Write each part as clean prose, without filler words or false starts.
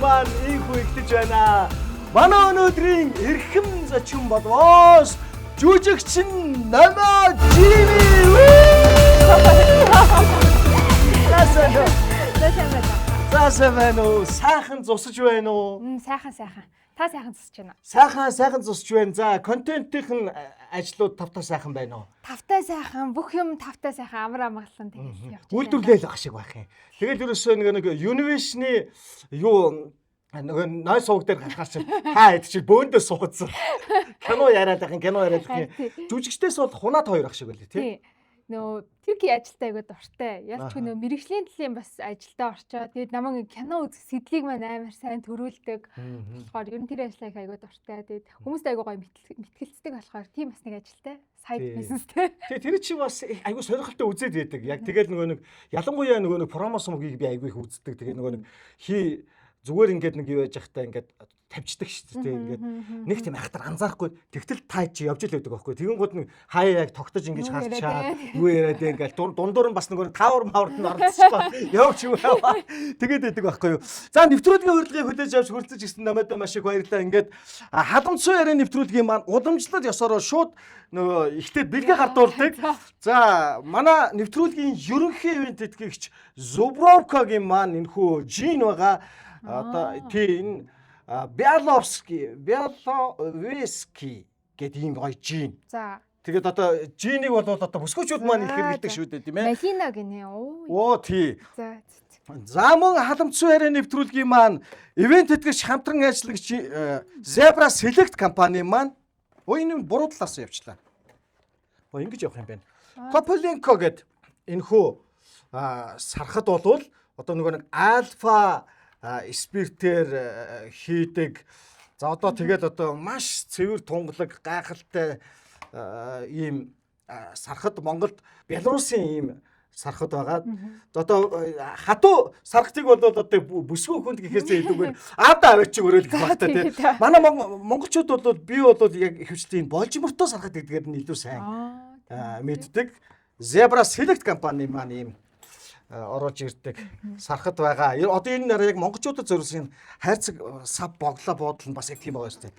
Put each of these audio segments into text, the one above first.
маань ийхүү ихтэж байна. Манай өнөөдрийн эрхэм зочин болвоос жүжигчин Намаа Жими. Засавано сайхан зусаж байна уу? Сайхан. Та сайхан зусаж байна. Сайхан зусаж байна. За, контентийн ажлууд тавтай сайхан байна уу? Тавтай сайхан, бүх юм тавтай сайхан амар амгалан тэгээд явж байна. Үйлдвэрлэл ах шиг байх юм. Тэгэл ерөөсөө нэг Univision-ы юу нэг ной сувг дээр гарахаар чинь хаа хэд чи бөөндөө суудсан. Кино яриад байгаа юм. Жүжигчдээс бол хунаад хоёр ах шиг байлээ тий. Нөө Türkiye ажилтаа айгуу дуртай. Ялч нөө мэрэгжлийн төлөв бас ажилдаа орчоо. Тэгээд намайг кино үзэх сэдлийг маань амар сайн төрүүлдэг. Болохоор ер нь тэр ажлаа их айгуу дуртай. Тэгээд хүмүүст айгуу гоё мэтгэлцдэг болохоор тийм бас нэг ажилтай. Сайд бизнестэй. Тэгээд тэр чи бас айгуу сонирхолтой үзээд байдаг. Яг тэгэл нөгөө нэг ялангуяа нөгөө нэг промосомгийг би айгуу их үздэг. Тэгээд нөгөө нэг зүгээр ингээд нэг юу яж захтаа ингээд тавьчихдаг шүү дээ ингээд нэг тийм ахтар анзаарахгүй тэгтэл тай чи явж л байдаг байхгүй тэгэн гол нэг хаяа яг тогтож ингэж харчаад юу яриад ингээд дундуур нь бас нэг тавар маврд нь орцсохгүй явж юу яваа тэгээд байдаг байхгүй юу за нэвтрүүлгийн урилгыг хүлээж авч хүрэлцэж ирсэн намайг маш их баярлалаа ингээд халамцсан яриа нэвтрүүлгийн маань уламжлал ёсороо шууд нөгөө ихтэй бэлгээ гардуулдаг за манай нэвтрүүлгийн ерөнхий ивент тэтгэгч Зубровкагийн маань энэхүү Жин байгаа одоо тийм Биаловский гэдэг ийм гоё Жин. За. Тэгээд одоо Жинийг бол одоо бүсгүүчүүд маань их хэрэглэдэг шүү дээ тийм ээ. Махина гинэ. Оо тий. За. За мөн халамцсан яриа нэвтрүүлгийн маань ивент тэтгэгч хамтран ажиллагч Zebra Select компани маань энэ буруу талаас явчлаа. Ингэж явах юм байна. Copelenco гэдэг энэхүү сархад болвол одоо нөгөө нэг альфа спиртээр хийдэг. За одоо тэгээд одоо маш цэвэр тунгалаг гайхалтай ийм сархад Монголд Белорусын ийм сархад байгаа. Одоо хатуу сархтыг бол одоо бүсгүй хүнд гэхээсээ илүүгээр аавда аваач өрөөл гэх багтаа тийм. Манай монголчууд бол би бол яг ихэвчлэн болж мөртөө сархад гэдгээр нь илүү сайн мэддэг. Zebra Select компани маань ийм орж ирдэг сархад байгаа. Одоо энэ нэр яг монголчуудад зориулсан хайрцаг сав боглоо буудал нь бас яг тийм байгаа шүү дээ.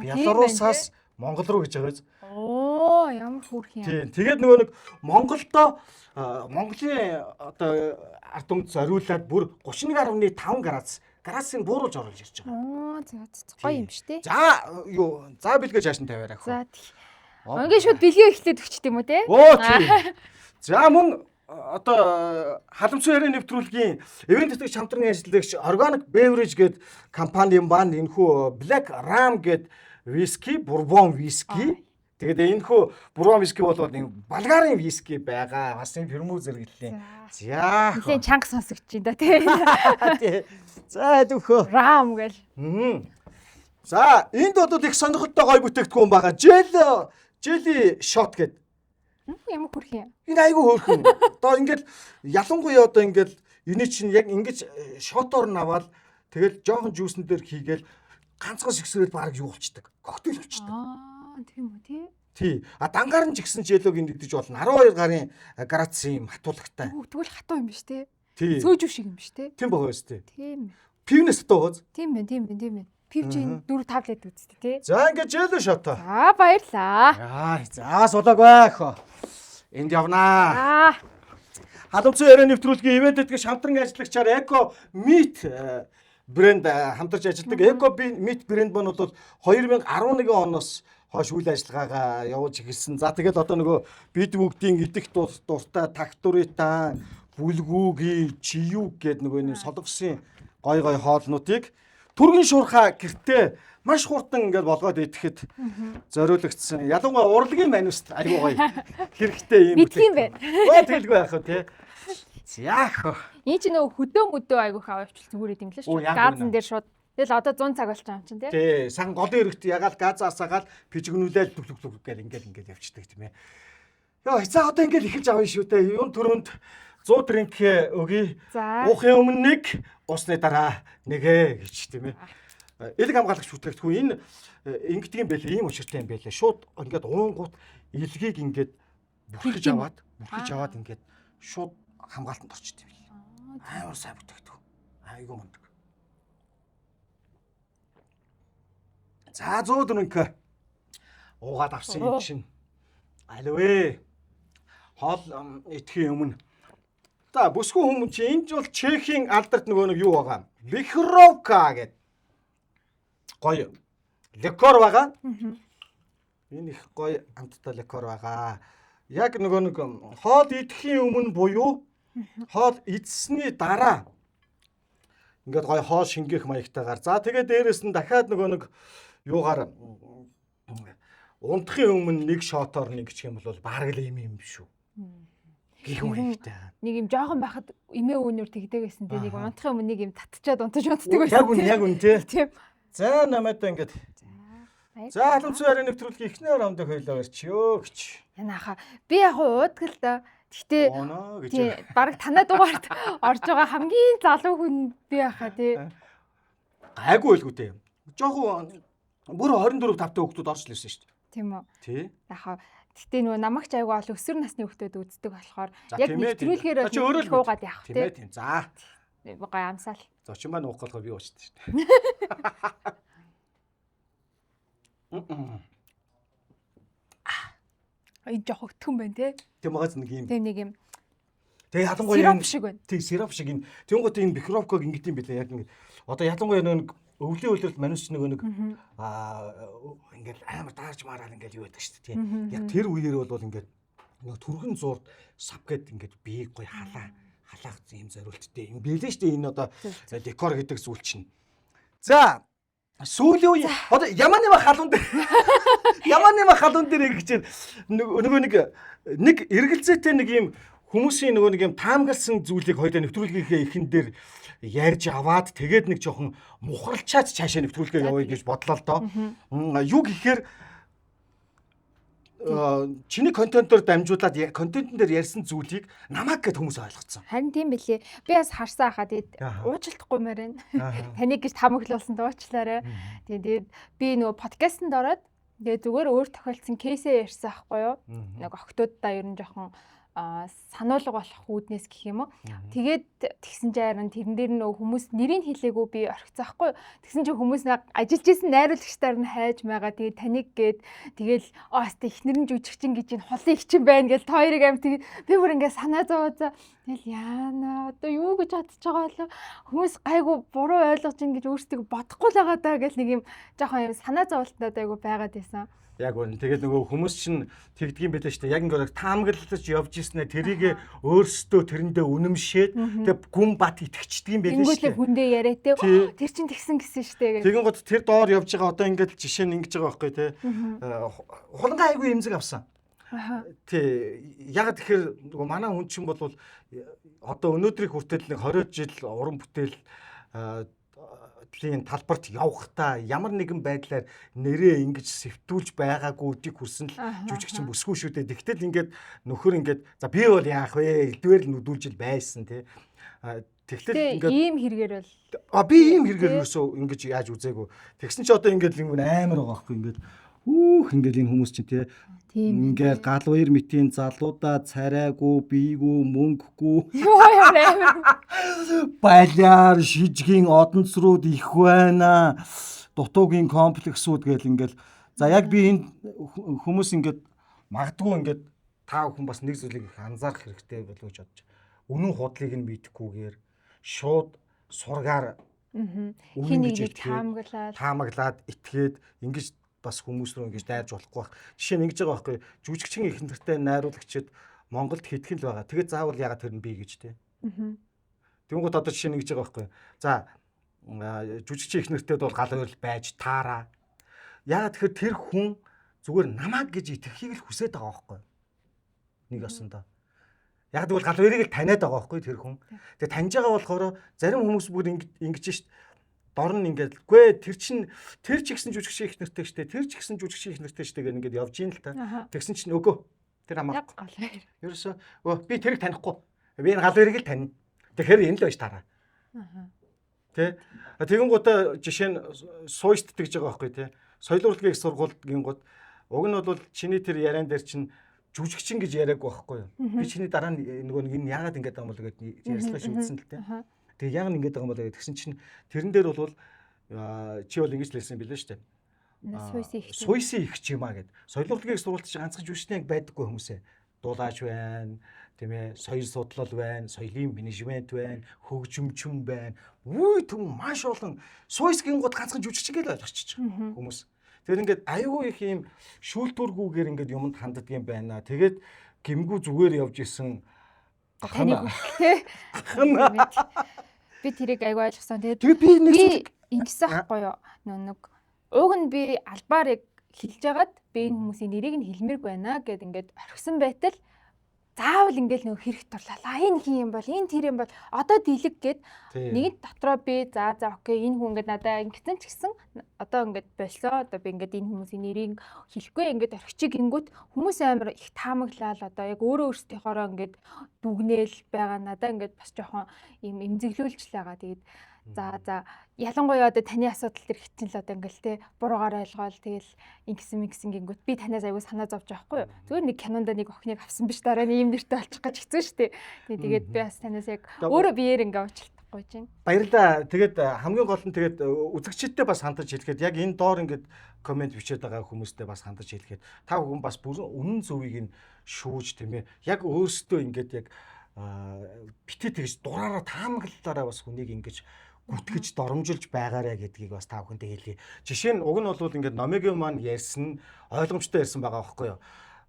Белорусаас Монгол руу гэж байгаа биз. Оо, ямар хөөрх юм. Тийм. Тэгээд нөгөө нэг Монголдоо Монголын одоо ард түмэд зориулаад бүр 31.5 градусын бууруулж оруулж ирж байгаа. Оо, гоё юм шүү дээ. За бэлгээ жааш нь тавиараа. За. Ингээд шууд бэлгээ ихлээд өгчт юм уу те? Оо тийм. За мөн одоо халамцсан яриа нэвтрүүлгийн ивент тэтгэгч хамтран ажиллагч Organic Beverage гээд компани маань энэхүү Black Ram гээд виски, бурбон виски. Тэгээд энэхүү бурбон виски бол нэг Болгарын виски байгаа. Бас энэ фирмүү зэрэглэлийн. За. Нэлийн чанга сонсогч юм да тий. За дөхөө. Ram гэл. За энд бол их сонирхолтой гоё бүтээгдэхүүн байгаа. Jelly shot гээд ямар хөрх юм. Энэ айгүй хөөрхөн. Одоо ингээд ялангуяа одоо ингээд энэ чинь яг ингэж шотоор нь аваад тэгэл жоохон жүүсэн дээр хийгээл ганцхан сэгсрээд баг юу болчдөг. Коктейл болчдөг. Тийм үү тий. Тий. Дангаар нь ч гэсэн желөгийн нэгдэж болно. 12 гарын градус юм хатуулагтай. Тэгвэл хатуу юм биш тий. Тий. Сөөжүү шиг юм биш тий. Тийм байгаа биз тий. Тийм. Пивнес тоогоз. Тийм байна. Пивжин 4 таблет үзтээ тий. За ингээд желө шото. За баярлаа. За сулаагүй өхөө. Энд явнаа. Халамцсан яриа нэвтрүүлгийн ивент тэтгэгч хамтран ажиллагчаар Eco Meat брэнд хамтарч ажилладаг. Eco Meat брэнд маань бол 2011 оноос хойш үйл ажиллагаагаа явуулж эхэлсэн. За тэгээд одоо нөгөө бид бүгдийн идэх дуртай Тактурита, Бүлгүүгийн, Чиюг гэдэг нөгөө нэг солонгосын гой хоолнуудыг түргэн шуурхаа гэртээ маш хурдан ингээд болгоод идэхэд зориулагдсан. Ялангуяа урлагийн мануст аюу гоё хэрэгтэй юм. Мэдх юм байна. Тэгэлгүй байх уу тий. Яах. Энд чи нөгөө хөдөө айгуух аваавчл зүгүүрээд юм лээ шүү. Газан дээр шууд. Тэгэл одоо 100 цаг болж байгаа юм чинь тий. Тий, сан голын өргөт ягаал газ асаагаал пижигнүүлээл түг гээл ингээл явчихдаг тийм ээ. Йоо, за одоо ингээл эхэлж авъя шүү дээ. Юун төрөнд 100 дринк өгье. Уухын өмнө нэг, усны дараа нэгэ гэж тийм ээ. Элэг хамгаалагч бүтээгдэхүүн энэ ингэдэг юм байлээ. Ийм учиртай юм байлээ. Шууд ингээд уунгууд илгийг ингээд бүрхэж аваад ингээд шууд хамгаалтанд орчдөг юм билээ. Амар сайн бүтээгдэхүүн. Айгуу мундаг. За 104 уугаад авсан юм чинь. Алвэ. Хоол идэхийн өмнө. За бүсгүй хүмүүс чи энэ бол Чехийн алдарт нөгөө нэг юу байгаа. Бихровка гэдэг. Гоё. Лекор байгаа. Энэ их гоё амттай лекор байгаа. Яг нөгөө нэг хоол идэхийн өмнө буюу хоол идсэний дараа ингээд гоё хоол шингээх маягтайгаар. За тэгээд дээрэс нь дахиад нөгөө нэг юугаар унтахын өмнө нэг шотоор нэг гэх юм бол бараг л юм шүү. Гэх маягтай. Нэг юм жоохон байхад эмээ өвнөр тэгдэг гэсэн тийм нэг унтахын өмнө нэг юм татчаад унтаж байсан. Яг үн тий. Тийм. За намайтай ингээд. За халамцсан ярианы нэвтрүүлгийн эхнэр раунд хоёлоо ирчихё гэж. Энэ аха би яг уудаг л да. Гэхдээ тий баг танаа дугаард орж байгаа хамгийн залуу хүн би аха тий. Гайгүй байлгүй дээ. Жохон бүр 24 5 хүүхдүүд орж лээсэн шүү дээ. Тийм үү. Тий. Аха гэхдээ нөгөө намагч айгүй ол өсвөр насны хүүхдүүд үздэг болохоор яг нэвтрүүлгээр уугаад явах тий. Тийм. За. Гоё амсаал. Зочин маань уух болохоор би уучдаг шүү дээ. Энэ жоох өгтгөн байна тий. Тийм байгаа нэг юм. Тийм нэг юм. Тэгээ ялангуяа сироп шиг байна. Тийм сироп шиг энэ. Тэнгууд энэ бихровког ингэж юм билээ яг ингэ. Одоо ялангуяа нэг өвлийн үйлрэлт манус нөгөө нэг ингээл амар даарж мараад ингээл юу байдаг шүү дээ тий. Яг тэр үеэр бол ингээд нөгөө түргэн зурд сав гэд ингээд биеийг гоё халаах юм зориулттай юм билээ шүү дээ. Энэ одоо декор гэдэг зүйл чинь. За сүүлийн үе одоо ямааны халуун дээр гэж нөгөө нэг эргэлзээтэй нэг юм хүмүүсийн нөгөө нэг юм таамагласан зүйлийг хоёулаа нэвтрүүлгийнхээ эхэн дээр ярьж аваад тэгээд нэг жоохон мухралчаад цаашаа нэвтрүүлгээ явуулъя гэж бодлоо л доо. Юу гэхээр чиний контентоор дамжуулаад контентын дээр ярьсан зүйлийг намайг гэд хүмүүс ойлгоцсон. Харин тийм билээ. Би бас харсан хаа тэгээд уучлахгүй мээр байна. Таныг гэж таамаглуулсан дуучлаарай. Тэгээд би нөгөө подкастэнд ороод тэгээд зүгээр өөр тохиолдсон кейсээ ярьсан байхгүй юу? Нэг октоудаа ер нь жоохон сануулга болох үүднээс гэх юм уу. Тэгээд тэгсэн чинь харин тэрэн дээр нөө хүмүүс нэрийг хэлээгүй би орхицаахгүй. Тэгсэн чинь хүмүүс ажиллаж исэн найруулагчдаар нь хайж байгаа. Тэгээд таник гээд тэгэл оостой ихнэр нь жүжигчин гэж энэ холын их чинь байна гэж хоёрыг аим тэгээд би бүр ингээ санаа зовоозаа тэгэл яана одоо юу гэж бодож байгаа болов хүмүүс гайгүй буруу ойлгож ин гэж өөрсдөө бодохгүй л байгаа даа гэл нэг юм жоохон юм санаа зоволттой айгу байгаад байсан. Яг үнэ. Тэгээд нөгөө хүмүүс чинь тэгдгийм байлаа шүү дээ. Яг ингээд таамаглалж явж ирснээр тэрийг өөрсдөө тэрэндээ үнэмшээд тэгээд гүн бат итгэждэг юм байлаа шүү дээ. Ингүүтлээ хүндээ яриа те. Тэр чинь тэгсэн гэсэн шүү дээ. Тэгин гот тэр доор явж байгаа одоо ингээд жишээ нь ингэж байгаа байхгүй те. Хулангаа айгүй эмзэг авсан. Тий. Яг тэгэхээр нөгөө манай хүн чинь бол одоо өнөөдрийг хүртэл нэг 20 жил уран бүтээл тийм талбарт явахдаа ямар нэгэн байдлаар нэрээ ингэж сэвтүүлж байгаагүйдийг хүрсэн л жүжигчин бүсгүй шүү дээ. Тэгтэл ингээд нөхөр ингээд за би бол яах вэ? Элдвэр л нүдүүлж байсан тий. Тэгтэл ингээд ийм хэрэгээр бол би ийм хэрэгээр юусоо ингэж яаж үзээгүй. Тэгсэн чи одоо ингээд юм амар байгаа байхгүй ингээд ингээд энэ хүмүүс чинь тий ингээд гал хоёр мэтийн залуудаа царайгүй, бийгүй, мөнгөгүй. Балиар шижгийн одонцрууд их байна. Дутуугийн комплексүүд гэл ингээд за яг би энэ хүмүүс ингээд магадгүй ингээд та бүхэн бас нэг зүйлийг их анзаарах хэрэгтэй болов гэж бодож. Үнэн худлыг нь мэдэхгүйгээр шууд сургаар хин нэг таамаглаад итгээд ингэж бас хүмүүс рүү ингэж дайрж болохгүй байх. Жишээ нь ингэж байгаа байхгүй. Жүжигчин их нэртэй найруулагчид Монголд хэдхэн л байгаа. Тэгээд заавал ягаад тэр нь бий гэж тий. Тэнгууд одоо жишээ нь ингэж байгаа байхгүй. За жүжигчин их нэртэд бол гал өрл байж таараа. Ягаад тэгэхээр тэр хүн зүгээр намайг гэж итгэхийг л хүсээд байгаа байхгүй. Нэг осондоо. Яг тэгвэл гал өрийг л таниад байгаа байхгүй тэр хүн. Тэгээ таньж байгаа болохоор зарим хүмүүс бүр ингэж шít. Дор нь ингээд үгүй тэр ч ихсэн жүжигчин их нэртэй штэ тэр ч ихсэн жүжигчин их нэртэй штэ гэх ингээд явж ийн л та. Тэгсэн чинь өгөө тэр хамаагүй. Ерөөсөө би тэрийг танихгүй. Би энэ гал өрийг л тань. Тэгэхээр энэ л байж таараа. Тэ. Тэгэн гутаа жишээ нь суйст тэгж байгаа байхгүй тий. Соёлын урлагийн их сургуулийн гут уг нь бол чиний тэр яриан дээр чинь жүжигчин гэж яриаггүй байхгүй юу. Би чиний дараа нь нөгөө нэг энэ яагаад ингэж байгаа юм бол гэж ярьслаа шүтсэн л тий. Тэгээ яг ингэж байгаа юм бол тэгсэн чинь тэрэн дээр бол чи бол ингэж л хэлсэн билээ шүү дээ. Суйсын их ч юм аа гэд. Соёлын урлагийн сургуульд чи ганцхан жүжигчтэй байдаггүй хүмүүсээ. Дулаач байна, тийм ээ, соёл судлал байна, соёлын менежмент байна, хөгжимчин байна. Үгүй түн маш олон суйс гингууд ганцхан жүжигч гэж ойлгочих хүмүүс. Тэгэхээр ингээд аюу их юм шүүлтүүргүүгээр ингээд юмд ханддаг юм байна. Тэгээд гимгүү зүгээр явж исэн таны хөлтэй. Би тэрийг аюу ойлгосон. Тэгээд би нэг ингэсэн байхгүй юу? Нэг уг нь би албаар яг хэлж яагаад би энэ хүмүүсийн нэрийг нь хэлмээрг байна гэд ингээд орхисон байтал заавал ингээд нөгөө хэрэгт турлаа. Энэ хин юм бол энэ тэр юм бол одоо дийлэг гэд нэгд дотроо би за окей энэ хүн ингээд надаа ингэсэн ч гэсэн одоо ингээд болсоо одоо би ингээд энэ хүмүүсийн нэрийг хэлэхгүй ингээд орхичих гингүүт хүмүүс амар их таамаглал одоо яг өөрөө өөрсдийнхоороо ингээд дүгнээл байгаа надаа ингээд бас жоохон юм эмзэглүүлж л байгаа. Тэгээд за ялангуяа одоо таны асуудал төр хитэн л одоо ингээл те буруугаар ойлгоол тэгэл ингэсэн гингүүт би танаас аягүй санаа зовж байхгүй юу. Зүгээр нэг кинонд нэг охиныг авсан биш дараа нь ийм нэртэй олчих гэж хэцүү штэ. Тэгээд би бас танаас яг өөрөө биеэр ингээ уучлахгүй чинь. Баярлалаа. Тэгээд хамгийн гол нь тэгээд үзэгчдтэй бас хандаж хэлэхэд яг энэ доор ингээд комент бичээд байгаа хүмүүстээ бас хандаж хэлэхэд та бүхэн бас бүрэн үнэн зөвийг нь шүүж тийм ээ. Яг өөрсдөө ингээд яг битээ тэгж дураараа таамаглалаараа бас хүнийг ингэж гүтгэж доромжилж байгаарэ гэдгийг бас та бүхэндээ хэлье. Жишээ нь уг нь бол ингээд номигийн маань ярьсан ойлгомжтой ярьсан байгаа байхгүй юу.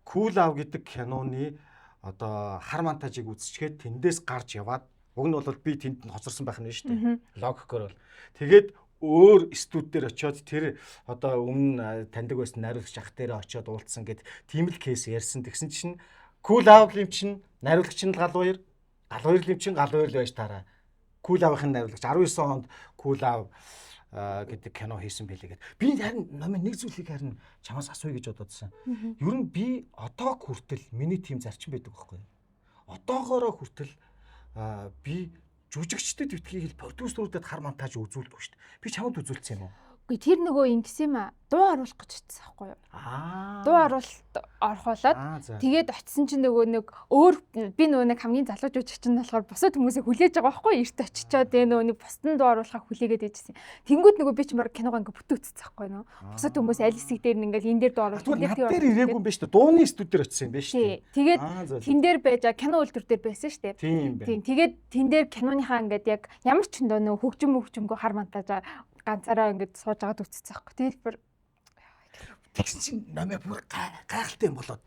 Cool Love гэдэг киноны одоо хар монтажийг үзчихээд тэндээс гарч яваад уг нь бол би тэнд нь хоцорсон байх нь шүү дээ. Логикоор бол. Тэгээд өөр студ дээр очиод тэр одоо өмнө таньдаг байсан найруулагч ах дээр очиод уулзсан гэд тийм л кейс ярьсан. Тэгсэн чинь Cool Love юм чинь найруулагч нь гал хоёр юм чинь гал хоёр л байж таараа. Cool Love-ын найруулагч 19 онд Cool Love гэдэг кино хийсэн байлээ гэд. Би харин номын нэг зүйлийг харин чамаас асууя гэж бододсон. Ер нь би одоо хүртэл миний тим зарчим байдаг байхгүй юу? Одоогоороо хүртэл би жүжигчдэд битгий хэл продюсерүүдэд хар монтаж үзүүлдэг шүү дээ. Би чамд үзүүлсэн юм уу? Үгүй тэр нөгөө ингэсэн юм аа. Дуу оруулах гэж утсан байхгүй юу? Дуу оруулалт орхуулаад тэгээд очисон чинь нөгөө нэг өөр би нөгөө нэг хамгийн залуу жүжигч нь болохоор бусад хүмүүсийг хүлээж байгаа байхгүй юу? Эрт очичоод нөгөө нэг бусдын дуу оруулахаа хүлээгээд ээжсэн. Тэнгүүд нөгөө би ч мөр киногоо ингээ бүтээцсэн байхгүй юу? Бусад хүмүүс аль хэсэг дээр ингээл энэ дээр дуу оруулах хүлээдэг. Тэр ирээгүй юм байна шүү дээ. Дууны студ дээр очисон юм байна шүү дээ. Тэгээд тэн дээр байж кино үйлдвэр дээр байсан шүү дээ. Тийм. Тэгээд тэн дээр киноныхаа ингээд яг ямар ч юм дөө нөгөө хөгжмөнгөө хар монтажаа ганцаараа ингээд сууж байгаад үтцсэн байхгүй. Тэгэл тэгсэн чинь намайг бүр гайхалтай юм болоод.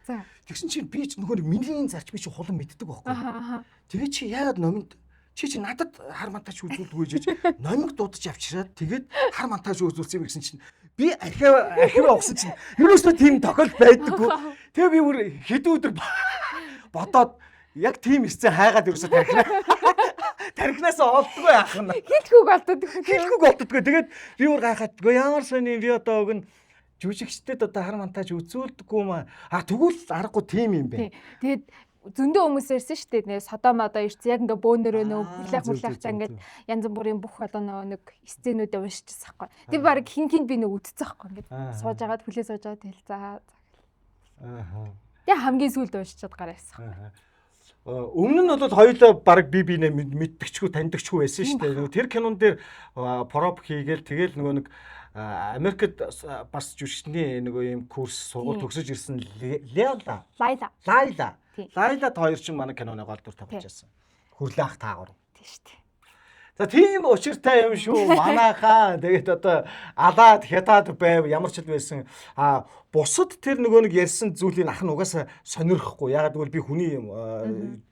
Тэгсэн чинь би ч нөгөө миний зарчмыг чи хулан мэддэг байхгүй. Тэгээ чи яагаад номинд чи надад хар монтаж үзүүлдэггүй гэж номиг дуудаж авчираад тэгээд хар монтаж үзүүлсэн юм гэсэн чинь би архив авсан чинь ерөөсөө тийм тохиол байдаггүй. Тэгээ би бүр хэдэн өдөр бодоод яг тийм эсцэн хайгаад ерөөсөө тархинаас олддгүй ах нь. Хэлэхүүг олддгүй. Тэгээд би бүр гайхаадгүй ямар сони би одоо өгн жүжигчдэд одоо хар монтаж үзүүлдэггүй маа. Тэгвэл аргагүй тийм юм бэ. Тэгээд зөндөө хүмүүс ирсэн шүү дээ. Содом одоо ирсэн яг ингээ бөөнөрөө нөгөө хүлээх цаа ингээд янз бүрийн бүх одоо нэг сценүүдээ уншчихсан байхгүй. Тэр баг хин би нэг үтцсэн байхгүй ингээд сууж агаад хүлээ сууж агаад тэл за. Тэгээ хамгийн сүүлд уншчихад гараа ирсэн. Өмнө нь бол хоёулаа баг бинээ мэддэгчгүй таньдагчгүй байсан шүү дээ. Тэр кинон дээр проб хийгээл тэгэл нөгөө нэг Америкт бас жүжигчний нөгөө юм курс сургууль төгсөж ирсэн Лайла хоёр чинь манай киноны гол дүр тоглож байсан. Хүрлээх таагур. Тийм шүү дээ. За тийм учиртай юм шүү. Манайхаа тэгээд одоо алаад хятад байв ямар ч л байсан. Бусад тэр нөгөө нэг ярьсан зүйлийг ах нь угаасаа сонирхгүй. Ягаад гэвэл би хүний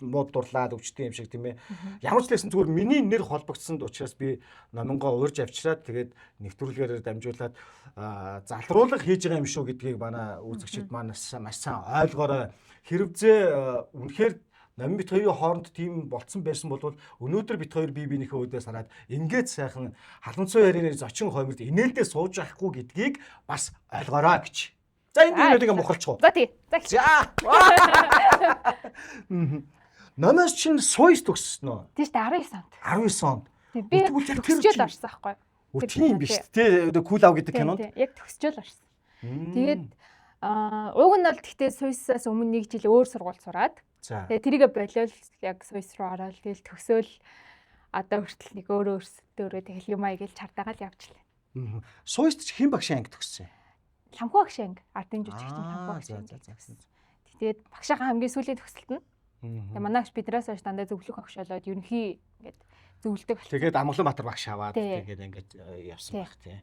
мод дурлаад өвчтэй юм шиг тийм ээ. Ямар ч лсэн зүгээр миний нэр холбогдсонд учраас би номингоо уурж авчираад тэгээд нэвтрүүлгээрээр дамжуулаад залруулга хийж байгаа юм шүү гэдгийг манай үзэгчид манаас маш сайн ойлгоорой. Хэрвээ үнэхээр нам бит хоёрын хооронд тийм болцсон байсан бол өнөөдөр бит хоёр бие биенийхээ үүдээ санаад ингээд сайхан халамцуу ярианы зочин хойморд инээлдээ сууж байхгүй гэдгийг бас ойлгоорой гэж. За энэ зүйлүүдийг мухалчихв. За тий. За. Намаас чинь суйс төгссөн үү? Тийм шүү дээ 19 онд. 19 онд. Би төгсчөөл орсон байхгүй. Тийм биш тий. Cool Love гэдэг кинонд. Яг төгсчөөл орсон. Тэгээд уг нь бол гэхдээ суйсаас өмнө нэг жил өөр сургууль сураад тэгээ тэрийгэ болол яг суйс руу ороод тэгэл төгсөөл одоо хүртэл нэг өөрөө тэгэл юм аяг л чардаагаал явчихлаа. Суйст хэн багш анги төгссөн? Ламхуу багш анги, ардын жүжигчдийн ламхуу багш анги. Тэгээд багшаа хамгийн сүүлийн төгсөлт нь. Тэгээ манай багш биднээс хойш дандаа зөвлөх багш болоод ерөнхий ингээд зөвлөдөг. Тэгээд Амгаланбаатар багш аваад тэгээд ингээд явсан байх тий.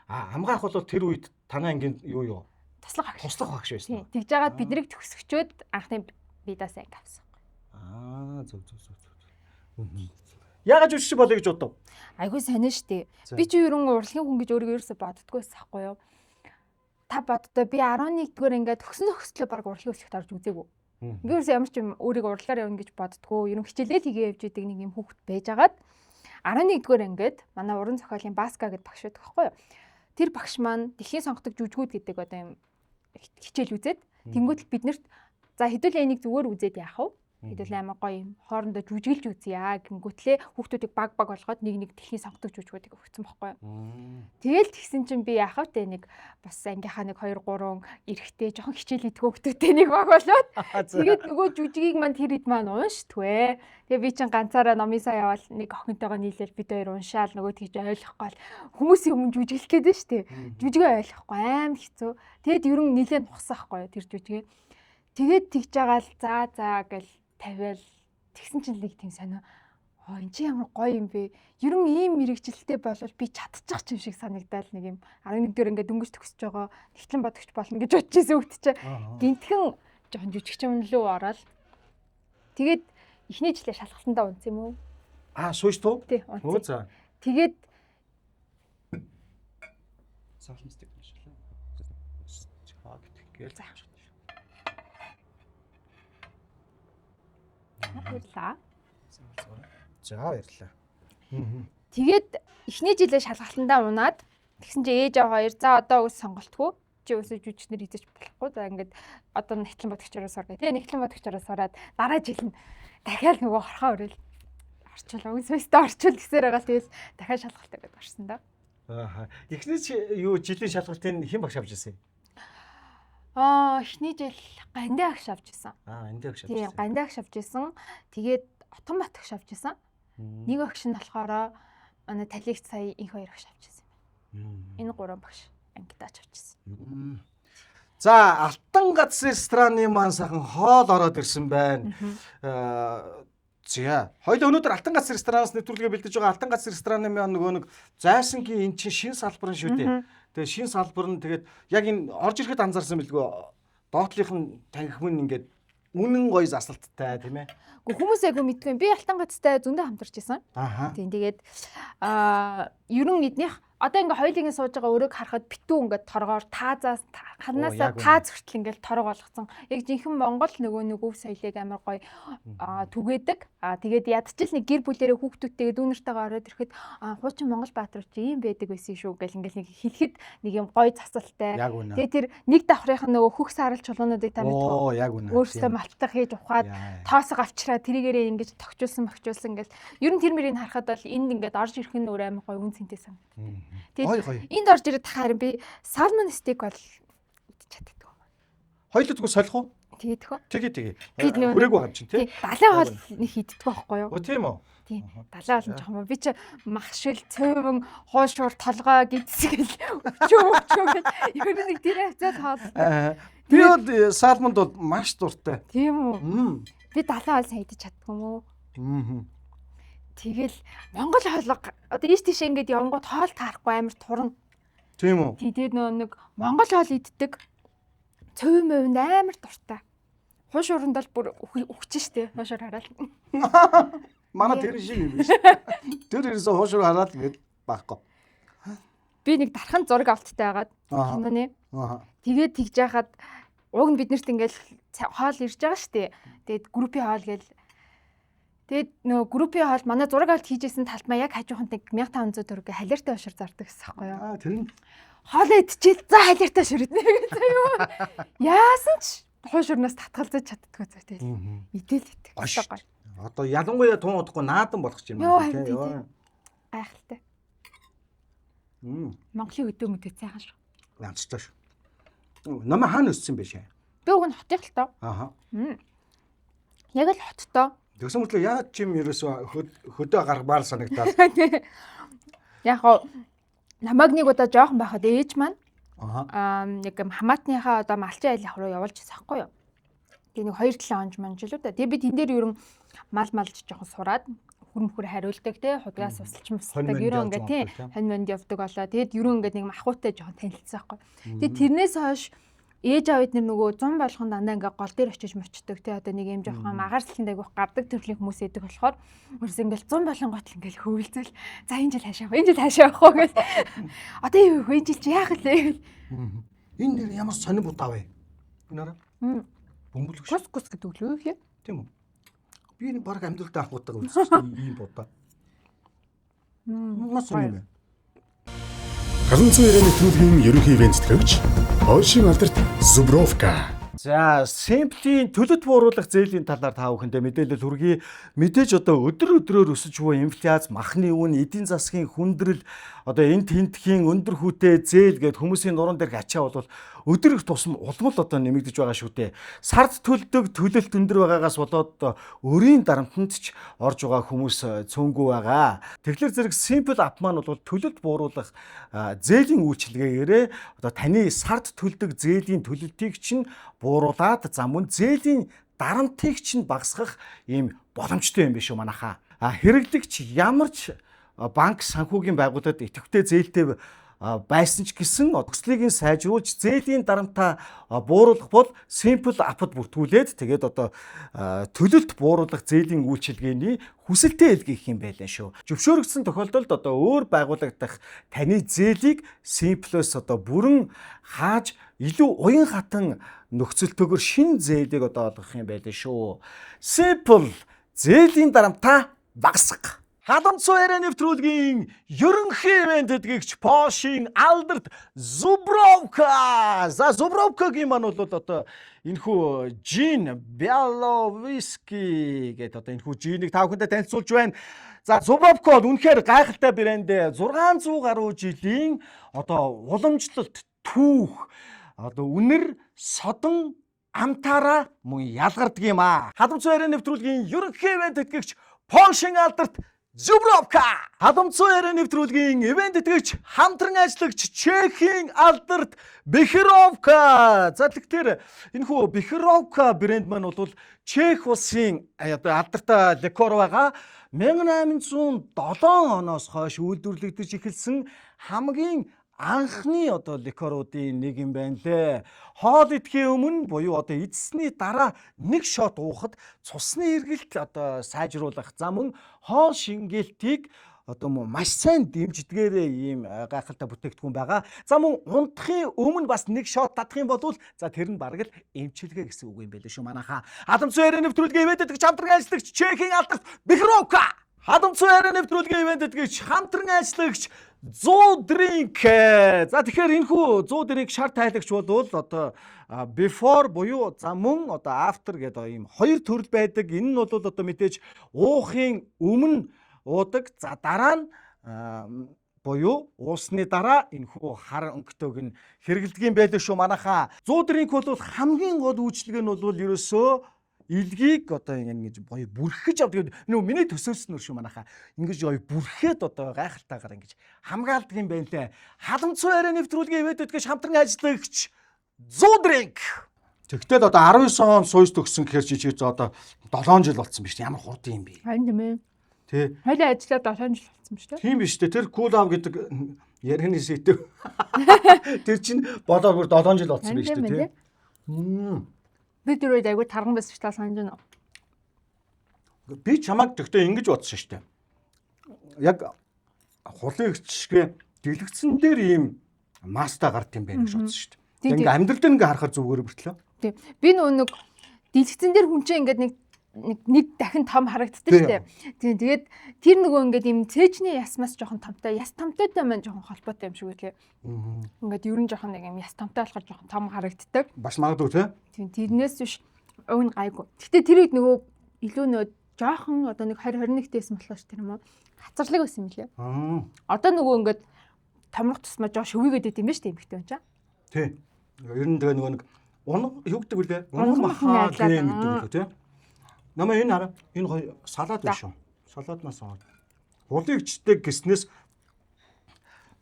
Амгаах бол тэр үед танай ангийн юу туслах багш байсан. Тэгж жагаад биднийг төгсгчөөд анхны бидаас анги авсан. Зөв. Яагаад жүжигч болъё гэж бодов? Айгуу сонин штэ. Би ч ерөн урлагийн хүн гэж өөрийгөө ерөөсө боддгоо байхгүй юу? Та боддоо би 11 дугаар ингээд төгслөө баг урлагийн өсөлт орж үзээгүй. Ингээд ямар ч юм өөрийгөө урлагаар явна гэж боддгоо. Ерөн хичээлээ тгээ явж идэг нэг юм хүүхэд байжгаад 11 дугаар ингээд манай уран зохиолын Баска гэдэг багш байдаг байхгүй юу? Тэр багш маань дэлхийн сонгодог жүжигүүд гэдэг одоо юм хичээл үзээд тэнгуүтэл биднэрт за хэдүүлээ энийг зүгээр үзээд яах вэ? Хэдүүл амар гоё юм хоорондоо жүжиглж үзье гингүүтлээ хүүхдүүдийг баг болгоод нэг дэлхийн сонгодог жүжигүүдийг өгсөн байхгүй юу. Тэгэл тэгсэн чинь би яах вэ нэг бас ангийнхаа нэг 2 3 эрэхтэй жоохон хичээл идэх хүүхдүүдтэй нэг баг болоод тэгээд нөгөө жүжигийг маань тэр хэд маань уншдгүй. Тэгээ би чинь ганцаараа номын сан яваал нэг охинтойгоо нийлээл бид хоёр уншаал нөгөө тэгж ойлгохгүй хүмүүсийн өмнө жүжиглэх гээд нь штэ. Жүжигээ ойлгохгүй аим хэцүү. Тэгэд ерөн нилээн ухсаахгүй тэр жүжигээ. Тэгээд тэгж байгаа л за гэл тавиал тэгсэн чинь нэг тийм сонио. Эн чи ямар гоё юм бэ? Ерөн ийм мэрэгчлэлтэй болвол би чадчих юм шиг санагдал нэг юм 11 дээр ингээд дөнгөж төгсөж байгаа нэгтлэн бодогч болно гэж бодож ирсэн хөлт чи. Гинтхэн жоохон жүжигч юм лөө ороод тэгээд эхний жилээ шалгалтандаа унц юм уу? Сууж туу? Тий, унц. За. Тэгээд саалмстик машинлаа. Гээл заах. Баярлаа. За баярлаа. Тэгээд эхний жилээ шалгалтандаа унаад тэгсэн чи ээж аваа хоёр за одоо үс сонголтгүй чи өсөж жүжигчнэр хийж болохгүй за ингээд одоо нэгтлэн бодогчороо сор гэх. Тэгээ нэгтлэн бодогчороо сураад дараа жил нь дахиад нөгөө хорхоо өрөөл орчуул өсөстө орчуул гэсээр байгаа тэгэл дахиад шалгалтаа гэдээ орсон да. Эхний юу жилийн шалгалтын хэн багш авч ирсэн юм? Эхний жил Гандаа агш авч ирсэн. Гандаа агш авч ирсэн. Тийм, Гандаа агш авч ирсэн. Тэгээд Отонбат агш авч ирсэн. Нэг агш нь болохоор манай Талигч сая инх хоёр агш авч ирсэн юм. Энэ гурван багш ангидаач авч ирсэн. За, Алтан гац рестораны маань сайхан хоол ороод ирсэн байна. За, хоёул өнөөдөр Алтан гац ресторанаас нэвтрүүлгээ бэлдэж байгаа Алтан гац рестораны маань нөгөө нэг зайсангийн эн чинь шинэ салбар нь шүү дээ. Тэгээ шинэ салбар нь тэгээд яг энэ орж ирэхэд анзаарсан билгүй доотлих нь танхимын ингээд үнэн гоё засалттай тийм ээ. Гэхдээ хүмүүс айгүй мэдгүй. Би Алтан гацтай зөндөө хамтарч исэн. Тийм тэгээд ерөн эднийх одоо ингээ хоёулын сууж байгаа өрөөг харахад битүү ингээ торгоор таазаас ханаасаа тааз хүртэл ингээл торог болгоцсон. Яг жинхэнэ Монгол нөгөө өв соёлыг амар гоё түгээдэг. Тэгээд ядчил нэг гэр бүлэрээ хүүхдүүдтэйгээ дүүнэртэйгээ ороод ирэхэд хуучин Монгол баатар чи ийм байдаг байсан шүү гэл ингээл нэг хэлэхэд нэг юм гоё засалтай. Тэгээд тэр нэг давхрынх нь нөгөө хөх саарал чулуунуудыг та мэдгүй. Өөрөөсөө малтах хийж ухаад тоосоо авчраа тэрийгээрээ ингэж тогтчулсан ингээл ер нь тэр мөрийг харахад бол энд ингээд орж ирэх нь өөр амар гоё үн цэнтэй санагдав. Тэгээд энд орж ирээд тахаар би салмон стейк бол идэж чаддаг. Хоёулаа зүгээр солих уу? Тэгээ. Хүрээгүй байгаа чинь тий. Далайн хоол нэг иддэг байхгүй юу? Тийм үү? Тийм. Далайн хоол жоохон би чи махшил, цөөвөн, хуушуур, толгой гэдсгэл өчөө гэж ер нь нэг тэр хавцаад хоол. Би бол салмонд бол маш дуртай. Тийм үү? Би далайн хоол сайн идэж чаддаг юм уу? Тэгэл Монгол хоолго одоо ийш тийш ингээд явангууд хоол таарахгүй амар турна. Тийм үү? Тэгээд нэг Монгол хоол иддэг. Цөв мөвөнд амар дуртай. Хууш уранд бол бүр өгч штэ. Хуушаар хараад. Манай тэр шиг юм биш. Тэр ерөөсөө хуушаар хараад ингээд байхгүй. Би нэг дархан зураг авттай байгаад киноны. Тэгээд тэгж яхад уг нь биднэрт ингээд хоол ирж байгаа штэ. Тэгээд группийн хоол гээл тэгээд нөгөө группийн хоол манай зураг авалт хийжсэн талбай яг хажууханд нэг 1500 төгрөг халиартай ушир зардаг гэсэн байхгүй юу? Тэр нь хоол идчихэл за халиартай шүрднэ гэсэн юу? Яасан ч хуушурнаас татгалзаж чаддгүй зөө тэгэл. Идэл идэх. Одоо ялангуяа тун удахгүй наадан болох юм байна тийм. Гайхалтай. Монголын өдөө мэдээ цайхан шүү. Янцтай шүү. Намаа хаана өссөн бэ шээ? Би уг нь хотын л тоо. Яг л хоттоо. Тэгсэн мэтлээ яагаад ч юм ерөөсөө хөдөө гаргамаар санагдаад. Яг намайг нэг удаа жоохон байхад ээж маань яг хамаатныхаа одоо малчин айлын руу явуулж байгаа байхгүй юу. Тэгээ нэг 2-7 онж манжил уу да. Тэгээ би тэн дээр ерөн малж жоохон сураад хүрмхүр хариулдаг те худгаас усалж мусдаг ерөн ингээ тий хань монд явдаг болоо. Тэгээд ерөн ингээ нэг махуутай жоохон танилцсан байхгүй. Тэгээд тэрнээс хойш ээж аав эднэр нөгөө 100 болгон дандаа ингээ гол дээр очиж мочдөг те одоо нэг юм жоохон агаарлалтай айгүйх гардаг төрлийн хүмүүс идэг болохоор өөрөөс ингээл 100 болгон готл ингээл хөвөлцөл за энэ жил хаашаа явах уу гэж одоо юу энэ жил чи яах вэ энэ нэр ямар сонир будаа вэ энэ араа бөмбөлөг гус гэдэг лөө хэ тийм үү би энэ баг амьдралдаа анх удаа үзсэн шүү дээ ийм будаа мас сонир Харанцуу ярианы нэвтрүүлгийн ерөнхий ивент тэтгэгч Польшийн алдарт Зубровка. За, Simple-ийн төлөт бууруулах зээлийн талаар та бүхэндээ мэдээлэл хүргэе. Мэдээж одоо өдрөөр өсөж буй инфляц, махны үн, эдийн засгийн хүндрэл, одоо энэ тентхийн өндөр хүүтэй зээл гээд хүмүүсийн нуруунд дээрх ачаа бол өдөр их тусам улмал одоо нэмэгдэж байгаа шүү дээ. Сард төлдөг төлөлт өндөр байгаагаас болоод өрийн дарамтанд ч орж байгаа хүмүүс цөөнгүй байгаа. Тэгэхээр зэрэг Simple app маань бол төлөлт бууруулах зээлийн үйлчилгээгээрээ одоо таны сард төлдөг зээлийн төлөлтийг чинь бууруулад за мөн зээлийн дарамтыг чинь багасгах ийм боломжтой юм биш үү манайхаа. Хэрэглэгч ямар ч банк санхүүгийн байгууллагад идэвхтэй зээлтэй байсан ч гэсэн оцлыг нь сайжруулж зээлийн дарамтаа бууруулах бол Simple app-д бүртгүүлээд тэгээд одоо төлөлт бууруулах зээлийн үйлчилгээний хүсэлтэд илгээх юм байлаа шүү. Зөвшөөрөгдсөн тохиолдолд одоо өөр байгууллага дахь таны зээлийг Simple-с одоо бүрэн хааж илүү уян хатан нөхцөлтөөр шин зээлийг одоо олгох юм байлаа шүү. Simple зээлийн дарамтаа багасгах. Халамцуу ярианы нэвтрүүлгийн ерөнхий ивент тэтгэгч Польшийн алдарт Зубровка. За Зубровкагийн маань бол одоо энэхүү Жин Беловиски гэдэг одоо энэхүү жинийг та бүхэндээ танилцуулж байна. За Зубровка бол үнэхээр гайхалтай брэнд 600 гаруй жилийн одоо уламжлалт түүх одоо үнэр содон амтаараа мөн ялгардаг юм аа. Халамцуу ярианы нэвтрүүлгийн ерөнхий ивент тэтгэгч Польшийн алдарт Зубровка. Халамцуу ярианы нэвтрүүлгийн ивент тэтгэгч хамтран ажиллагч Чехийн алдарт Бехеровка. За тэгэхээр энэхүү Бехеровка брэнд маань бол Чех улсын алдартай лекор байгаа. 1807 оноос хойш үйлдвэрлэгдэж эхэлсэн хамгийн анхны одоо лекоруудын нэг юм байна лээ. Хоол идэхийн өмнө буюу одоо эзэсний дараа нэг шот уухад цусны эргэлт одоо сайжруулах зам хоол шингээлтийг одоо маш сайн дэмждгээрээ ийм гайхалтай бүтээгдэхүүн байгаа. За мөн унтахын өмнө бас нэг шот татах юм бол за тэр нь бараг л эмчилгээ гэсэн үг юм байлээ шүү манайхаа. Халамцуу ярианы нэвтрүүлгийн ивент тэтгэгч хамтран ажиллагч Чехийн алдарт Бехеровка. Халамцуу ярианы нэвтрүүлгийн ивент тэтгэгч хамтран ажиллагч 100 drink. За тэгэхээр энэхүү 100 drink шар тайлагч бол одоо before буюу за мөн одоо after гэдэг ийм хоёр төрөл байдаг. Энэ нь бол одоо мэдээж уухын өмнө уудаг. За дараа нь буюу уусны дараа энэхүү хар өнгөтэйг нь хэрэглэдэг юм байлээ шүү манайхаа. 100 drink бол хамгийн гол үйлчлэг нь бол ерөөсөө илгийг одоо ингэж гоё бүрхэж авдаг. Нөө миний төсөөсөн нөр шүү манайхаа. Ингэж гоё бүрхээд одоо гайхалтайгаар ингэж хамгаалдаг юм байна лээ. Халамцуу ярианы нэвтрүүлгийн ивент тэтгэгч хамтран ажиллагч 100 drink. Тэгтэл одоо 19 он сууж төгсөн гэхээр чи одоо 7 жил болсон биз дээ. Ямар хурдан юм бэ? Харин тийм ээ. Тэ. Хоёлаа ажиллаад 7 жил болсон биз дээ. Тийм биз дээ. Тэр cool off гэдэг ярианы сэдв. Тэр чинь болоо бүр 7 жил болсон биз дээ, тэ. Би тэр үед айгүй тарган байсан ч та санаж байна уу? Би чамайг тэгтээ ингэж бодсон шүү дээ. Яг хулын гिचгээ дэлгэцэн дээр ийм маста гард юм байна гэж бодсон шүү дээ. Ингээ амьдрал дээр ингээ харахаар зүгээр бэртлээ. Тийм. Би нэг дэлгэцэн дээр хүн чинь ингээд нэг дахин том харагддаг шүү дээ. Тийм. Тэгээд тэр нөгөө ингээд ийм цээжний ясмаас жоохон томтой, яс томтойтой маань жоохон холбоотой юм шиг үлээ. Ингээд ер нь жоохон нэг юм яс томтой болохоор жоохон том харагддаг. Бас магадгүй тий. Тийм. Тэрнээс биш уг нь гайгүй. Гэтэ тэр үед нөгөө илүү нөгөө жоохон одоо нэг 20-21 дэсэн болохоор ш тэр юм уу? Хацарлаг байсан юм лээ. Одоо нөгөө ингээд томрох тусмаа жоо шөвигээд идэм биш тийм ихтэй юм чаа. Тий. Ер нь тэгээ нөгөө нэг унаг юу гэдэг вүлээ? Унаг махаа тийм гэдэг үү тий. Намаа энэ хараа. Энэ гоё салаад биш үү? Салааднаас аваад. Хулын гिचтэй гиснээс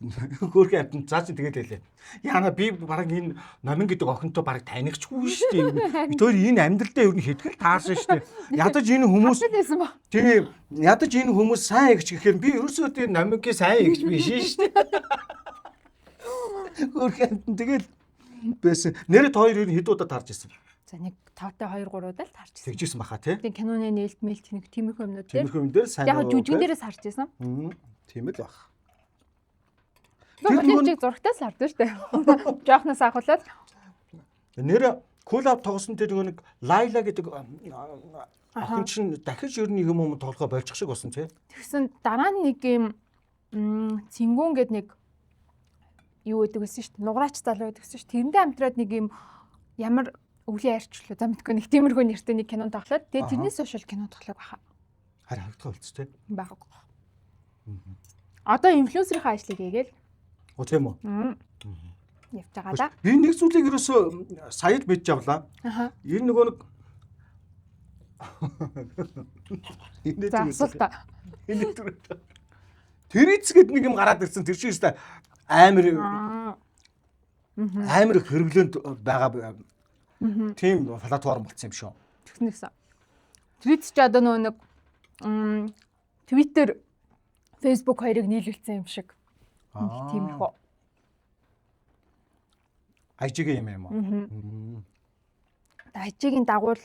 Хөөрхөн амтнд цаа чи тэгээд хэлээ. Яна би бараг энэ номин гэдэг охинтой бараг танихчгүй шүү дээ. Би тэр энэ амьдралдаа ер нь хэтгэл таарсан шүү дээ. Ядаж энэ хүмүүс тийм ядаж энэ хүмүүс сайн игч гэхээр би ерөөсөө тэр номингийн сайн игч биш шүү дээ. Хөөрхөн амтнд тэгээд байсан. Нэрэд хоёр ер нь хэд удаа таарч ирсэн. За нэг 5-тай 2-3 удаа л таарч ирсэн. Тэгжсэн баха тий. Тийм киноны нээлт мэлт нэг тиймэрхүү юмнууд тий. Тиймэрхүү юм дээр сайн. Яг жүжигэн дээрээс харж ирсэн. Тийм л баг. Тэр жүжиг зурагтаас л хардаг шүү дээ. Жоохноос ахуулаад нэр коллаб тоглосон тэр нэг Лайла гэдэг охин чинь дахиж ер нь юм тоглохоо болчих шиг болсон тий. тэгсэн дараа нь нэг юм цэнгүүн гэдэг нэг юу гэдэг гэсэн шүү дээ. Нугараач залуу гэдэг гэсэн шүү. Тэрэндээ амтраад нэг юм ямар өвлийн арчлуу за мэдгүй нэг тиймэрхүү нэртэй нэг кино тоглоод тэгээ тэрнээс хойш кино тоглох байхаа. Харин хагдгаа болц тий. Бага. Одоо инфлюенсерийн ажлыг хийгээл. Оо тийм үү. Явж байгаа да. Би нэг зүйлийг ерөөсөө саяд мэдж авлаа. Энэ нөгөө нэг За асуултаа. Тэр эцгэд нэг юм гараад ирсэн тэр шиг өстой амар хэрэглээнд байгаа тийм платформ болсон юм шүү. Тэгснээс. Твит ч одоо нөгөө нэг Twitter, Facebook хоёрыг нийлүүлсэн юм шиг. Тийм их үү. IG-ийн юм уу? IG-ийн дагуул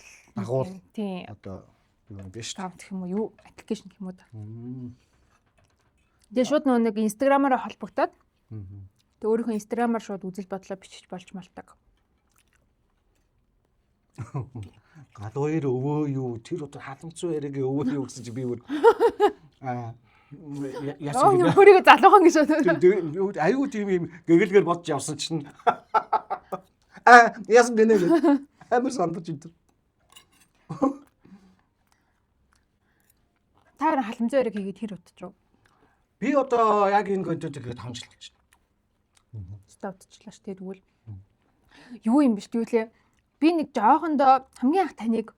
тийм одоо юу юм бэ шүү. аккаунт гэх юм уу, юу аппликейшн гэх юм уу. Тэгээ шууд нөгөө нэг Instagram-аараа холбогдоод тэгээ өөрийнхөө Instagram-аар шууд үзэл бодлоо бичиж болж малдаг. Галуур өвөө юу тэр одоо халамцсан яриаг өвөө юу гэсэн чи би бүр яасан Яасан өөрийгөө залуухан гэж аюу тийм юм гэгэлгээр бодож явсан чинь яасан гэнэ амар сандаж юм. Та халамцсан яриаг хийгээд хэр утчих вэ? Би одоо яг энэ контентыг 5 жил болж байна. Ставдчихлаа ш тэгвэл юу юм биш тэгвэл би нэг жоохондоо хамгийн анх таныг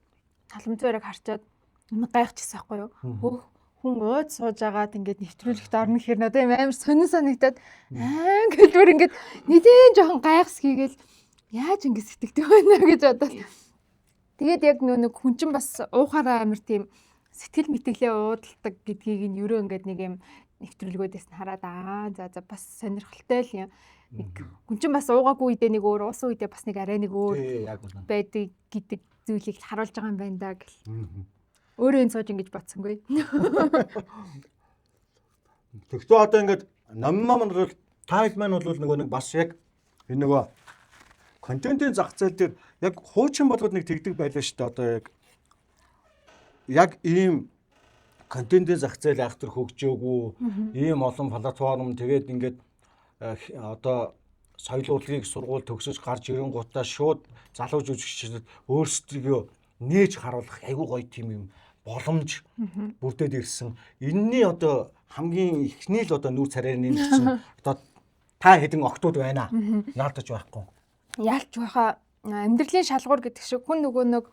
халамцсан яриаг харчаад юм гайхчихсан байхгүй юу? Хүн ууд сууж агаад ингээд нэвтрүүлэхт орно гэхээр надад юм амар сонир санагдаад гэж бүр ингээд нэгэн жоохон гайхс хийгээл яаж ингэ сэтгэдэг байна гэж бодоод. Тэгээд яг нэг хүн чинь бас уухаараа амар тийм сэтгэл мэтгэлээ уудалдаг гэдгийг нь ерөө ингээд нэг юм нэвтрүүлгүүдээс нь хараад за бас сонирхолтой л юм. Хүн чинь бас уугаагүй үедээ нэг өөр уусан үедээ бас нэг арай нэг өөр байдаг гэдэг зүйлийг харуулж байгаа юм байна да гэл. Өөрөө энэ сууж ингэж бодсонгүй. Тэгтээ одоо ингээд номмамнэр тайл маань бол нөгөө нэг бас яг энэ нөгөө контентын зах зээл дээр яг хуучин болгоод нэг тэгдэг байлаа шүү дээ. Одоо яг ийм контентын зах зээл айхтар хөгжөөгүй ийм олон платформ тэгээд ингээд одоо соёл урлагийг сургууль төгсөж гарч ирэнгуудаа шууд залуу жүжигчдад өөрсдөө нээж харуулах айгүй гоё тийм юм боломж бүрдээд ирсэн. Энэний одоо хамгийн ихний л одоо нүүр царайр нэмсэн одоо та хэдэн октод байна. Наадаж байхгүй. Яалч байхаа амьдралын шалгуур гэдэг шиг хүн нөгөө нэг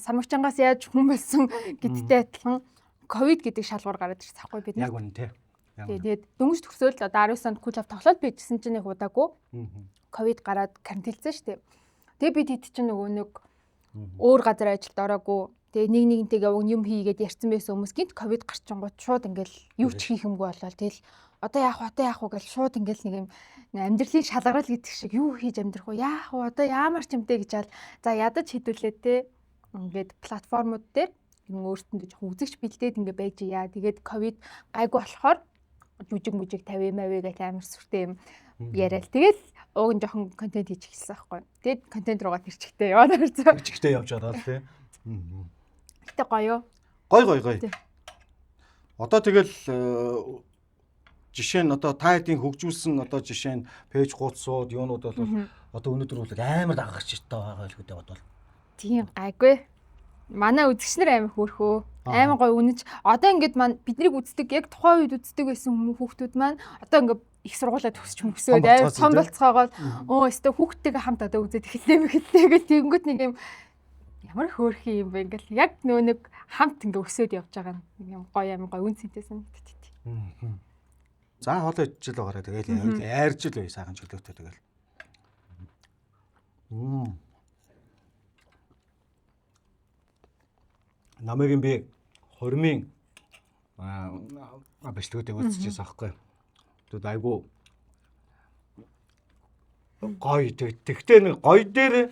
самарчангаас яаж хүн болсон гэдэгтэй адилхан ковид гэдэг шалгуур гараад ирсэн байхгүй бид. Яг үнэ тий. Тэгээд дөнгөж төгсөөл одоо 19 онд кулав тоглоод bijсэн чинь нэг удаагүй ковид гараад карантинлсэн шүү дээ. Тэгээд бид хэд чинь нөгөө нэг өөр газар ажилд ороогүй. Тэгээ нэгнийгнтэйгээ юм хийгээд ярьсан байсан хүмүүс гинт ковид гарчингууд шууд ингээл юу ч хийх юмгүй болол. Тэгэл одоо яах вэ гэж шууд ингээл нэг юм амьдралын шалгарал гэдэг шиг юу хийж амьдрах вэ? Яах вэ? Одоо яамар ч юмтэй гэж хаал. За ядаж хэдүүлээ те. Ингээд платформуд дээр өөртөндөө жоохон үзэгч бэлдээд ингээ байж яа. Тэгээд ковид гайгүй болохоор жүжиг 50 мавь гэх амар сүртэй юм яриад. Тэгэл ууг нь жоохон контент хийж эхэлсэн байхгүй. Тэгээд контент руугаа тэрчгтэй яваад ирсэн. Тэрчгтэй явж байгаа тий. Гэтэ гоё. Гоё. Одоо тэгэл жишээ нь одоо та хэдийн хөгжүүлсэн одоо жишээ нь пэйж гуцсууд юунууд бол одоо өнөөдөр бол амар дагагч байгаа л хөдөө бодвол. Тийм гайгүй. Манай үзэгчнэр амар хөөрхөө. Амар гоё үнэж. Одоо ингээд биднийг үздэг яг тухайн үед үздэг байсан хүүхдүүд маань одоо ингээд их сургуулаа төгсч мөсөөд амар том болцоогоо өстө хүүхдтэйгээ хамт одоо үзээд эхэллээ гэж тэгэнгүүт нэг юм ямар хөөрхий юм бэ ингээл яг нөө нэг хамт ингээ өсөөд явж байгаа нэг юм гоё амар гоё үн цэнтэй санагдтыг. За хоолоо идчихэл байгаараа тэгэл айрж л бай сайхан чөлөөтэй тэгэл. Намайг би хормын бичлэгүүдийг үзчихсэн аахгүй. Тэгвэл айгу гоё тэгтээ нэг гоё дээр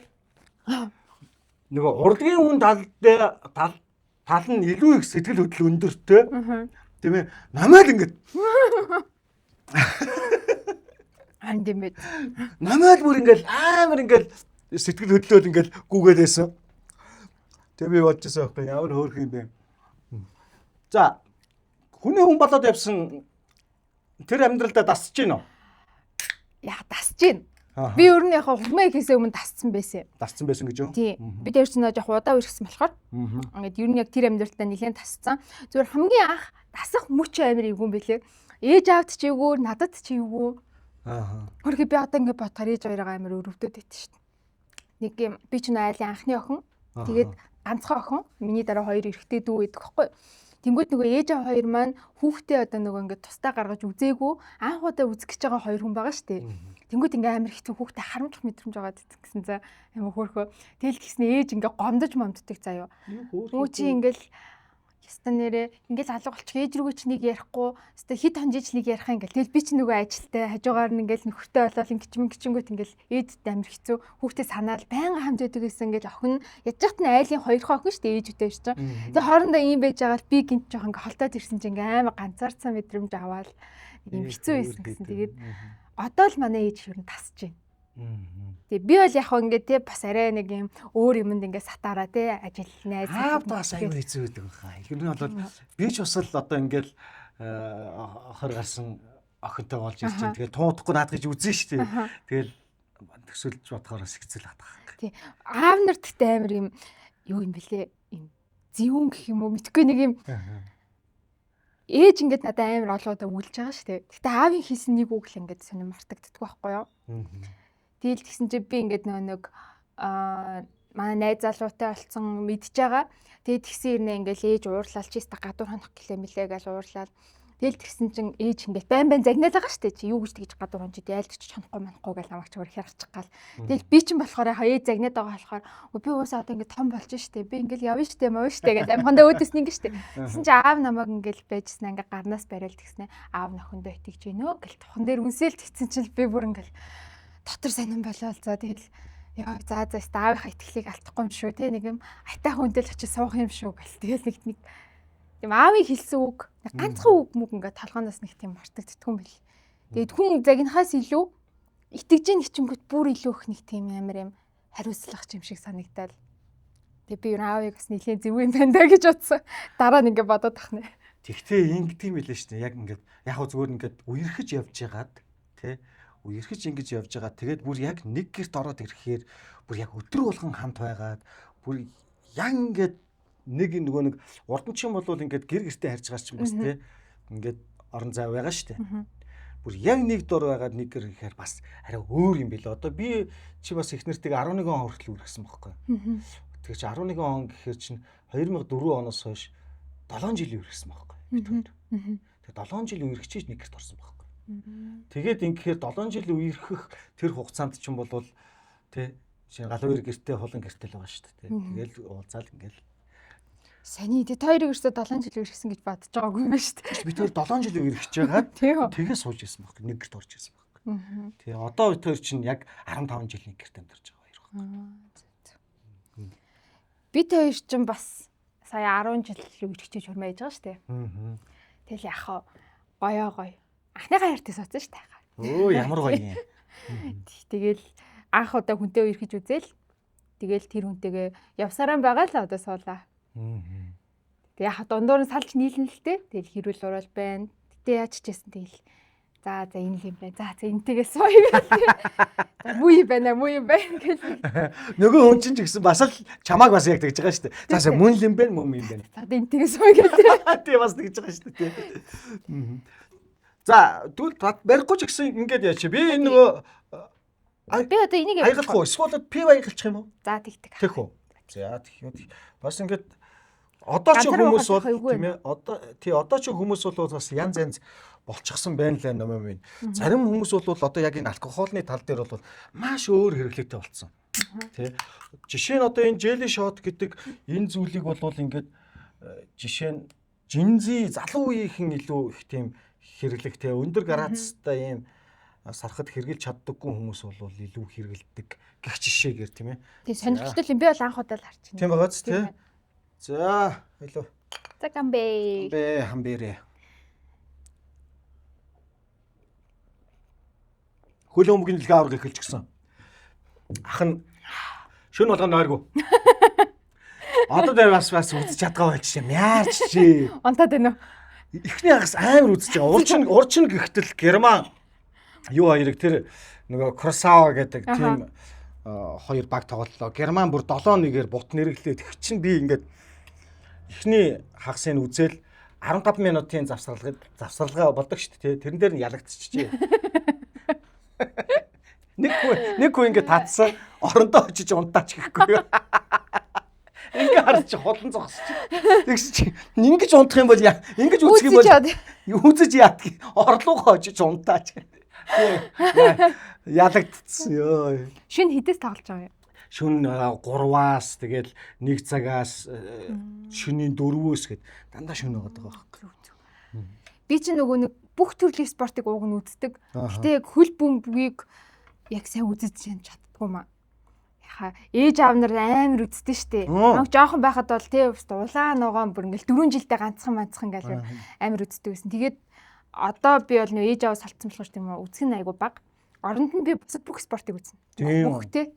нөгөө урлагийн хүн тал нь илүү их сэтгэл хөдлөл өндөртэй. Тийм ээ. Намайг ингэж андимэд. Намайг бүр ингээл амар ингээл сэтгэл хөдлөөл ингээл гүгээд байсан. Тэгээ би бодчихсон байхгүй ямар хөөрх юм бэ. За хүний хүн болоод явсан тэр амьдралдаа дасж гин үү? Яа дасж гин. Би өөр нь яг хурмаа ихээсээ өмнө дасцсан байсан. Дасцсан байсан гэж юу? Тий. Би тэр чинь яг удаа үргэсэн болохоор ингээд ер нь яг тэр амьдралдаа нэлээд дасцсан. Зүгээр хамгийн анх дасах мөч амир игүүн бэлээ. Ээж аавд ч ийгүү, надад ч ийгүү. Хөрхи би одоо ингээд бодохоор ээж хоёроо амир өрөвдөд байт шүү дээ. Нэг юм би ч нөө айлын анхны охин. Тэгээд ганцхан охин. Миний дараа хоёр эрэгтэй дүү байдаг байхгүй. Тэнгүүд нөгөө ээж аав хоёр маань хүүхдээ одоо нөгөө ингээд тусдаа гаргаж үзээгүй анх удаа үзэх гэж байгаа хоёр хүн байгаа шүү дээ. Тэнгүүд ингээ амар хэцүү хүүхдээ харамжих мэдрэмж байгаа гэсэн за амар хөөрхөө. Тэгэл тэгснэ ээж ингээ гомдож момддаг заяа. Мүү чи ингээл яста нэрээ ингээл алга болчих ээж рүүгээ ч нэг ярихгүй яста хит хонжиж нэг ярих ингээл тэгэл би ч нөгөө ажилтай хажуугаар нь ингээл нөхөртэй болол ингэчмэнгчэнгүүт ингээл ээдтэй амар хэцүү хүүхдээ санаал байнга хамт байдаг гэсэн ингээл охин яж хат нь айлын хоёр охин шүү дээ ээжүүдтэй шүү чинь. Тэгээ хоорондоо ийм байж байгаа л би гинт жоох ингээ холдоод ирсэн чинь ингээ амар ганцаарцсан мэдрэмж аваад ийм хэцүү байсан гэсэн. Тэгээд одоо л манай ээж юу н тасж байна. Тэгээ би бол яг ингээд те бас арай нэг юм өөр юмд ингээд сатаараа те ажил найз бас аюу хэцүү байдаг хаа. Тэр нь бол би ч бас л одоо ингээд 20 гарсан охинтой болж ирж чинь тэгээ туудахгүй наад гэж үзэн штэ. Тэгэл төсөлж бодохоор сэцэл хатах. Тий. Аав нарт гэдэг амар юм юу юм бэлээ? Юм зэвүүн гэх юм уу? Мэдгүй нэг юм ээж ингээд надад амар олоодаа үлж байгаа штэ. Гэтэ аавын хийсэн нэг үг л ингээд сонир мартагддаг байхгүй юу? Тэгэл тэгсэн чи би ингээд нэг манай найз залуутай олцсон мэдж байгаа. Тэгээд тэгсэн ирнэ ингээл ээж уурлал чи ста гадуур хонох гэлээ мэлээ гэж уурлал. Тэгэл тэгсэн чин ээж ингээд байн загнаал байгаа штэ чи юу гэж тэгж гадуур хончид яйлдч чонохгүй манахгүй гэж намайг чигээр хэрчих гал. Тэгэл би чин болохоор яхаа ээж загнаад байгаа болохоор би уусаа одоо ингээд том болж штэ би ингээд явна штэ муу штэ гэж амхандаа өөдөөс нэг штэ. Тэгсэн чи аав намайг ингээд байжснаа ингээд гарнаас барайл тэгснэ аав нөхөндөө итгэж гинөө гэл тухан дээр үнсэл тэгсэн чин би бүр ингээд дотор сонирн болоо за тэгэл яа за аавынхаа итгэлийг алдахгүй юм шүү те нэг юм айтаа хүнтэй л очиж суух юм шүү гэл тэгэл нэг тийм аавын хэлсэн үг ганцхан үг мүг ингээд толгоноос нэг тийм мартагддгүй юм бэл. Тэгээд хүн загнахаас илүү итгэж ийн хичингүүт бүр илүү их нэг тийм амар юм хариуцлах юм шиг санагдал. Тэгээд би аавыг бас нэлийн зөв юм байна да гэж утсан. Дараа нь ингээд бодоод тахна. Тэгтээ ингэдэг юм билээ шүү дээ. Яг ингээд яг хөө зүгээр ингээд үерхэж явж байгаад тий үерхэж ингэж явж байгаа. Тэгээд бүр яг нэг гэрт ороод ирэхээр бүр яг өдөр болгон хамт байгаад бүр яг ингээд нэг нөгөө нэг урдчин бол ингээд гэр гэртээ харьж байгаа ч юм бас тий ингээд орон зай байгаа шүү дээ. Бүр яг нэг дор байгаад нэг гэр ихээр бас арай өөр юм билээ. Одоо би чи бас их нэртэйг 11 он хүртэл үргэсэн байхгүй. Тэгээ чи 11 он гэхээр чинь 2004 оноос хойш 7 жил үргэсэн байхгүй. Бид хоёр. Тэгээ 7 жил үргэжиж нэг гэрт орсон байхгүй. Тэгээд ингэхээр 7 жил үерхэх тэр хугацаанд ч юм бол тий чинь галуур гэртээ хулан гэртэл байгаа шүү дээ. Тэгэл уулзаал ингээл саний тэ хоёрыг ерөөсө 7 жил үргэсэн гэж бодож байгаагүй юм ба шүү дээ. Бид хоёр 7 жил үргэж байгаа. Тэгээ сууж исэн байхгүй. Нэг гэрт орж исэн байхгүй. Тэгээ одоо бид хоёр чинь яг 15 жил нэг гэрт амьдарч байгаа хоёр байхгүй. Бид хоёр чинь бас сая 10 жил үргэжиж хурмаа яж байгаа шүү дээ. Тэгэл яхаа гоё. Анхныхаа хайртай суудсан шүү дээ. Өө ямар гоё юм. Тэгэл анх удаа хүнтэй үргэж үзэл. Тэгэл тэр хүнтэйгээ явсараа байгаа л одоо суулаа. Тэг яхаа дундуур нь салж нийлнэ л дээ. Тэгэл хэрүүл ураал байна. Гэтэ яаж ч гэсэн тэгэл за энэ л юм байна. За энтэйгээ сууя гэх. За муу юм байна гэл. Нөгөө хүн чинь ч гэсэн бас л чамааг бас яг тэгж байгаа шүү дээ. За мөн л юм байна мөн юм байна. За энтэйгээ сууя гэл. Тэг бас тэгж байгаа шүү дээ. За тэгвэл барихгүй ч гэсэн ингээд яач би энэ нөгөө би одоо энийг хайгалах уу эсвэл пив хайгалчих юм уу? За тэгдэг. Тэгэх үү. За тэгэх. Бас ингээд одоо ч хүмүүс бол тийм ээ одоо ч хүмүүс бол бас янз болчихсон байна лээ ном юм. Зарим хүмүүс бол одоо яг энэ алкогольны тал дээр бол маш өөр хэрэглээтэй болцсон. Тэ. Жишээ нь одоо энэ jelly shot гэдэг энэ зүйлийг бол ингээд жишээ нь жинзи залуу үеийнхэн илүү их тийм хэрэглэхтэй өндөр градустай ийм сархад хэрглэж чаддаггүй хүмүүс бол илүү хэрэгэлдэг гэх жишээгээр тийм ээ. Тийм сонирхолтой юм би бол анх удаа л харж байна. Тийм байгааз тий. За илүү. За камбэ. Хамбэрэ. Хөлөө өмгийн дэлгээ авраг эхэлж гисэн. Ах нь шөнө болгоно ойргүй. Одоо дээр бас үзэж чадгаа болж юм. Яарч чи. Онтоод байна уу? Эхний агас амар үзэж байгаа. Урчин гэхтэл Герман юу хоёрыг тэр нөгөө Кросава гэдэг тийм хоёр баг тоглолоо. Герман бүр 7-1-ээр бут нэрэглээ. Тэг чин би ингээд эхний хагасыг үзэл 15 минутын завсралгаа болдог шүү дээ. Тэрэн дээр нь ялагдчихжээ. Нэг хүн ингээд татсан орондоо очиж унтаач гэхгүй юу. Ингээ харж хотлон зогсож. Тэгс чи ингэж унтах юм бол ингэж үзэх юм бол үзэж яад орлуугаа очиж унтаач. Ялагдчихсан ёо. Шин хідээс тоглож байгаа юм. Шүн 3-аас тэгэл 1 цагаас шөнийн 4-өөс гэд дандаа шүн байгаа байхгүй. Би чи нөгөө нэг бүх төрлийн спортыг ууг нь үздэг. Гэтэ яг хөл бөмбөгийг яг сайн үзэж чаддгүй маа. Яха ээж аав нар амар үздэг штэ. Нэг жоохон байхад бол тий улаан ногоон бүр ингээл 4 жилдээ ганцхан ингээл амар үздэг байсан. Тэгээд одоо би бол нөө ээж аав салцсан болохоор тийм үү үзэх нь айгу баг. Оронд нь би бусад бүх спортыг үзнэ. Бүх тий.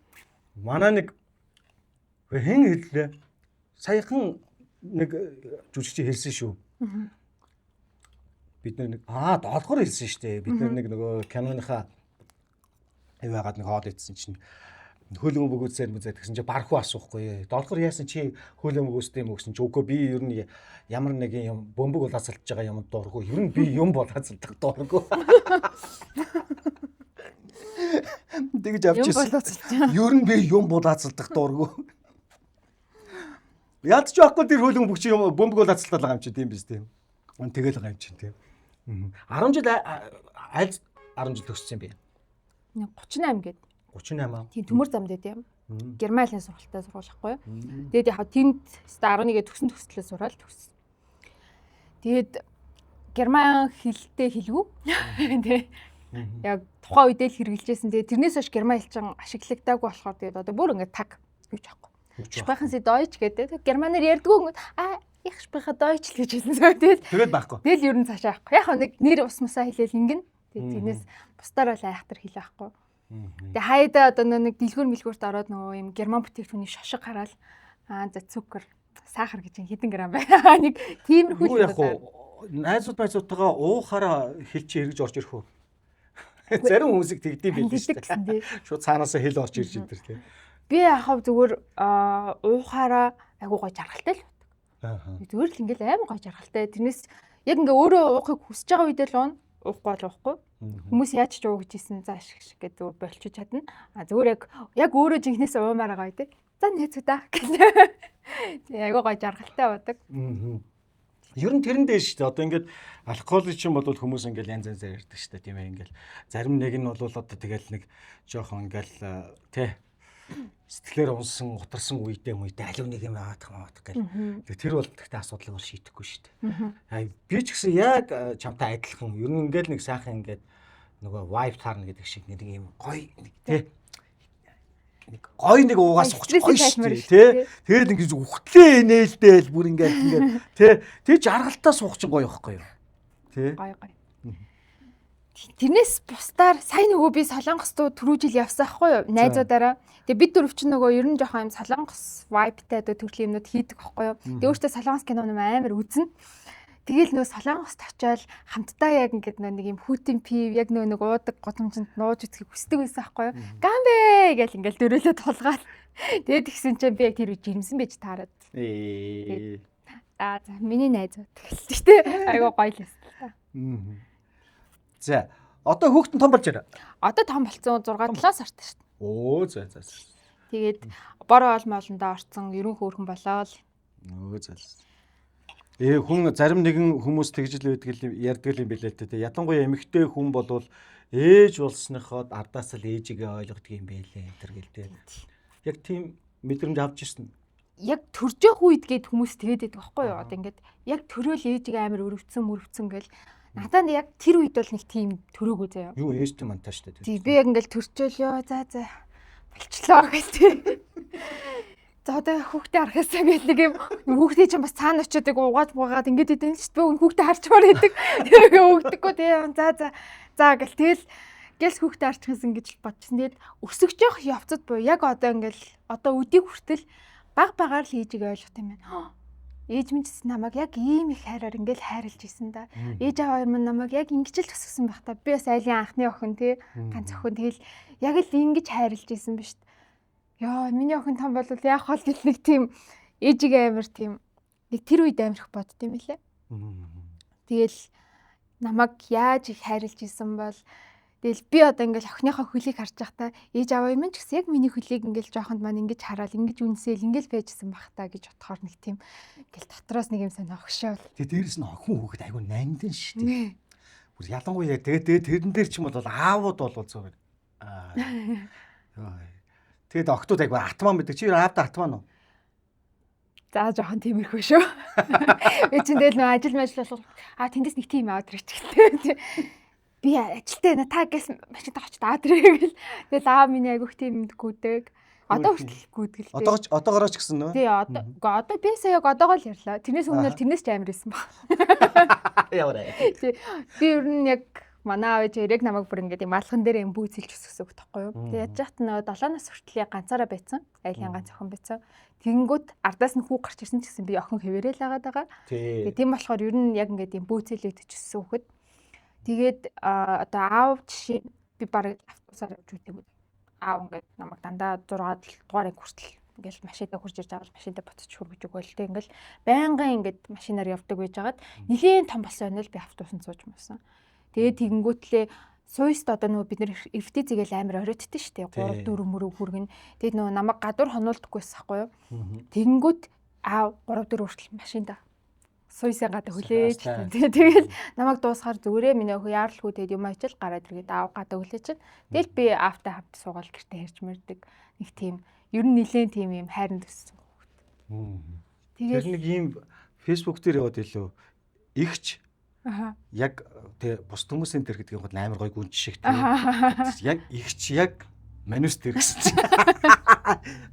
Манай нэг хэн хэллээ. Саяхан нэг жүжигч хэлсэн шүү. Бид нэг долгор хэлсэн штэ. Бид нэг нөгөө киноныхаа яваад нэг хоол идсэн чинь хөл өмг үзээр мүзээд гэсэн чи бархуу асуухгүй. Долгор яасан чи хөл өмг үзтэй юм гэсэн чи үгүй би ер нь ямар нэгэн юм бөмбөг болоосалж байгаа юм дурггүй. Ер нь би юм болоосалдаг дурггүй. Тэгж авчихсан. Ер нь би юм болоосалдаг дурггүй. Ядч байхгүй тэр хөл өмг чи юм бөмбөг болоосалдаг байгаа юм чи тийм биз тийм. Тэгэл байгаа юм чи тийм. 10 жил аль 10 жил төгссөн би. 38 гээд. 38. Тийм төмөр зам дээр тийм. Гермалийн сургалтаа сургуулахгүй юу? Тэгээд яг тэнд 11-гээ төсөлөө сураад төгссөн. Тэгээд герман хэлтэй хэлгүй. Тэ. Яг тухайн үедээ л хэрэгжилжсэн. Тэгээд тэрнээс хойш герман хэлчин ашиглагдаагүй болохоор тэгээд одоо бүр ингээд таг гэж байхгүй. Sprechen Sie Deutsch гэдэг. Германаар ярьдгүй ich spreche Deutsch л гэж хэлсэн. Тэгээд байхгүй. Тэгэл ер нь цаашаа байхгүй. Яг нэг нэр ус мусаа хэлээл ингэн. Тэгээд тэрнээс бусдаар бол айхтар хэл байхгүй. Тэгээ хайда одоо нэг дэлгүүр мэлгүүрт ороод нөгөө юм герман бүтээгдэхүүний шошиг хараал за цукер сахар гэж хэдэн грамм байна. Нэг тиймэрхүү яг найзуудтайгаа уухаараа хэлж эргэж орж ирэх үү. Зарим хүмүүсийг тэгдэм билээ шүү дээ. Шууд цаанаасаа хэл орж ирж энэ төр тийм. Би яхав зүгээр уухаараа айгуу гой жаргалтай л байдаг. Зүгээр л ингээл амар гой жаргалтай. Тэрнээс яг ингээ өөрөө уухыг хүсэж байгаа үедээ л уухгүй бол уухгүй. Хүмүүс яаж ч ууж ийсэн за ашиг гэдэг болчих чадна. Зүгээр яг өөрөө жинхнээс уумаар байгаа үедээ. За нэцүүдаа гэдэг. Айгуу гой жаргалтай байдаг. Ер нь тэрэн дээр шүү дээ. Одоо ингээд алкоголь чинь бол хүмүүс ингээд янз янзаар ярьдаг шүү дээ тийм ээ. Ингээд зарим нэг нь бол одоо тэгэл нэг жоохон ингээд тий сэтгэлээр унсан утарсан үедээ алив нэг юм аваад гэл. Тэр бол тэгтээ асуудлыг бол шийдэхгүй шүү дээ. Би ч гэсэн яг чамтай адилхан ер нь ингээд нэг сайхан ингээд нөгөө vibe таарна гэдэг шиг нэг юм гоё нэг тий нэг уугаас ухчих гоё шүү дээ тий. Тэгээд ингэж ухтлээ нээлдээл бүр ингээд тий тэг жаргалтаа суух чинь гоё байхгүй юу тий. Гоё. Тэрнээс бусдаар сайн нөгөө би Солонгост түрүү жил явсан ахгүй юу найзуудаараа. Тэгээ бид дөрөв чинь нөгөө ер нь жоохон юм Солонгос vibe-тай төрлийн юмнууд хийдэг ахгүй юу. Тэгээ өөртөө Солонгос кино амар үзнэ. Тэгэл нөгөө Солонгост очиод хамтдаа яг ингээд нэг юм хүүтэн пив яг нэг уудаг годомжинд нууж үзхийг хүсдэг байсан ахгүй юу. Гамбэ гэл ингээл дөрөөлөө тулгаад. Тэгээд тэгсэн чинь би яг тэр үе жирэмсэн байж таарад. За миний найзууд гэхэлтэй айгуу гоё л байсан. За одоо хүүхдэн том болж байна. Одоо том болсон 6-7 сартай шүү дээ. Оо за. Тэгээд бор оолмоолондоо орцсон ерөн хөөрхөн болоо л. Оо за. Хүн зарим нэгэн хүмүүс тэгж л ярьдаг юм билээ л дээ. Ядангуяа эмэгтэй хүн болвол ээж болсныхоо ардаас л ээжигээ ойлгодог юм байлээ энэ төр гэл дээ. Яг тийм мэдрэмж авч ирсэн. Яг төрж явах үед гээд хүмүүс тэгээд байдаг байхгүй юу? Одоо ингээд яг төрөөл ээжигээ амар өрөвцөн гэл надад яг тэр үед бол нэг тийм төрөөгөө заяа. Юу ээжтэй мантаа штэ. Тий би яг ингээл төрчөөл ёо за болчлоо гэлтэй. За одоо хүүхдээ харахаасаа гэл нэг юм хүүхдээ чинь бас цаана очиод угаад ингээд идэв шүү дээ. Хүүхдээ харчмаар идэг. Тэгээ өгдөггүй тий за гэл гэлс хүүхдээ харчихсан гэж бодчихсон. Тэгээд өсөж явах явцад буюу яг одоо ингээл одоо өдийг хүртэл багаар л ээжигээ ойлгох юм байна. Ээж минь ч намайг яг ийм их хайраар ингээл хайрлж исэн да. Ээж аваа хоёр минь намайг яг ингэж л өсгсөн байх та. Би бас айлын анхны охин тий ганц охин тэгэл яг л ингэж хайрлж исэн ба шүү дээ. Яа миний охин том бол яг хол нэг тийм ээжигээ амар тийм нэг тэр үед амирх бодд юм лээ. Тэгэл намайг яаж их хайрлж исэн бол тэгэл би одоо ингээл охиныхоо хөлийг харж байхдаа ээж аваа юм ч гэсэн яг миний хөлийг ингээл жоохонд маань ингэж хараад ингэж үнсээл ингээл байжсэн байх та гэж бодохоор нэг тийм ингээл дотроос нэг юм сонь огшоол. Тэгээ дээрэс нь охин хүүхэд айгүй нандин шүү дээ. Бүр ялангуяа тэгээ тэрэн дээр ч юм бол аавууд бол зүгээр. Тэгээд октод айгүй атман байдаг. Чи аавда атман уу? За жоохон тиймэрхүү шүү. Би чинь тэгэл нөө ажил болох тэндээс нэг тийм аваад ирчихлээ. Би ажилтаа та гэс машинтаа очиж аадрээ гэл. Тэгэл аав миний айгүйх тийм гүдэг. Одоо хүртэл гүдэг л дээ. Одоогоороо ч гэсэн нөө. Тий одоо би сая яг одоогоо л ярьлаа. Тэрнээс өмнө л тэрнээс ч амар исэн баг. Яваарай. Би ер нь яг манай аав яг намайг бүр ингээд юм алхан дээр юм бүүцэлж өсгсөн үг тахгүй юу. Тэгээд яж хат нөө 7 нас хүртэл яг ганцаараа байцсан. Айлын ганц охин байцсан. Тэгэнгүүт ардаас нь хүү гарч ирсэн ч гэсэн би охин хэвээрэл агаад байгаа. Тэгээд тийм болохоор ер нь яг ингээд юм бүүцэлэгдэж өссөн хүүхэд. Тэгээд одоо аав жишээ би барыг автобусаар явж үтээгүй. Аав ингээд намайг дандаа 6 дугаар анги хүртэл ингээл машинаа хурж ирж аваад машинаа буцаж хөргөж өгөөл тэ ингээл байнгын ингээд машинаар явдаг байжгаад нэлийн том болсон юм л би автобусанд сууж мөсөн. Тэгээд тэгэнгүүтлээ суйст одоо нөгөө бид нэр эргэтэй зэгээл амар оройтдээ шүү дээ. 3 4 мөрөв хүргэн. Тэгээд нөгөө намайг гадуур хонуулдаггүйс байхгүй юу. Тэгэнгүүт аав 3 4 хүртэл машинда суйсаа гадаа хүлээж. Тэгэл намайг дуусахаар зүгээрээ миний охин яарлгүй тэгээд юм очил гараад иргээд аав гадаа хүлээж. Тэгэл би аавтай хамт суугаад гэртээ хэрж мэрдэг. Нэг тийм ер нь нилээн тийм юм хайранд өссөн. Тэр нэг ийм фэйсбુક дээр яваад илүү игч яг тэг бус хүмүүсийн тэр гэдэг юм амар гой гүн жишээ тэг. Яг игч яг манус тэр гэсэн чинь.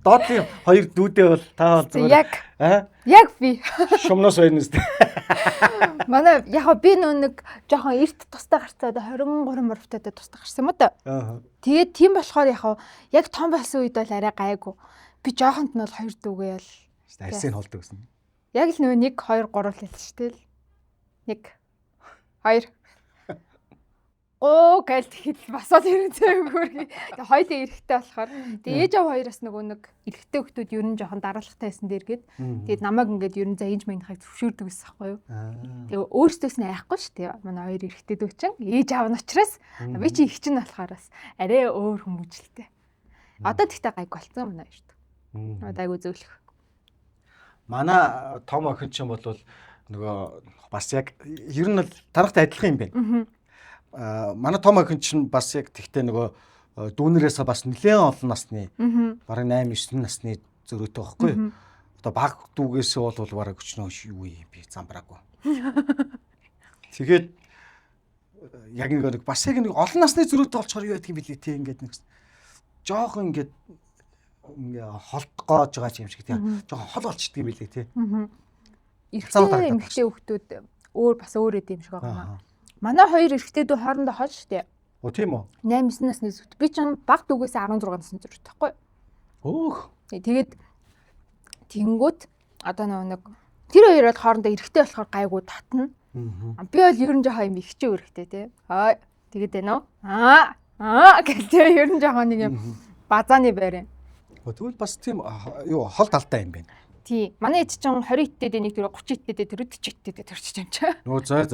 Доотлын хоёр дүүдээ бол та бол зүгээр. Яг би. Шумнаас байнас тэг. Манай яг би нэг жоохон эрт тустай гарцаа 23 морвтай тустай гарсан юм да. Тэгээд тийм болохоор яг том болсон үед бол арай гайгүй. Би жоохонд нь бол 2 дүүгээ ял. Арсын холдог гэсэн. Яг л нөө 1 2 3 л хэлсэн шүү дээ. 1 2 оо гэл тэгэхэд бас л эргэнцээгүүр. Тэгээ хоёлын эрэхтэй болохоор тэгээ ээж аав хоёроос нөгөө нэг эрэхтэй хүмүүс ер нь жоохон дараалалтай байсан дээргээд тэгээд намайг ингээд ер нь за ээж минийхийг зөвшөөрдөг гэсэн байхгүй юу. Тэгээ өөрсдөөс нь айхгүй шүү дээ. Манай хоёр эрэхтэй дүү чинь ээж аав нь учраас би чи их чинь болохоорс арай өөр хүмүүжлээ. Одоо тэгтээ гайг болцсон манай хоёрт. Одоо айгүй зөөлөх. Манай том охин чинь бол нөгөө бас яг ер нь тарахтай адилхан юм байна. Манай том охин чинь бас яг тэгтээ нөгөө дүүнерээс бас нэлээд олон насны бараг 8 9 насны зөрүүтэй байхгүй юу. Одоо баг дүүгээсээ бол бараг өчнөө юу юм би замбраагүй. Тэгээд яг нэг бас яг нэг олон насны зөрүүтэй болчоор юу байдг юм бэлээ те ингээд нэг жоохон ингээд холдгоож байгаа юм шиг тийм жоохон хол болчдөг юм бэлээ те. Эрэгтэй эмэгтэй хүмүүс өөр бас өөр эд юм шиг байгаа юм. Манай хоёр эрэгтэй дүү хоорондоо хол штэ. Оо тийм үү? 8 9 насны зүгт. Би ч баг дүүгээс 16 насны зүгт байхгүй. Өөх. Тэгээд тэнгүүт одоо нэг тэр хоёр бол хоорондоо эрэгтэй болохоор гайгүй татна. Би бол ер нь жоохон юм ихчээ эрэгтэй тий. Тэгээд байна уу? Гэхдээ ер нь жоохон нэг юм базааны байр юм. Тэгвэл бас тийм юу хол талтай юм байна. Тий. Манай эд чинь 20 иттэй нэг тэр 30 иттэй тэр 40 иттэй төрчих юм чаа. Нөө за.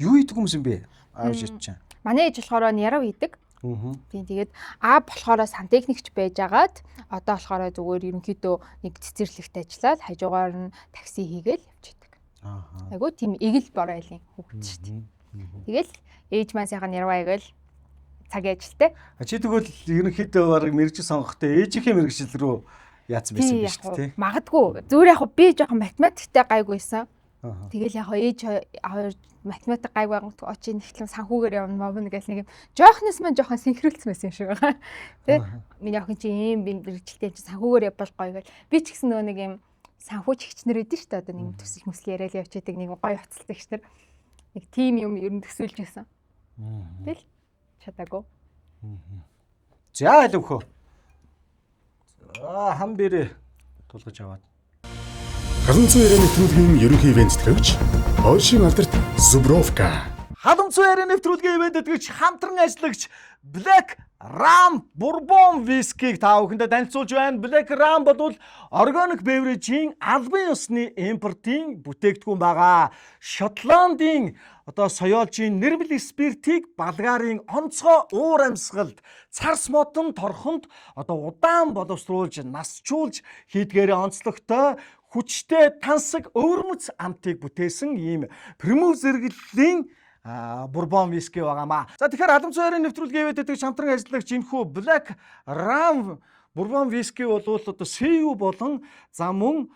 Юу хийдэг хүмүүс юм бэ? Аав шид чинь. Манай ээж болохоор ярав хийдэг. Тийм тэгээд аав болохоор сантехникч байжгаад одоо болохоор зүгээр ерөнхийдөө нэг цэцэрлэгт ажиллаад хажуугаар нь такси хийгээл явж идэг. Айгу тийм эгэл боройлын хүүхэд шүү дээ. Тэгэл ээж маань сайхан ярваа гээл цаг ажилтай. Чи тэгвэл ерөнхийдөө бараг мэрэгжил сонгохдоо ээжийнхээ мэрэгжил рүү яатсан байсан биз дээ. Магадгүй. Зүгээр яг би жоохон математиктэй гайгүйсэн. Тэгэл яг ээж хоёр математик гайгүй очи нэгтлэн санхүүгээр явна мовно гэл нэг юм жоохноос маань жоохон синхруулсан байсан юм шиг байгаа. Тэ? Миний охин чи ийм мэрэгжилтэй чи санхүүгээр явбал гоё гэл. Би ч гэсэн нөгөө нэг юм санхүүч хичнэр өгдөн шүү дээ. Одоо нэг төсөл мөсөл яриад явчихдаг нэг гоё хоцолтой хичнэр. Нэг тим юм ер нь төсөөлж байсан. Тэгэл чадаагүй. За аль өхөө. За хам бэрээ тулгаж аваад. Халамцсан ярианы нэвтрүүлгийн ерөнхий ивент тэтгэгч Польшийн алдарт Zubrovka. Халамцсан ярианы нэвтрүүлгийн ивент тэтгэгч хамтран ажиллагч Black Ram Bourbon Whisky-г та бүхэндээ танилцуулж байна. Black Ram бол органик беврэжийн албан ёсны импортын бүтээгдэхүүн байгаа. Шотландын одоо соёолжийн нэрмэл спиртийг Болгарын онцгой уур амьсгалд царс модон торхонд одоо удаан боловсруулж насчуулж хийдгээрээ онцлогтой хүчтэй тансаг өвөрмөц амтыг бүтээсэн ийм премиум зэрэглэлийн Bourbon whisky байгаамаа. За тэгэхээр халамцсан ярианы нэвтрүүлгийн ивент тэтгэгч хамтран ажиллагч энэхүү Black Ram Bourbon whisky бол одоо CU болон за мөн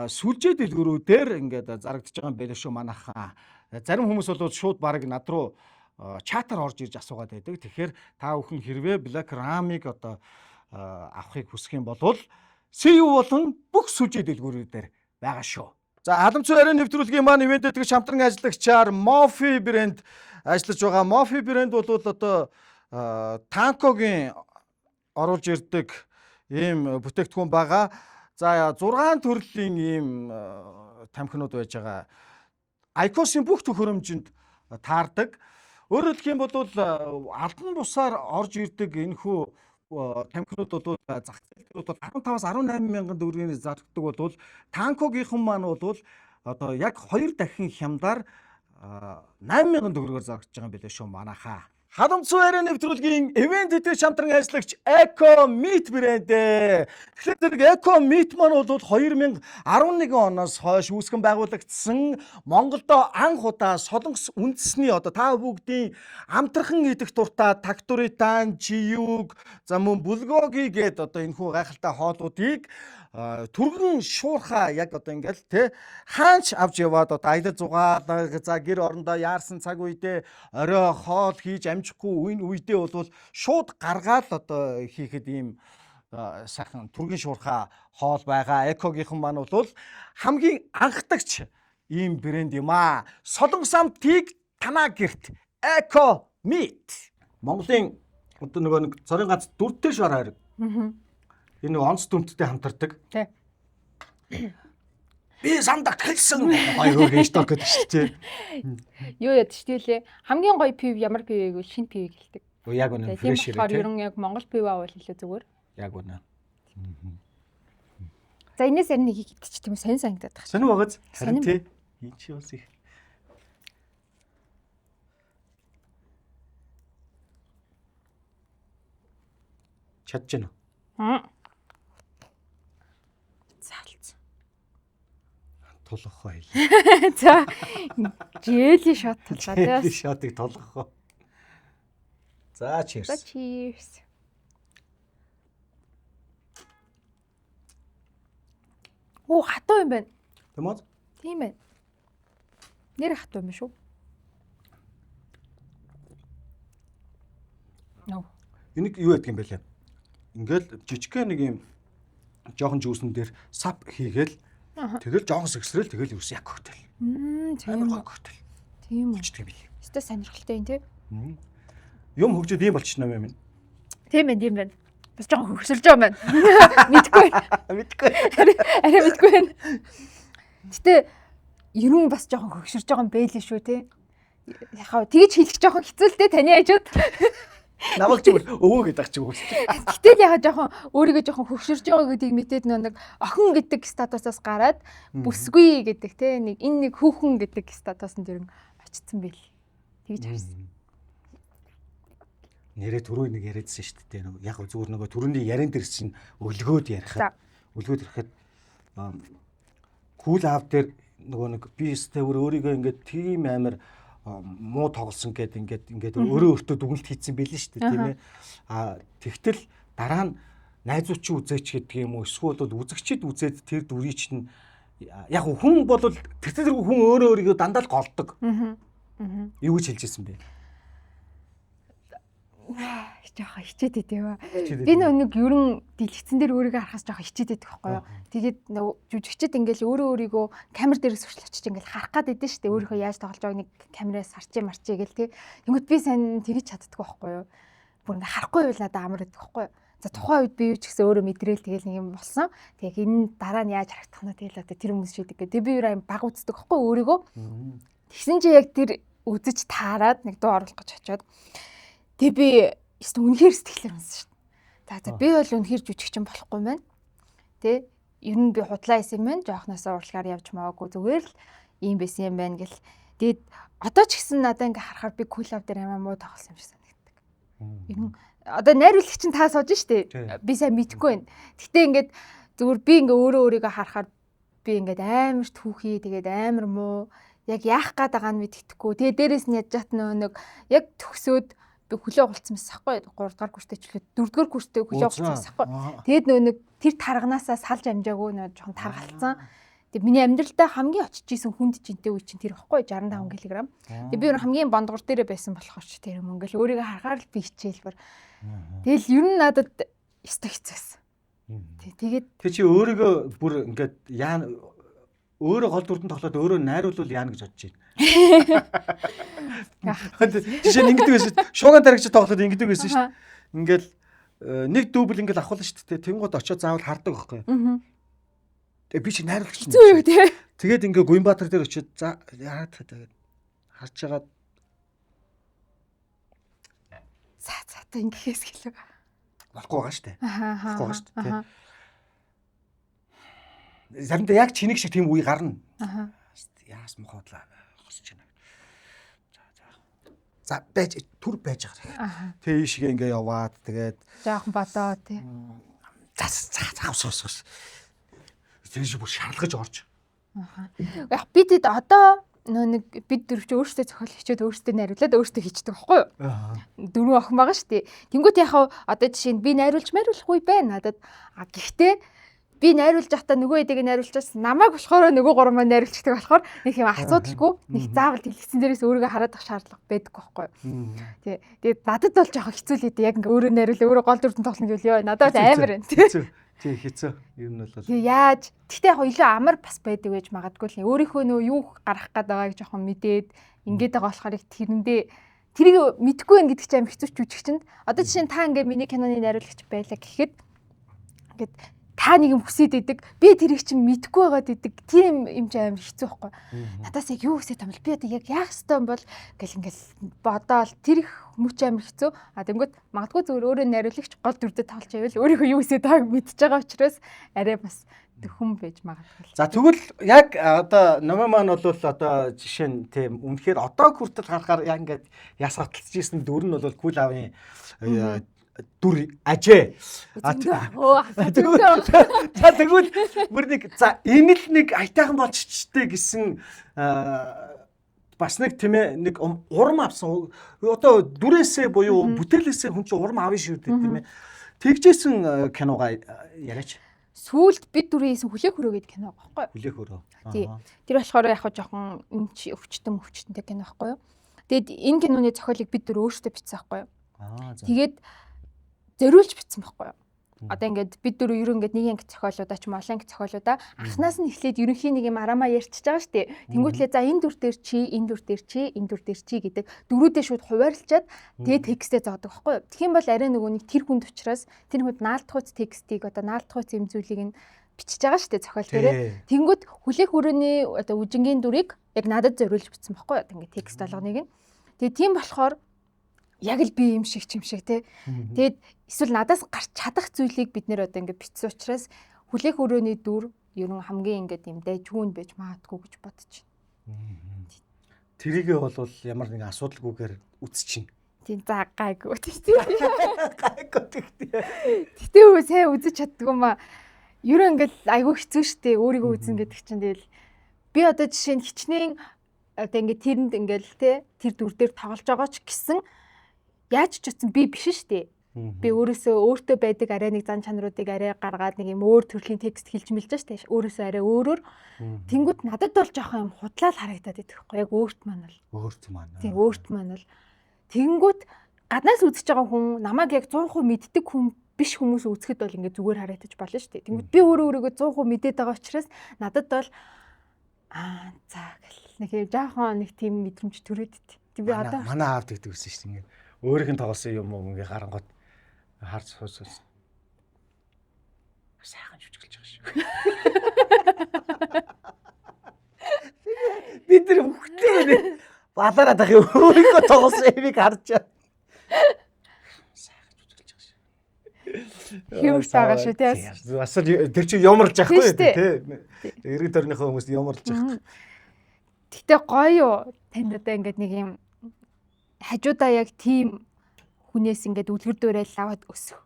сүлжээ дэлгүүрүүдээр ингээд зарагдаж байгаа юм байл шүү манайхаа. Зарим хүмүүс бол шууд баг над руу чатаар орж ирж асуугаад байдаг. Тэгэхээр та бүхэн хэрвээ Black Ram-ыг одоо авахыг хүсэх юм бол CU болон бүх сүлжээ дэлгүүрүүдээр байгаа шүү. За халамцсан ярианы нэвтрүүлгийн маань ивент тэтгэгч хамтран ажиллагчаар Mofi брэнд ажиллаж байгаа. Mofi брэнд бол одоо танкогийн оруулж ирдэг ийм бүтээгдэхүүн байгаа. За 6 төрлийн ийм тамхинууд байж байгаа. Айкосын бүх төхөөрөмжөнд таардаг. Өөрөөр хэлэх юм бол албан бусаар орж ирдэг энэхүү тамхинууд бол зах зээл дээр бол 15-аас 18 мянган төгрөгийн зардаг бол танкогийнхан маань бол одоо яг 2 дахин хямдаар 8 мянган төгрөгөөр зарагдаж байгаа юм билээ шүү манайхаа. Халамцсан ярианы нэвтрүүлгийн ивент тэтгэгч хамтран ажиллагч Eco Meat брэнд. Тэгэхээр зэрэг Eco Meat маань бол 2011 оноос хойш үүсгэн байгуулагдсан Монголдо анх удаа солонгос үндэсний одоо та бүгдийн амтархан идэх дуртай тактуритан, жиюг, за мөн булгоги гээд одоо энэхүү гайхалтай хоолуудыг түргэн шуурхаа яг одоо ингээл те хаанч авч яваад одоо аялал зугаалга за гэр орондоо яарсан цаг үедээ орой хоол хийж амжихгүй үедээ бол шууд гаргаад одоо хийхэд ийм сайхан түргэн шуурхаа хоол байгаа. Экогийнхан маань бол хамгийн анхдагч ийм брэнд юм аа. Солонгос амтыг танаа гэрт Eco Meat. Монголын одоо нөгөө нэг цорын ганц дүртэй шар хараг. Энэ онц дүмттэй хамтардаг. Тий. Би сандагт хэлсэн гоё хөөж ток гэдэг шүү дээ. Юу яд шүү дээ. Хамгийн гоё пив ямар пив вэ гэвэл шинэ пив гэлдэг. Яг үнэ фрэш хэрэг. Тэр ер нь яг Монгол пив авал илүү зүгээр. Яг үнэ. За энэс ярь нэг идчих тийм сонь санагдаад байна. Сонь багаз. Харин тий. Энд чи бас их. Чадж гэнэ. Залц. Тулгах хоо. За жэли шот толгой. Жэли шотыг тулгах хоо. За cheers. За cheers. Оо хатуу юм байна. Тийм үү? Тийм байна. Нэр хатуу юм шүү. Нөө. Энийг юу ядг юм бэ лээ? Ингээл жижигхэн нэг юм жоохон жүүсэн дээр сап хийгээл тэгэл жоохон сэгсрэл тэгэл юус яг коктейл. Тийм гоё коктейл. Тийм үү. Болчдөг юм билээ. Өстой сонирхолтой юм тий. Юм хөгжөөд ийм болчихно юм. Тийм байна. Бас жоохон хөвсөлж байгаа юм байна. Мэдгүй. Мэдгүй. Арай мэдгүй байна. Гэтэ ерөн бас жоохон хөвсөрж байгаа юм бэлээ шүү тий. Яхаа тэгж хэлэх жоохон хэцүү л дээ таны хажууд. Намайг ч өвөө гэдэг ч үгүй. Гэтэл яхаа жоохон өөрийгөө жоохон хөвшөрж байгаа гэдгийг мэдээд нэг охин гэдэг статусаас гараад бүсгүй гэдэг те нэг энэ нэг хүүхэн гэдэг статусанд ерөн очсон байл. Тэгж харсан. Нэрээ түрүү нэг яриадсан шүү дээ. Яг зүгээр нөгөө түрүүний ярин дээр чинь өлгөөд ярихад өлгөөд ирэхэд кул аав дээр нөгөө нэг би стевэр өөрийгөө ингээд тийм амар муу тоглосон ингээд өөрөө өөртөө дүгнэлт хийсэн байлээ шүү дээ тийм ээ. Тэгтэл дараа нь найзууд чи үзээч гэдэг юм уу эсвэл бол үзэгчид үзээд тэр дүрийг чинь яг хүн бол тэр хүн өөрөө өөрийгөө дандаа л голдог. Юу гэж хэлжсэн бэ? Жохоо хичээд идэв. Би нэг ерөн дэлгэцэн дээр өөрийгөө харахаас жохоо хичээд идэх байхгүй юу. Тэгээд жүжигчд ингээл өөрийгөө камер дээрээс хүртэл очиж ингээл харах гад идэв штэ. Өөрийнхөө яаж тоглож байгааг нэг камераас марчээ гэл тий. Тэнгүүд би сайн тэгж чаддаггүй байхгүй юу. Бүр ингээ харахгүй байл надад амар идэх байхгүй юу. За тухайн үед би юу ч гэсэн өөрөө мэдрээл тэгэл нэг юм болсон. Тэгээд энэ дараа нь яаж харагдах нь тэгэл одоо тэр хүмүүс шийдэг гэдэг. Би өөр юм баг үздэг байхгүй өөрийгөө. Тэгсэн чи яг тэр үзэж таарад нэг дуу оруулах гэж очиод. Тэг би эсвэл үнэхээр сэтгэлээр унсан шүү дээ. За би бол үнэхээр жүжигчин болохгүй маань. Тэ ер нь би худлаа исэн юм байна. Жоохноосоо урлагаар явж маагүй зүгээр л ийм байсан юм байна гэл. Тэгээд одоо ч гэсэн надаа ингээ харахаар би кулав дээр амар муу тоглосон юм шиг санагддаг. Ер нь одоо найруулагч нь таа сууж штэ. Би сайн мэдэхгүй байна. Гэтэ ингээд зүгээр би ингээ өөрийгөө харахаар би ингээд амар түүхий тэгээд амар муу яг яах гээд байгаа нь мэддэхгүй. Тэгээ дээрэс нь ядж чат нэг яг төгсөөд би хөлөө голцсон байсан байхгүй 3 дугаар курстэй ч үлээ 4 дугаар курстэй хөлөө голцсон байсан байхгүй. Тэгээд нэг тэр тарганаасаа салж амжаагүй нэг жоохон таргалцсан. Тэгээд миний амьдралдаа хамгийн очиж исэн хүнд жинтэй үе чинь тэр байхгүй 65 кг. Тэгээд би хамгийн бондгор дээрээ байсан болохоор ч тэр юм ингээл өөрийгөө харахаар л би хичээлбэр. Тэгэл ер нь надад өстой хэцээсэн. Тэгээд тэг чи өөрийгөө бүр ингээд яа өөрөө гол дүрдэн тоглоод өөрөө найруулвал яана гэж бодож байна. Жишээ нь ингэдэг байсан. Шууган таригч тоглоод ингэдэг байсан шүү дээ. Ингээл нэг дүүбэл ингээл авахлаа шүү дээ. Тэнгууд очиод заавал хардаг байхгүй. Тэгээ би чи найруулагч юм. зүү тий. Тэгээд ингээ Гуйнбаатар дээр очиод за яагаад тэгээд харж байгаа За та ингэхээс гэлээ. болохгүй байгаа шүү дээ. Болохгүй байгаа шүү дээ. Заримдаа яг чиний шиг тийм үе гарна. Яас моходлаа хосч байна. За байж түр байж байгаа. Тэгээ ийшгээ ингээ яваад тэгээд жоохон бодоо тий. Завсус. Тэгж бүр шаарлаж орж. Яг бидэд одоо нэг бид дөрвч өөрсдөө зохиол хичээд өөрсдөө найруулад өөрсдөө хийчихдэг байхгүй юу? Дөрвөн охин байгаа шүү дээ. Тэнгүүт яхаа одоо жишээ нь би найруулахгүй байна надад. Гэхдээ би найруулж байхдаа нөгөө эдэг найруулчаас намайг болохоор нөгөө гурван маань найруулчихдаг болохоор нэг юм асуудалгүй нэг заавал дэлгэцэн дээрээс өөрийгөө хараад ах шаардлага байдаггүй байхгүй юу. Тэгээд надад бол жоохон хэцүү л дээ. Яг ингээ өөрөө найруулаа өөрөө гол дүрдэн тоглоно гэвэл ёо надад амар байна тий. Тий хэцүү. Ер нь бол яаж гэхдээ яг илүү амар бас байдаг байж магадгүй л өөрийнхөө нөгөө юу гарах гээд байгааг жоохон мэдээд ингээд байгаа болохоор их тэрэндээ тэрийг мэдэхгүй байх гэдэг чинь амар хэцүү ч үжигчэнд одоо жишээ нь та ингээ миний киноны найруулагч байлаа гэхэд ингээд та нэг юм хүсээд идэг би тэрийг чинь мэдэхгүй байгаад идэг тийм юм чинь амар хэцүү байхгүй надаас яг юу хүсэж байгаа юм би одоо яг яах ёстой юм бол гэл ингээл бодоол тэр их мөч амар хэцүү тэнгүүт магадгүй зөвөр өөрөө найруулагч гол дүрдээ тоглож байвал өөрийнхөө юу хүсэж байгааг мэдчихэж байгаа учраас арай бас төхөн байж магадгүй. За тэгвэл яг одоо номын маань бол одоо жишээ нь тийм үнэхээр одоо хүртэл харахаар яг ингээд ясгаталж ирсэн дүр нь бол кул авын дүр ажээ. Тэгвэл бүр нэг за энэ л нэг айтайхан болчихчтэй гэсэн бас нэг тийм ээ нэг урам авсан. Одоо дүрээсээ буюу бүтээлээсээ хүн чинь урам авна шүү дээ тийм ээ. Тэгжсэн киногаа яриач. Сүүлд бид дөрөв хийсэн хүлээх хөрөө гэдэг кино байхгүй юу? Хүлээх хөрөө. Тий. Тэр болохоор яг хаа жоохон эмч өвчтөнтэй кино байхгүй юу? Тэгэд энэ киноны зохиолыг бид дөрөв өөрсдөө бичсэн байхгүй юу? Тэгээд зориулж бичсэн байхгүй юу? Одоо ингээд бид дөрөв ерөө ингээд нэг анги зохиолуудаа ч юм олон анги зохиолуудаа анханаас нь эхлээд ерөнхийн нэг юм арамаа ярьчихж байгаа шүү дээ. Тэнгүүтлээ за энэ дүр дээр чи, энэ дүр дээр чи, энэ дүр дээр чи гэдэг дөрүүдээ шууд хуваарлчаад тэгээд текстээ зоодог байхгүй юу? Тэгэх юм бол арай нөгөө нэг тэр хүнд учраас тэр хүнд наалтхуйц текстийг одоо наалтхуйц юм зүйлийг нь бичиж байгаа шүү дээ зохиол дээрээ. Тэнгүүд хүлээх хүрээний одоо үжингийн дүрийг яг надад зориулж бичсэн байхгүй юу? Ингээд текст болгоныг нь. Тэгээд тийм болохоор яг л би юм шиг ч юм шиг тий. Тэгээд эсвэл надаас гарч чадах зүйлийг бид нэр одоо ингээд бичсэн учраас хүлээх өрөөний дүр ерөн хамгийн ингээд юм дайжгүй байж магадгүй гэж бодож байна. Тэрийгээ бол ямар нэгэн асуудалгүйгээр үзчихин. Тийм за гайгүй тий. Гайгүй тэгтээ. Гэтэ сайн үзэж чаддгүй маа. Ерөн ингээд айгүй хэцүү шттэ өөрийгөө үзнэ гэдэг чинь тэгэл би би одоо жишээ нь хичнээн одоо ингээд тэрэнд ингээл те тэр дүр дээр тоглож байгаа ч гэсэн яаж ч утсан би биш шүү дээ. Би өөртөө байдаг арай нэг зан чанаруудыг арай гаргаад нэг юм өөр төрлийн текст хэлж мэлж штэ. Өөрөөсөө арай өөрөөр. Тэнгүүд надад бол жоохон юм худлаа л харагдаад идэх байхгүй яг өөрт маань л. Тийм өөрт маань л. Тэнгүүд гаднаас үзэж байгаа хүн намайг яг 100% мэддэг хүн биш хүмүүс үзэхэд бол ингээд зүгээр харагдаж болно штэ. Тэнгүүд би өөрийгөө 100% мэдээд байгаа учраас надад бол за гэл нэг жоохон нэг тийм мэдрэмж төрөөд ит. Би одоо манай аав тэгдэг байсан штэ ингээд өөрийнх нь тоглосон юм уу ингээ харангууд харц хуусаас сайхан жүжиглэж байгаа шүү. Бид нар хөхтэй балаараад ах өөрийнхөө тоглосон ямиг харж чаа. Сайхан жүжиглэж байгаа шүү. Хэмж байгаа шүү тий. Бас л тэр чинь юмрлж байхгүй тий. Эргэн тойрныхоо хүмүүс юмрлж байгаа. Гэтэ гоё танд одоо ингээд нэг юм хажуудаа яг тийм хүнээс ингээд үлгэр дуурайл аваад өсөх.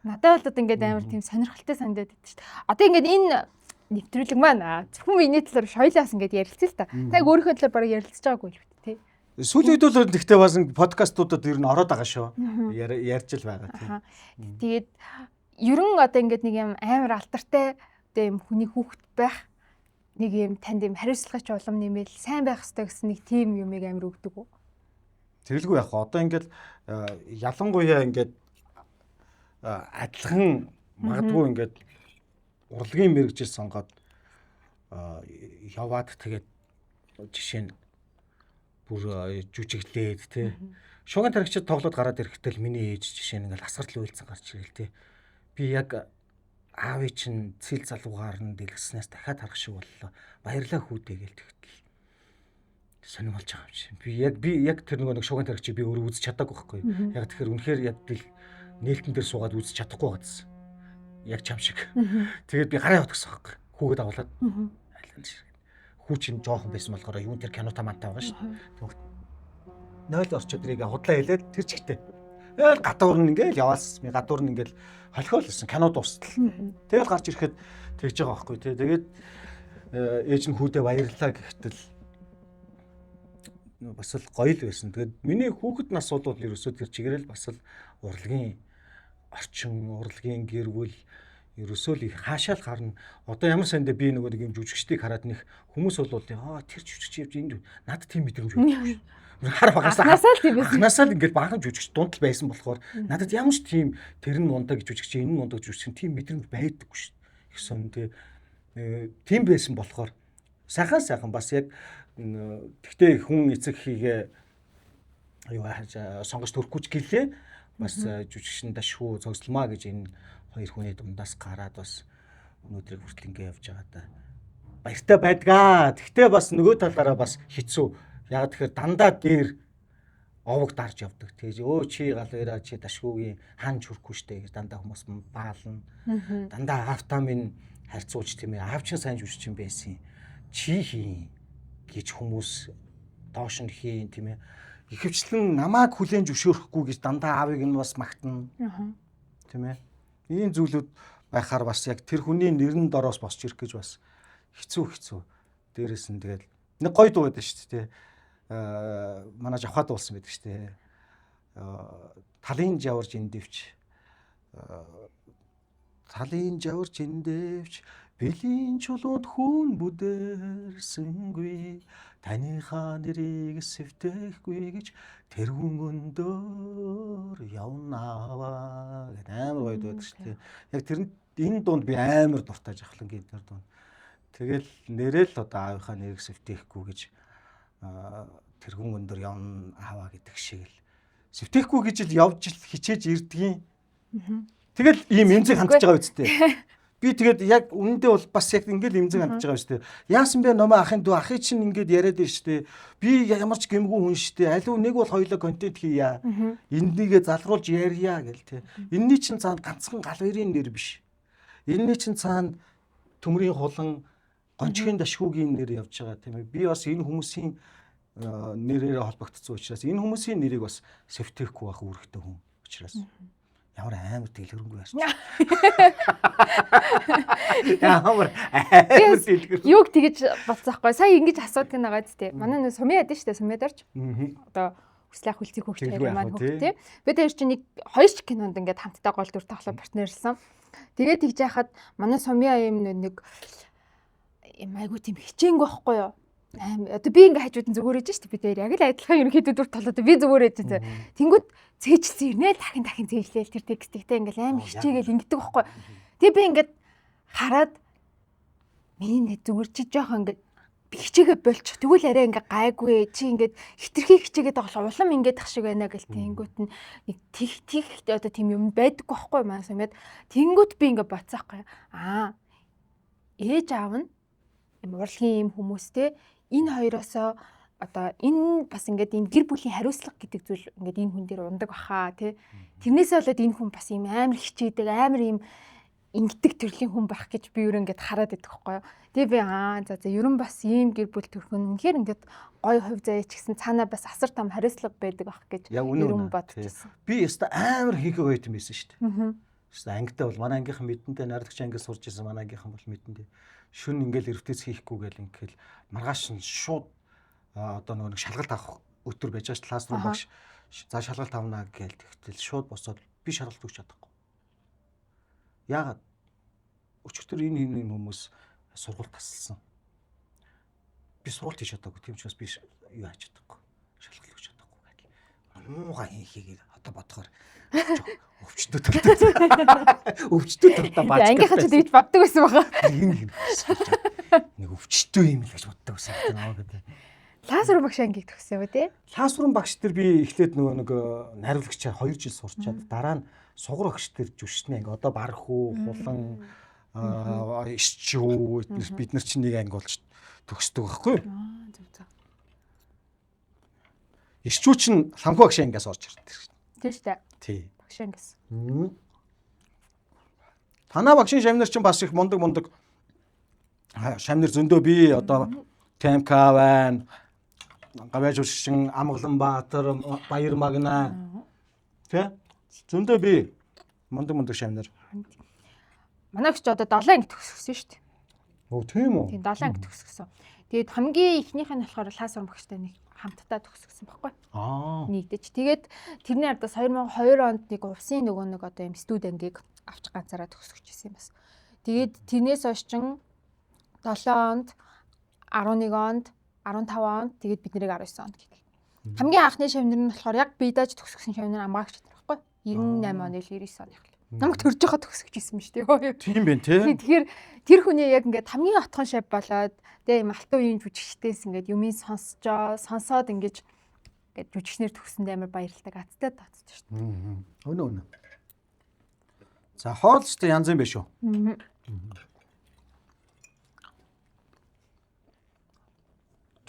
Надад бол одоо ингээд амар тийм сонирхолтой санагдаад байдаг шүү дээ. Одоо ингээд энэ нэвтрүүлэг маань зөвхөн миний талаар шойлоос ингээд ярилцээ л та. Та яг өөрийнхөө талаар бараг ярилцж байгаагүй л бит тий. Сүүлийн үед бол тэгтээ бас подкастуудад ер нь ороод байгаа шүү. Ярьж л байгаа тий. Тэгээд ерөн одоо ингээд нэг юм амар алтартай одоо юм хүний хүүхэд байх нэг юм танд юм хариуцлагач улам нэмэл сайн байх хэрэгтэй гэсэн нэг тийм юмыг амар өгдөг үү? Тэрэлгүй яах вэ? Одоо ингээд ялангуяа ингээд адилхан магадгүй ингээд урлагийн мэрэгжил сонгоод яваад тэгээд жишээ нь бүр жүжиглээд тий. Шуган тархичид тоглоод гараад ирэхдээ л миний ээж жишээ нь ингээд асгартал үйлцэн гарч ирэл тий. Би яг аавын чинь цэл залуугаар нь дэлгэснээс дахиад харах шиг боллоо. Баярлаа хүүдээ гээл тэгтэл сонирм болж байгаа юм шиг. Би яг тэр нэг шуган тархичийг би өөрөө үзэж чадаагүй байхгүй. Яг тэгэхээр үнэхээр яг нээлтэн дээр суугаад үзэж чадахгүй байсан. Яг чам шиг. Тэгээд би гараа явах гэсэн байхгүй. Хүүгээд авуулаад. Хүү чинь жоохон байсан болохоор юун тэр кино тамантаа байгаа шүү. 0 орчод тэрийг худлаа хэлээд тэр чигтээ. Тэгэл гадуур нь ингээл яваас. Гадуур нь ингээл холхиол гэсэн кино дуустал. Тэгэл гарч ирэхэд тэгж байгаа байхгүй тий. Тэгээд ээж нь хүүдээ баярлалаа гэхтэл бас л гоё л байсан. Тэгээд миний хүүхэд нас бол ерөөсөө тэр чигээрэл бас л урлагийн орчин, урлагийн гэр бүл ерөөсөө л хаашаал гарна. Одоо ямар сандаа би нөгөө нэг юм жүжигчдийг хараад нэх хүмүүс бол тэр жүжигч явж энд надад тийм мэдрэмж өгдөг шүү. Хар багасаа л ингээд баахан жүжигч дунд л байсан болохоор надад ямар ч тийм тэр нь мундаг жүжигч, энэ нь мундаг жүжигч тийм мэдрэмж байдаггүй шүү. Их сон тийм байсан болохоор сайхан бас яг тэгтээ хүн эцэг хийгээ юу сонгож төрөхгүй ч гэлээ бас жүжигчин дашгүй цогцлмаа гэж энэ хоёр хүний дундаас гараад бас өнөөдрийг хүртэл ингэ явж байгаа да. Баяртай байдгаа. Тэгтээ бас нөгөө талаараа бас хэцүү. Яг тэгэхээр дандаа дээр овог дарж явдаг. Тэгж чи галаараа чи дашгүйгийн хаан чүрхгүй штэ гэж дандаа хүмүүс баална. Дандаа аавтаа минь харьцуулж тийм ээ. Аав чинь сайн жүжигч юм байсан. Чи хийн гэж хүмүүс доош нь хийн тийм ээ. Ихэвчлэн намайг хүлээн зөвшөөрөхгүй гэж дандаа аавыг нь бас магтана. Тийм ээ. Ийм зүйлүүд байхаар бас яг тэр хүний нэрэн дороос босч ирэх гэж бас хэцүү. Дээрээс нь тэгэл нэг гоё дуу байдаг шүү дээ. Манай Жавхад уулсан байдаг шүү дээ. Талын жаварж эндевч. Талын жаварж эндевч бэлийн чулууд хүн бүдэрсэнгүй. Таныхаа нэрийг сэвтэхгүй гэж тэрүүн өндөр явнаа гэдэг амар гоё байдаг шүү дээ. Яг тэр энэ дунд би амар дуртай жахлангийн тэр дунд. Тэгэл нэрэл одоо аавынхаа нэрийг сэвтэхгүй гэж тэрүүн өндөр явна ааваа гэдэг шиг л сэвтэхгүй гэж л явж л хичээж ирдгийн. Тэгэл ийм эмзэг хандж байгаа үстэй. Би тэгээд яг үнэндээ бол бас яг ингээл имзэг хандж байгаа шүү дээ. Яасан бэ номоо ахын дүү ахыг чинь ингээд яриад ирж штэ. Би ямар ч гэмгүй хүн штэ. Алив нэг бол хоёулаа контент хийя. Энднийгээ залруулж ярья гэл те. Энийний чинь цаана ганцхан галерейн нэр биш. Энийний чинь цаана төмрийн хулан гончгийн дашгүйгийн нэр явж байгаа тийм ээ. Би бас энэ хүмүүсийн нэрээр холбогдсон учраас энэ хүмүүсийн нэрийг бас сэвтэхгүй байх үүрэгтэй хүн учраас. Ямар амар дэлгэрэнгүй байсан. Ямар амар дэлгэр. Юуг тэгэж болцоохгүй. Сая ингэж асуудаг нэгээд тий. Манай нэг сумын яд штэ сумын дорж. Одоо хүслэх хүлцэг хөгч хоёр маань хөгч тий. Би тэр чинь нэг хоёр ч кинонд ингээд хамтдаа гол дүр тоглоо партнерлсан. Тэгээд тэгж яхад манай сумын юм нэг айгуу тийм хичээнгүй байхгүй юу? Одоо би ингээ хажууд нь зүгөөрэж штэ би дээр яг л адилхан ерөнхийдөө дүр тоглоод би зүгөөрэж тий. Тэнгүүд цээжсэн ирнэ дахин цээжлээл тэр тексттэй ингээл амар хичээгээл ингэдэг байхгүй. Тэг би ингээд хараад миний нэг зүгээр чи жоохон ингээд би хичээгээ болчих. Тэгвэл арай ингээ гайгүй чи ингээд хитрхи хичээгээд байгаа улам ингээд ах шиг байна гэл тэнгүүт нь нэг тэг одоо тийм юм байдаггүй байхгүй маа сумэд. Тэнгүүт би ингээ боцоохгүй. Ээж аав нь юм урлагийн юм хүмүүстэй энэ хоёроосоо одоо энэ бас ингээд энэ гэр бүлийн хариуцлага гэдэг зүйл ингээд энэ хүн дээр ундаг баха тий. Тэрнээсээ болоод энэ хүн бас юм амар хичээдэг амар юм ингэдэг төрлийн хүн байх гэж би юу ингээд хараад байдаг байхгүй юу. Тэгээ би за ерөн бас ийм гэр бүл төрхөн үнэхээр ингээд гой хувь заяа ч гэсэн цаанаа бас асар том хариуцлага байдаг байх гэж ерөн бодчихсон. Би өстө амар хийхээ гоё юм байсан шүү дээ. Өстө ангитай бол манай ангийнхан мэдэнтэй найрлагч ангиас сурж исэн манай ангийнхан бол мэдэнтэй. Шүн ингээл эрвтэйс хийхгүй гэл ингээл маргааш нь шууд одоо нэг шалгалт авах өдөр байж байгаа классрум багш за шалгалт авнаа гээл тэгтэл шууд босоод би шалгалт өгч чадахгүй. Яагаад өчигдөр энэ хүмүүс сургууль тасалсан. Би сургууль хийж чадаагүй тийм ч бас би юу хийж чадахгүй. Шалгалт өгч чадахгүй гэл. Муугаа хийгээд одоо бодохоор өвчтөө төртөө. Өвчтөө төртөө баач. Ангийнхаа ч тэгж боддог байсан байгаа. Нэг өвчтөө юм л гэж боддог байсан гэдэг. Классрум багш ангийг төгсөө үү те? Классрум багш нар би эхлээд нэг найруулагчаар 2 жил сурчаад дараа нь сугар багш нар жүшнэ ингээ одоо бархуу хулан исчүү бид нар чинь нэг анги болж төгсдөг байхгүй юу? Зөв. Исчүү чинь ламхуу багш ангиас орж ирдэг. Тийм шүү дээ. Тий. Багш ангиас. Танаа багшийн шамнар чинь бас их мундаг шамнар зөндөө би одоо ТМК байна. Гавьяа шүршин Амгаланбаатар Баяр Магна тий зөндөө би мундаг шамнар. Манай ч одоо 7 анги төгсгсөн шүү дээ. Оо тийм үү? Тийм 7 анги төгсгсөн. Тэгээд хамгийн ихнийх нь болохоор классрум багштай нэг хамтдаа төгсгсөн байхгүй. Нэгдэж. Тэгээд тэрний ардаас 2002 онд нэг увсын нөгөө нэг одоо юм студенгийг авч ганцаараа төгсгөж ирсэн юм бас. Тэгээд тэрнээс хойш чин 7 онд 11 онд 15 онд тэгээд бид нэрийг 19 онд гэдэг. Хамгийн анхны шавнар нь болохоор яг бидаж төгсгсөн шавнар амгаагч нар байхгүй. 98 оны 99 оны хэл. Намайг төрж байгаа төгсгөж ирсэн юм шүү дээ. Тийм байх тий. Тэгэхээр тэр хүний яг ингээд хамгийн отхон шав болоод тэгээ юм алтан үеийн жүжигчдээс ингээд юмыг сонсоод ингээд жүжигчнэр төгсөнд амар баярлалтай гацтай тооцсон шүү дээ. Өнөө. За хоолчтой янз юм биш үү?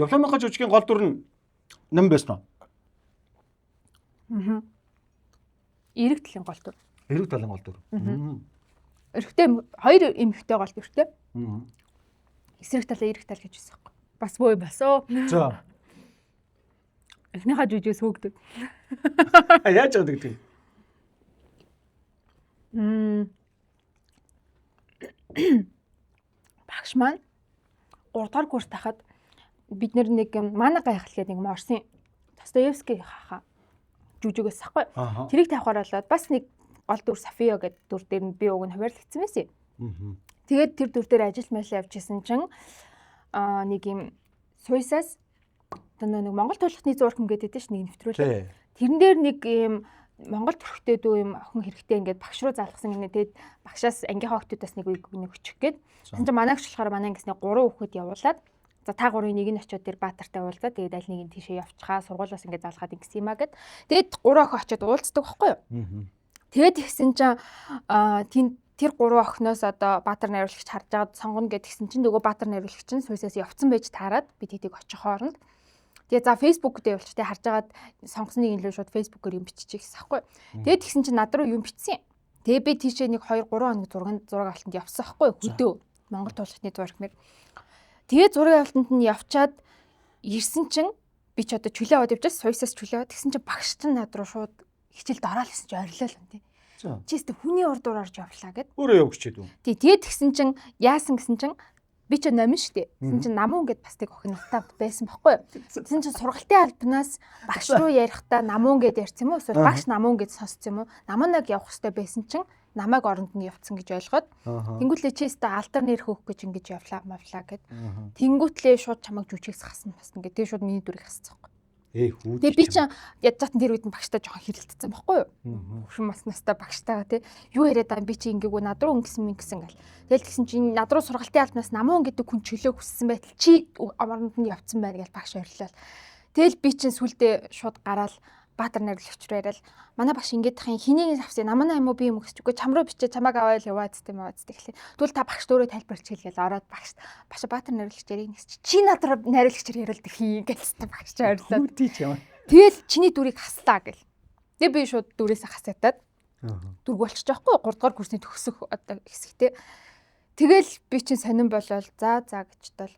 Дипломын жүжигийн гол дүр нь нэм байсан уу? Эрэг талын гол дүр. Эрэг талын гол дүр. Эрэгтэй хоёр эмэгтэй гол дүртэй. Эсрэг талаа эрэг тал гэж байсан юм. Бас бөө басоо. За. Эхнийхээ жүжигээс хөөгдөг. Яаж яадаг тийм? Багш маань 3 дахь курс тахад бид нэг манай гайхал гэдэг нэг Орсын Достоевский хаха жүжигээс ахгүй. Тэрийг тавихаар болоод бас нэг гол дүр Софио гэдэг дүр дээр нь би уг нь хуваарлагдсан байсан юм. Тэгээд тэр дүр дээр ажил мэл явж исэн чинь нэг юм суйсаас нэг Монгол туулахны зурган гэдэг дээ ш нэг нэвтрүүлээ. Тэрэн дээр нэг юм Монгол төрхтэй дүү юм охин хэрэгтэй ингээд багш руу залгасан гинэ. Тэгээд багшаас ангийнхаа хүүхдүүдээс нэг өчих гээд. Тэгвэл манай гэрч болохоор манай ангисны 3 хүүхэд явуулаад за та гурын нэг нь очиод тэр Баатартай уулзаад тэгээд аль нэг нь тийшээ явчихаа сургуулиас ингээд залгаад ингэсэн юм а гэд. Тэгээд 3 охин очиод уулздаг байхгүй юу? Тэгээд тэгсэн чинь тэр 3 охиноос одоо Баатар найруулагч харж агаад сонгоно гэдгсэн чинь нөгөө Баатар найруулагч нь суйсаас явцсан байж таарад би тэдийг очих хооронд тэгээ за фэйсбүүк дээр явуулчих тэгээ харж агаад сонгосныг инлээ шууд фэйсбүүкээр юм бичих гэсэн байхгүй. Тэгээд тэгсэн чинь над руу юм бичсэн. Тэгээ би тийшээ нэг 2 3 хоног зураг авалтанд явсан байхгүй хөдөө Монгол туулахны зураг мэр. Тэгээ зураг авалтанд нь явчаад ирсэн чинь би ч одоо чөлөө аваад явжээс суйсаас чөлөө. Тэгсэн чинь багш чинь над руу шууд хичээлд ороод ирсэн чинь орилоо л юм тий. За. Чи өстө хүний урд орж явлаа гэд. Өөрөө яв гэж чийдв. Тэгээд тэгсэн чинь яасан гэсэн чинь би ч номин штэ. Тэгсэн чинь намуун гэд бас тэг охин натаа байсан байхгүй юу? Тэгсэн чинь сургалтын албанаас багш руу ярихдаа намуун гэд ярьсан юм уу? Эсвэл багш намуун гэд сонссон юм уу? Намаанаг явах хэрэгтэй байсан чинь намайг оронд нь явцсан гэж ойлгоод тэнгуүтлээ чи өстө алдар нэр хөөх гэж ингэж явлаа мавлаа гэд. Тэнгуүтлээ шууд чамайг жүжигс хасна бас ингээд тэгээ шууд миний дүрийг хасцсан. Хүү. Тэгээ би чинь ядж затан тэр үед нь багштай жоохон хэрэлдсэн байхгүй юу? Хөшин бас настай багштайгаа тий. Юу яриад байгаа би чи ингээгүү над руу ингэсэн гэл. Тэгэл тэгсэн чинь над руу сургалтын албанаас намуун гэдэг хүн чөлөө хүссэн байтал чи оронд нь явцсан байна гэж багш орилол. Тэгэл би чинь сүлдээ шууд гараал Баатар найруулагч руу яриад манай багш ингэж тахын хэнийг авсан намаа юм уу би юм гэсч үгүй чам руу бичээ чамааг аваад яваад тийм аваад тэгэхээр тэгвэл та багш дөөрөө тайлбарч хэлгээл ороод багш Баатар найруулагч ярих нэгс чи над руу найруулагчаар яриулдаг хий гэлсэн багш ойрлоо. Тэгэл чиний дүрийг хаслаа гэл. Тэгээ би шууд дүрээсээ хасаатаад дүрг болчих жоохгүй 3 дугаар курсны төгсөх одоо хэсэгтэй. Тэгэл би чинь сонирн болол за гэж тал.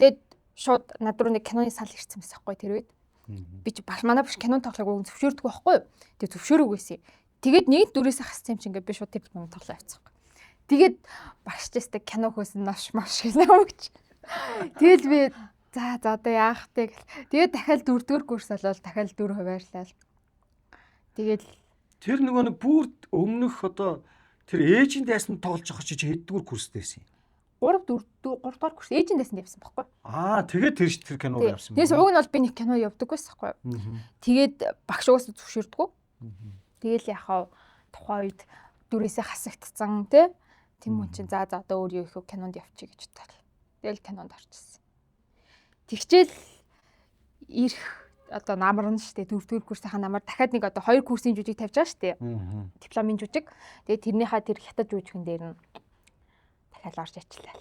Тэгээд шууд над руу нэг киноны сал ирсэн байсан байхгүй тэр үед. Би чи манай багш кинон тоглоог зөвшөөрдөг байхгүй юу? Тэгээ зөвшөөрөөгүй. Тэгээд нэг дүрээсээ хассан юм чинь ингээд би шууд тэр кинон тоглоо авчихсан. Тэгээд багшчээстэй кино хөөсөн нош маш хэлээ өгч. Тэгэл би за одоо яах вэ гэл. Тэгээд дахиад 4-р курс болол дахиад 4 хуваарлаа. Тэгээд Тэр нөгөө нэг бүр өмнөх одоо тэр ээжийн дайсанд тоглож байгаа чи хэддүгээр курс дээсэн юм? 3 дугаар курс ээжийн дайсанд явсан байхгүй. Тэгээд тэр киног явсан. Тэгээс уг нь бол би нэг кино явдаг байсан байхгүй. Тэгээд багш угаасаа зөвшөөрдгөө. Тэгэл яхаа тухайн үед дүрээсээ хасагдсан тий. Тэм хүн чинь за одоо өөр юу их кинонд явчих гэж бодлоо. Тэгэл кинонд орчихсон. Тэгчээл ирэх одоо намарна штэ 4-р курсынхаа намар дахиад нэг одоо 2 курсын жүжиг тавьж байгаа штэ. Дипломын жүжиг. Тэгээд тэрнийхээ тэр хятад жүжигэн дээр нь дахиад орж ачлаа.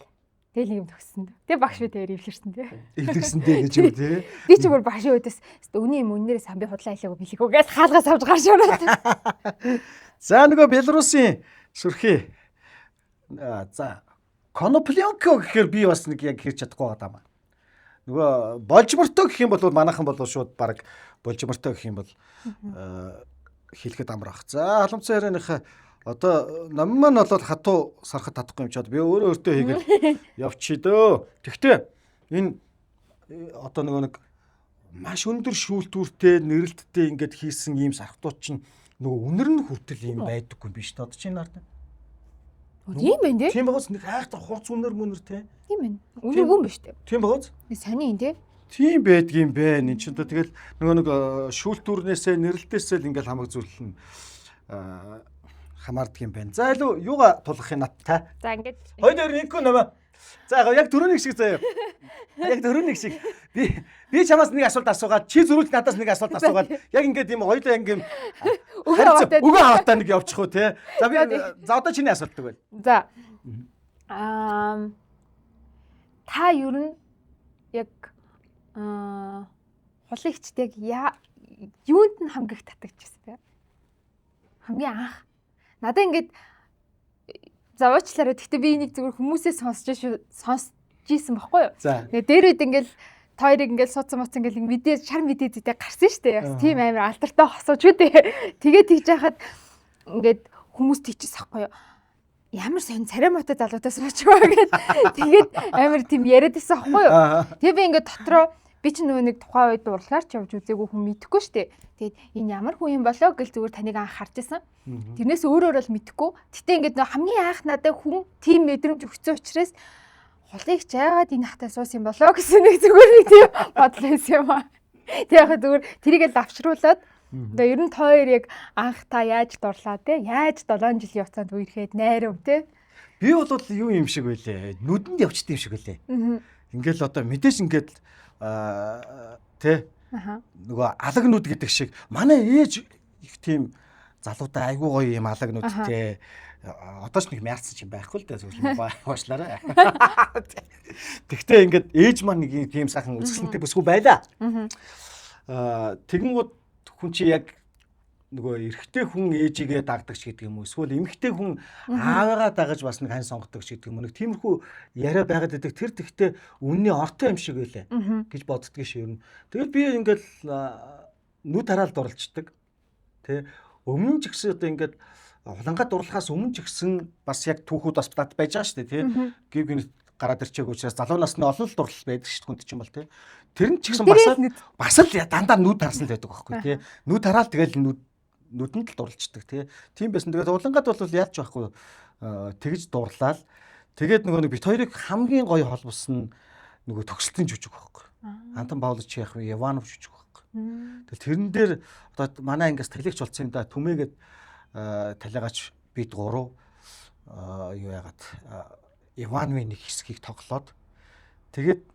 Тэгэл юм төгссөн. Тэгээ багш би тэр эвлэрсэн тий. Эвлэрсэнтэй гэж юу тий. Би ч бүр багш өдөөс өний юм өннээрээ сан би худлаа хэлээгүй билээгүү гэж хаалгаас авч гарч ороод. За нөгөө Белорусын сүрхий. За Конопленко гэхээр би бас нэг яг хэрч чадахгүй байгаа даа. Нөгөө Болжморто гэх юм бол манайхан бол шууд баг Болжморто гэх юм бол хэлэхэд амар ах. За халамцсан ярианыхаа одоо нам маань болоод хатуу сарахад татахгүй юм чад би өөрөө хийгээл явчих дөө. Тэгтээ энэ одоо нөгөө нэг маш өндөр шүүлтүүртэй нэрэлттэй ингээд хийсэн ийм сархтууд чинь нөгөө үнэр нь хүртэл ийм байдаггүй юм биш үү? Одоо чинь наард. Тийм байна тий. Тийм байгаас нэг хайхтар хурц үнэр те. Тийм байна. Үнэр гүн биш үү? Тийм байгаас. Сони юм тий. Тийм байдгийм бэ. Энд чинь тэгэл нөгөө нэг шүүлтүүрнээсээ нэрэлтээсээ л ингээд хамаг зүйлэн хамаардаг юм байна. За илүү юугаа тулах юм надтай. За ингээд 2-2-1 нэмэ. За яг дөрөвний шиг заяа. Яг дөрөвний шиг. Би чамаас нэг асуулт асуугаад чи зөрүүл надаас нэг асуулт асуугаад яг ингээд юм хоёулаа ингээм өгөө хавтаа нэг явчих уу те. За би за одоо чиний асуулт өгвөл. За. Та юу н яг хулигчдыг юунд нь хамгийн их татагдчихсан бэ? Хамгийн анх. Надаа ингээд заваачлаараа гэхдээ би энийг зүгээр хүмүүсээс сонсож ийсэн байхгүй юу? Тэгээ дээр үед ингээд тойрыг ингээд суудсан ингээд мэдээ шар мэдээ зүйтэй гарсан шүү дээ. Бас тийм амар алдартай хосооч үү. Тэгээ тэгж яхад ингээд хүмүүс тийчихсэн байхгүй юу? Ямар сонь царамаатай залуутаас суучгаа гэд тэгээд амар тийм яриад байсан байхгүй юу? Тэгээ би ингээд дотроо би ч нөгөө нэг тухайн үед дурлаар ч явж үзээгүй хүн мэдэхгүй шүү дээ. Тэгээд энэ ямар хүн юм болоо гэл зүгээр таныг анх харж байсан. Тэрнээс өөрөөр л мэдэхгүй. Гэтэ ингээд хамгийн анх надад хүн тийм мэдрэмж өгсөн учраас хулигч яагаад энэ хатаа суус юм болоо гэсэн нэг зүгээр нэг тийм бодол байсан юм аа. Тэгээд зүгээр тэрийг л авчруулад одоо ер нь тоор яг анх та яаж дурлаа те яаж 7 жилийн хугацаанд үерхэд найрав те. Би бол юу юм шиг байлээ. Нүдэнд явчт юм шиг байлээ. Ингээл одоо мэдээж ингээд тэ нөгөө алаг нүд гэдэг шиг манай ээж их тийм залуутай айгуу гоё юм алаг нүдтэй одоо ч нэг мяарцсан юм байхгүй л да зөвлөн баашлаарай. Тэгтээ ингээд ээж маань нэг тийм сайхан үзэсгэлэнтэй бүсгүй байлаа. Тэгэнгүүт хүн чи яг нөгөө эрэгтэй хүн ээжигээ дагдагч гэдэг юм уу эсвэл эмэгтэй хүн аавыгаа дагаж бас нэг хань сонгодог гэдэг юм уу нэг тиймэрхүү яриа байгаад байдаг тэр тэгтээ үнний ортой юм шиг байлаа гэж боддгийг шээ ер нь. Тэгэл би ингээл нүд хараалд оролцдог. Тэ өмнө ч гэсэн одоо ингээд Хулангаа дурлахаас өмнө ч гэсэн бас яг түүхүүд бас бат байж байгаа шүү дээ тий. Гив гинт гараад ирчээг учраас залуу насны олон л дурлал байдаг шүү дээ хүнд ч юм бол тий. Тэр нь ч гэсэн бас л дандаа нүд харсан л байдаг байхгүй тий. Нүд хараад тэгэл нүдэнд л дурлцдаг тий. Тийм байсан. Тэгээд хулангаад бол яалч байхгүй тэгж дурлаа. Тэгээд нөгөө бит хоёрыг хамгийн гоё холбосон нөгөө төгсөлтийн жүжиг байхгүй. Антон Павлович Чехов, Иванов жүжиг байхгүй. Тэгээд тэрэн дээр одоо манай ангиас талигч болсон юм да. Түмээгээд талигач бид гурав юу яагаад Ивановын нэг хэсгийг тоглоод тэгээд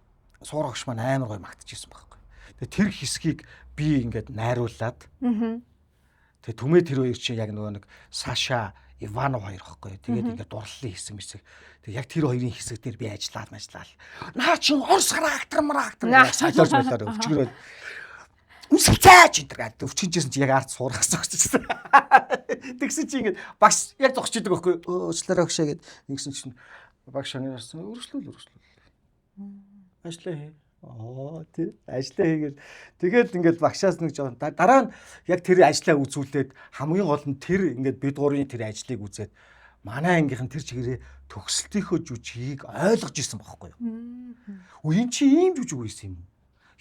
суурагч маань амар гоё магтчихсан байхгүй. Тэгээд тэр хэсгийг би ингээд найруулад тэгээд түмээ тэр хоёр чинь яг нөгөө нэг Саша Иванов хоёр байхгүй. Тэгээд ингээд дурлалын хэсэг мэсэг. Тэгээд яг тэр хоёрын хэсэг дээр би ажиллаад. Наа чин орс характер солиорч байлаа өвчгөрөө. Үсэлцаач энэ гэдэг өвчгөнжсэн чи яг арт суурах гэсэн. Тэгсэн чи ингээд багш яг зогсчихдаг байхгүй. Өөчлөрөө өгшээ гэд нэгсэн чинь багш анирсан өргөслөл. Ажлаа хий. Тий. Ажлаа хийгээл. Тэгээд ингээд багшаас нэг жоохон дараа нь яг тэр ажлаа үзүүлээд хамгийн гол нь тэр ингээд бид гурийн тэр ажлыг үзээд манай ангийнхан тэр чигээрээ төгсөлтийнхөө жүжигийг ойлгож ирсэн байхгүй юу? Үн чи ийм жүжиг байсан юм.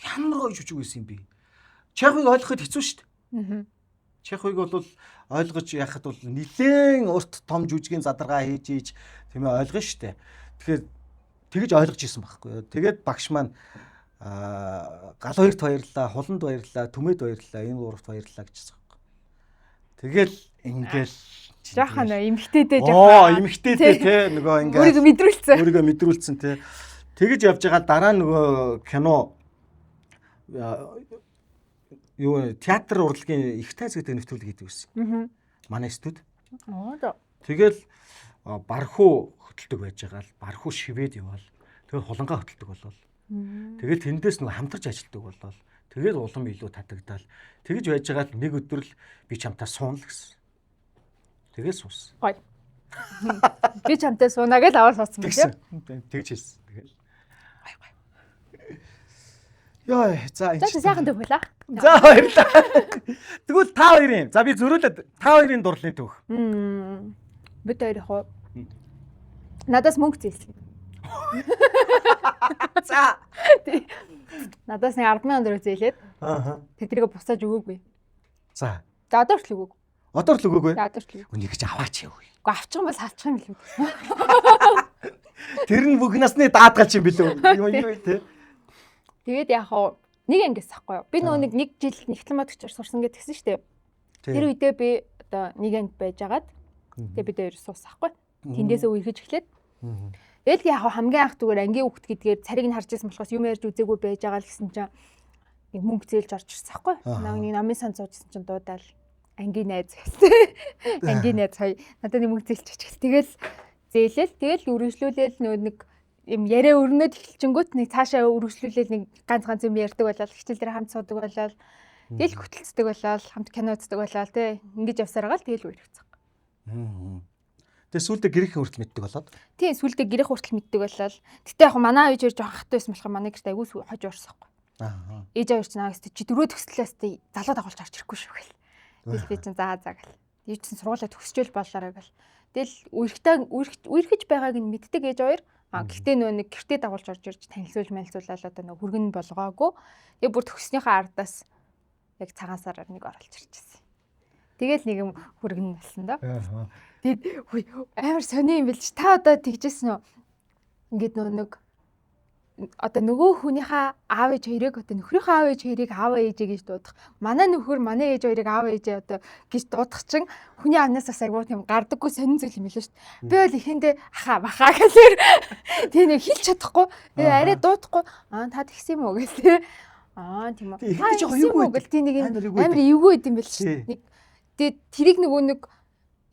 Ямар гоё жүжиг байсан юм бэ? Чехыг ойлгоход хэцүү шүү дээ. Чехыг бол ойлгож яхад бол нилээн урт том жүжигийн задаргаа хийж тийм ээ ойлгоно шүү дээ. Тэгэхээр тэгж ойлгож ирсэн байхгүй юу? Тэгээд багш маань гал хоёрт баярлаа, хуланд баярлаа, түмэд баярлаа, энэ гуравт баярлаа гэжсэн байхгүй. Тэгэл ингээл жаахан эмхтэйдээ жаахан. Эмхтэйдээ те нөгөө ингээд өөрийгөө мэдрүүлсэн те. Тэгж явж байгаа дараа нөгөө кино юу театр урлагийн их тайз гэдэг нэвтрүүлэг хийдэг байсан. Манай студ. Тэгэл бархуу хөтэлдэг байж байгаа л бархуу шивэд явал. Тэгэл хулангаа хөтэлдэг болол. Тэгэл тэндээс нөгөө хамтарч ажилладаг болол. Тэгээд улам илүү татагдаал. Тэгж байж байгаа л нэг өдөр л би чамтаа суун л гэсэн. Тэгээд суус. Гоё. Би чамтай суунаа гэж аваад суудсан байх юм. Тэгж хэлсэн. Тэгэл. Яа, за энэ. За сайхан төв байлаа. За баярлаа. Тэгвэл та хоёрын. За би зөрүүлээд та хоёрын дурлалын төв. Бид хоёр яг надаас мөнгө зээлсэн. За. Надаас нэг 10,000 төгрөг зээлээд. Тэдрийг буцааж өгөөгүй. За. За одоо ч л өгөөгүй. Одоо л өгөөгүй. Одоо ч л. Үнийг ч аваач яв. Уу авчих юм бол салчих юм билүү. Тэр нь бүх насны даатгалч юм билүү. Юу те. Тэгээд яг нэг ангиас ахгүй юу. Би нөгөө нэг жил нэгтлэматгчаар сурсан гэж тэгсэн шүү дээ. Тэр үедээ би одоо нэг анги байж агаад тэгээд бид хоёр суусахгүй. Тэндээсээ үерхэж эхлээд. Тэгэл яг хамгийн анх зүгээр ангийн хүүхд гэдгээр царийг нь харж ирсэн болохоос юм ярьж үзээгүй байж байгаа л гэсэн чинь нэг мөнгө зээлж орж ирсэн ахгүй. Нэг намын сан суужсэн чинь дуудаал ангийн найз гэсэн. Ангийн найз хоёр надад нэг мөнгө зээлж очих. Тэгэл зээлэл тэгэл үргэлжлүүлээл нэг юм яриа өрнөд эхэлчингүүт нэг цаашаа үргэлжлүүлээл нэг ганц юм ярьдаг болол хичээл дээр хамт суудаг болол тэгэл хөтөлцдөг болол хамт кино үздэг болол тий ингэж явсаар байгаа л тэгэл үерхцэг. Тэгээ сүүлдээ гэрийнхэн хүртэл мэддэг болоод. Тийм сүүлдээ гэрийнхэн хүртэл мэддэг болол. Гэтэ яг манай ээж жоох хат байсан болохоор манай гэрт айгүй хож орсохгүй. Ээж аваар чинь наагс чи дөрөв төгслөөс тий залуу дагуулж гарч ирэхгүй шүү гэл. Тэгэл би чинь заа гэл. Ээж чинь сургуулаа төгсчөөл боллоорой гэл. Тэгэл үерхэж байгааг нь мэддэг ээж хоёр. Гэхдээ нөө нэг гэртээ дагуулж орж ирж танилцуулаад одоо нөө хүргэн болгоогүй. Тэгээ бүр төгснөхийн ардаас яг цагаан сараар нэг оролж ирчихсэн. Тэгэл нэг юм хүргэн болсон доо. Тэгээд амар сони юм билж та одоо тэгжсэн үү? Ингээд нөө нэг одоо нөгөө хүнийхээ аав ээж хоёрыг одоо нөхрийнхөө аав ээж хоёрыг аав ээжээ гэж дуудах. Манай нөхөр манай ээж хоёрыг аав ээжээ одоо гэж дуудах чинь хүний амнаас бас айгүй тийм гардаггүй сонин зүйл юм билээ шүү дээ. Би бол ихэндээ ахаа бахаа гэхээр тийм нэг хэлж чадахгүй. Тэгээ арай дуудахгүй. Та тэгсэн юм уу гэлээ. Тийм үү. Та хоёргүй гэл тийм нэг амар эвгүй идэм бил шүү дээ. Тэгээ тэрийг нөгөө нэг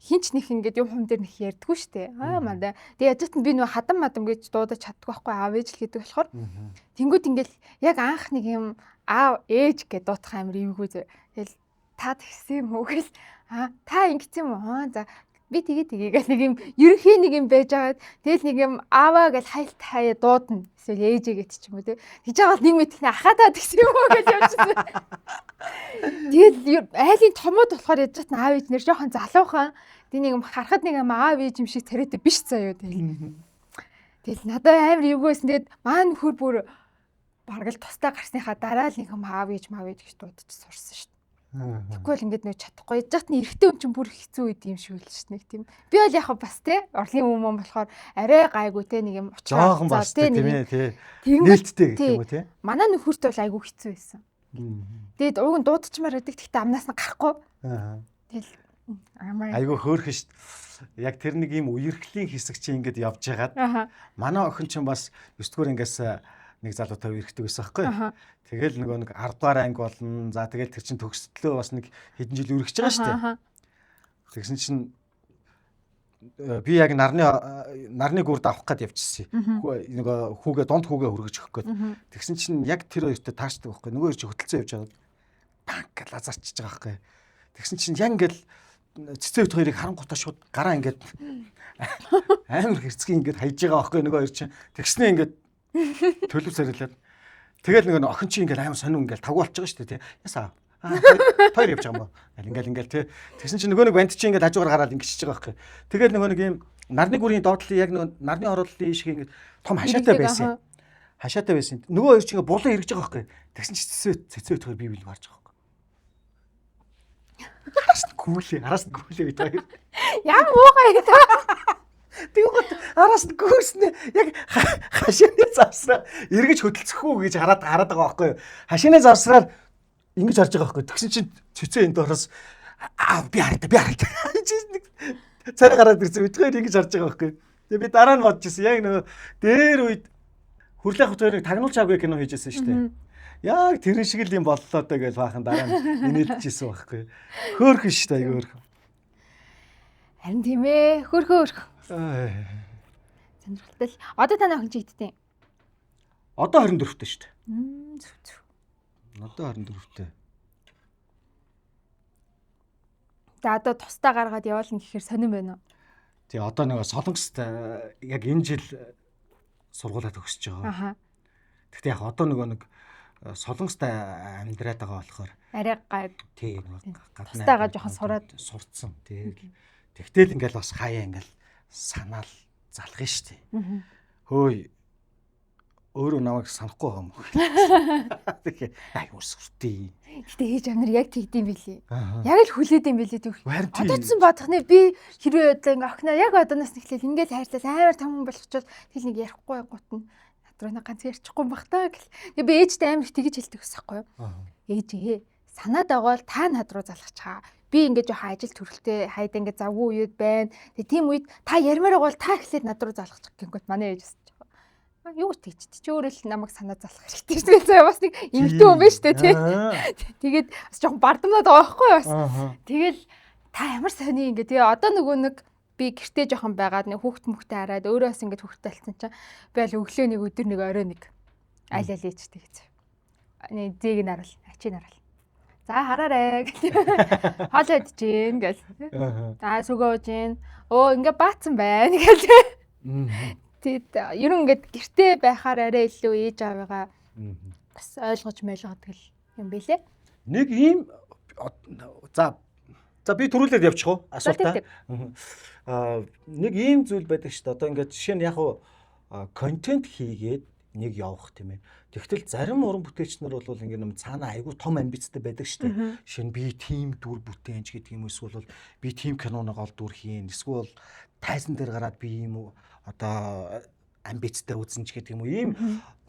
хинч нэх ингээд юм хум дээр нэх ярьдггүй штэ. Мандаа. Тэгээ яжт нь би нөө хадам мадам гэж дуудаж чаддгүй байхгүй аав ээж л гэдэг болохоор. Тэнгүүд ингээл яг анх нэг юм аав ээж гэж дуудах амар ивгүй зэ. Тэгэл та тэгсэн юм уу гэл. Та ингэсэн юм уу? За би тгийгээл нэг юм ерөнхий нэг юм байж байгаад тэгэл нэг юм ааваа гэж хайлт хаяа дуудана. Эсвэл ээжээ гэж ч юм уу те. Тэгж байгаа бол нэг мэдхнэ ахаа та тэгсэн юм уу гэж явчихсан. Тэгэл айлын томоод болохоор яж чад аав ээж нэр жоохон залуухан. Тэг нэг юм харахад нэг юм аав ээж юм шиг царайтай биш заяа тэгэл. Тэгэл надад амар эвгүй байсан. Тэгэд маань нөхөр бүр бараг л тустай гарсныхаа дараа л нэг юм аав ээж гэж дуудаж сурсан шүү дээ. Тэгвэл ингээд нэг чадахгүй яж хат нь эрэгтэй хүн чинь бүр хэцүү үед юм шиг л шүү дээ. Нэг тийм. Би бол яг бас те орлын хүмүүс болохоор арай гайгүй те нэг юм жоохон бас тийм ээ тий. Нээлттэй гэх юм уу те. Манай нөхөрт бол айгүй хэцүү байсан. Тэгэд уг нь дуудчихмаар байдаг. Тэгтээ амнаас нь гарахгүй. Тэгэл айгүй хөөрхөн шүү дээ. Яг тэр нэг юм үерхлийн хэсэг чинь ингээд явж байгаад манай охин чинь бас 9 дугаар ангиас нэг залуутай үерхдэг байсан байхгүй. Тэгэл нөгөө нэг 10 дугаар анги болно. За тэгэл тэр чинь төгсөлтөө бас нэг хэдэн жил үргэлж байгаа шүү дээ. Тэгсэн чинь би яг нарны гүрд авах гээд явчихсан. Нөгөө хүүгээ донд хүүгээ хөргөж өгөх гээд. Тэгсэн чинь яг тэр хоёртой таашдаг байхгүй. Нөгөө хоёр чи хөтөлцөө явж байгаад банк гэж лазарчиж байгаа байхгүй. Тэгсэн чинь яг ингээл цэцэвд хоёрыг харангуйтаа шууд гараа ингээд амар хэрцгий ингээд хайж байгаа байхгүй нөгөө хоёр чинь. Тэгснээ ингээд төлөв сарилаад тэгэл нөгөө охин чи ингээл амар сонин ингээл тавгуулж байгаа шүү дээ тий. Ясаа. Хоёр явж байгаа юм ба. Ингээл тий. Тэгсэн чинь нөгөө нэг банд чи ингээд хажуугаар гараад ингээд чиж байгаа байхгүй. Тэгэл нөгөө нэг юм нарны гүрийн доотлын яг нөгөө нарны орооллын шиг ингээд том хашаатай байсан. Хашаатай байсан. Нөгөө хоёр чи ингээд булан хэрэгж байгаа байхгүй. Тэгсэн чи цэцэвд хоёр бие бил гарч байгаа. Араас нь гүйлээ бид хоёр. Яа муухай гэдэг. Тэгвэл араас нь гүйснэ яг хашааны завсраа эргэж хөдөлцөхгүй гэж хараад байгаа байхгүй юу. Хашааны завсраар ингэж харж байгаа байхгүй. Тэгсэн чинь цэцээ энэ доороос би харагдаа. Царай гараад ирсэн бид хоёр ингэж харж байгаа байхгүй. Тэгээ би дараа нь бодож ирсэн. Яг нөгөө дээр үед хүрлэх хөтөрийг тагнуулж авгүй кино хийжсэн шүү дээ. Яг тэр шиг л юм боллоо даа гэж баахан дараа нь инээлжсэн байхгүй. Хөөрхөн шүү дээ хөөрхөн. Харин тийм ээ хөөрхөн. Сонирхолтой л. Одоо таны охин чи хэдтэй? Одоо 24-тэй шүү дээ. Зүг. Одоо 24-тэй. За одоо тусдаа гаргаад явуулна гэхээр сонирн байна уу? Тий одоо нөгөө Солонгост яг энэ жил сургуулаад төгсөж байгаа. Гэхдээ яг одоо нөгөө нэг Солонгост амьдраад байгаа болохоор арай гай. Тий гаднаа жоохон сураад сурцсан. Тэгтэл ингээл бас хаяа ингээл санаал залгын штэ. Хөөе өөрөө намайг санахгүй байгаа юм. Тэгэхээр аюу сүртэй. Гэтэ ээж амнар яг тэгдэм билий. Яг л хүлээд юм билий түүх. Одоо ч бодохны би хэрвээ одоо ингээ охиноо яг одооноос нэхлээл ингээл хайрлал амар том хүн болгочвол тэл нэг ярихгүй гут нь надруу ганц ярьчихгүй бах таа гэл. Тэгээ би ээжтэй амар тэгж хэлдэг гэсэхгүй юу? Ээжээ санаад байгаа л та над руу залгачаа. Би ингээд жоохон ажил төрөлтэй хайд ингээд завгүй үед байна. Тэгээ тийм үед та ярмаар байгаа бол та эхлээд над руу залгачих гингүүт манай ээж өсч байгаа. Юу тийч чи өөрөө л намайг санаа залгах хэрэгтэй шүү дээ. Бас нэг эмэгтэй хүн байна шүү дээ тий. Тэгээд бас жоохон бардамнаад байгаа байхгүй юу бас. Тэгэл та ямар сони ингээд тэгээ одоо нөгөө нэг би гэртээ жоохон байгаад нэг хүүхд мөхтэй хараад өөрөө бас ингээд хүүхдтэй болсон чинь би аль өглөө нэг өдөр нэг орой нэг аль ээжтэй гэсэн. Нэг зээг нь харуул, ачийг харуул. За хараарэ гэх. Хоол идэж гин гэл. За сүгөөж гин. Ингээ баацсан байна гэл. Тэгэд ер нь ингээд гэртээ байхаар арай илүү ээж аваагаа бас ойлгож мэлгодог юм бэлээ. Нэг ийм за би төрүүлээд явчих уу асуултаа. Нэг ийм зүйл байдаг шүү дээ. Одоо ингээд жишээ нь яг контент хийгээд нэг явах тийм ээ. Тэгтэл зарим уран бүтээлчнэр бол ингээд юм цаана айгүй том амбицтай байдаг шүү дээ. Жишээ нь би тим дүр бүтээнч гэдэг юм эсвэл би тим киноныг ол дүр хийн. Эсвэл тайзан дээр гараад би ийм одоо амбицтай үзнэ ч гэдэг юм уу. Ийм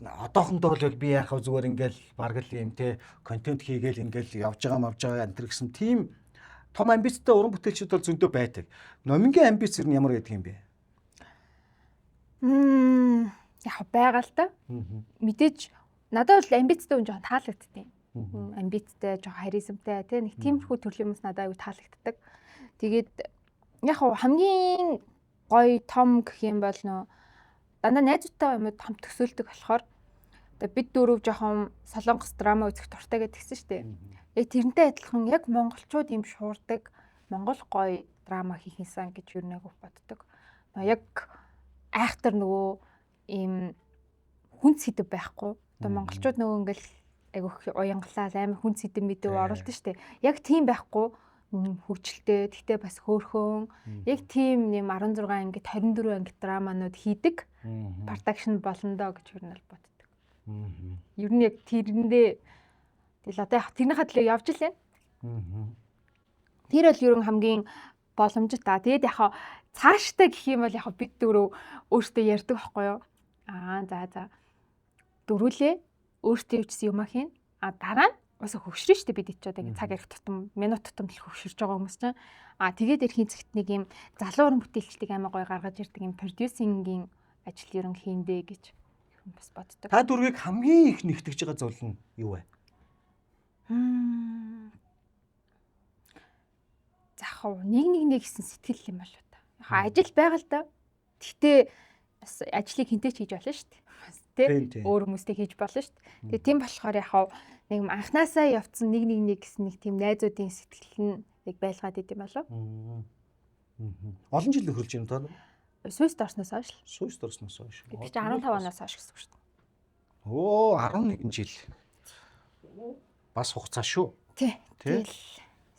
одоохондоо бол би яхав зүгээр ингээл бараг л юм те контент хийгээл ингээл явж байгаа энэ гэсэн тим том амбицтай уран бүтээлчд бол зөндөө байдаг. Номингийн амбиц ер нь ямар гэдэг юм бэ? Яг байгаа л та. Мэдээж надад бол амбицтай хүн жоохон таалагддаг. Амбицтай, жоохон харизмтай тий нэг тиймэрхүү төрлийн хүмүүс надад аюу таалагддаг. Тэгээд яг хамгийн гоё том гэх юм бол нөө дандаа найзуудтай юмуд хамт төсөөлдөг болохоор бид дөрөв жоохон солонгос драма үзэх дуртай гэдгийгсэн шүү дээ. Яг тэрнтэй адилхан яг монголчууд юм шуурдаг монгол гоё драма хийх юмсан гэж юу нэг боддог. Яг айхтар нөгөө ийм хүн сэдв байхгүй. Одоо монголчууд нөгөө ингээл айгүйх уянгалаа амар хүн сэдв мэдээ оруулдаг шүү дээ. Яг тийм байхгүй хөгжилтэй тэгтээ бас хөөрхөн яг тийм нэм 16 ангид 24 ангид драманууд хийдэг продакшн болондоо гэж юу нь боддог. Ер нь яг тэрэндээ тэгэл одоо яг тэрнийхээ төлөө явж л байна. Тэр бол ер нь хамгийн боломжтой та. Тэгээд яг цааштай гэх юм бол яг бид дөрөв өөртөө ярьдаг байхгүй юу? За дөрүлээ өөртөө өвчсөн юм хийн. Дараа нь бас хөвшрөн штэ бид ч одоо ингэ цаг ярих тутам минут тутам л хөвшөрж байгаа хүмүүс чинь. Тэгээд эрхийн зэгт нэг юм залуу уран бүтээлчдийг амар гоё гаргаж ирдэг юм продюсингийн ажил ер нь хийндэ гэж бас боддог. Та дөрвийг хамгийн их нэгтгэж байгаа зүйл нь юу вэ? За нэг гэсэн сэтгэл юм болоо та. Ажил байгаа л да. Гэхдээ бас ажлыг хинтээч хийж болно шүү дээ. Өөр хүмүүстэй хийж болно шүү дээ. Тэгээ тийм болохоор нэг анханасаа явцсан нэг гэсэн нэг тийм найзуудын сэтгэл нь яг байлгаад идэм болов. Олон жил хөрж юм таа. Сүйст орсноос хойш. Сүйст орсноос хойш. Гэдэг чинь 15 оноос хойш гэсэн үг шүү дээ. 11 жил. Бас хугацаа шүү. Тий. Тэгэл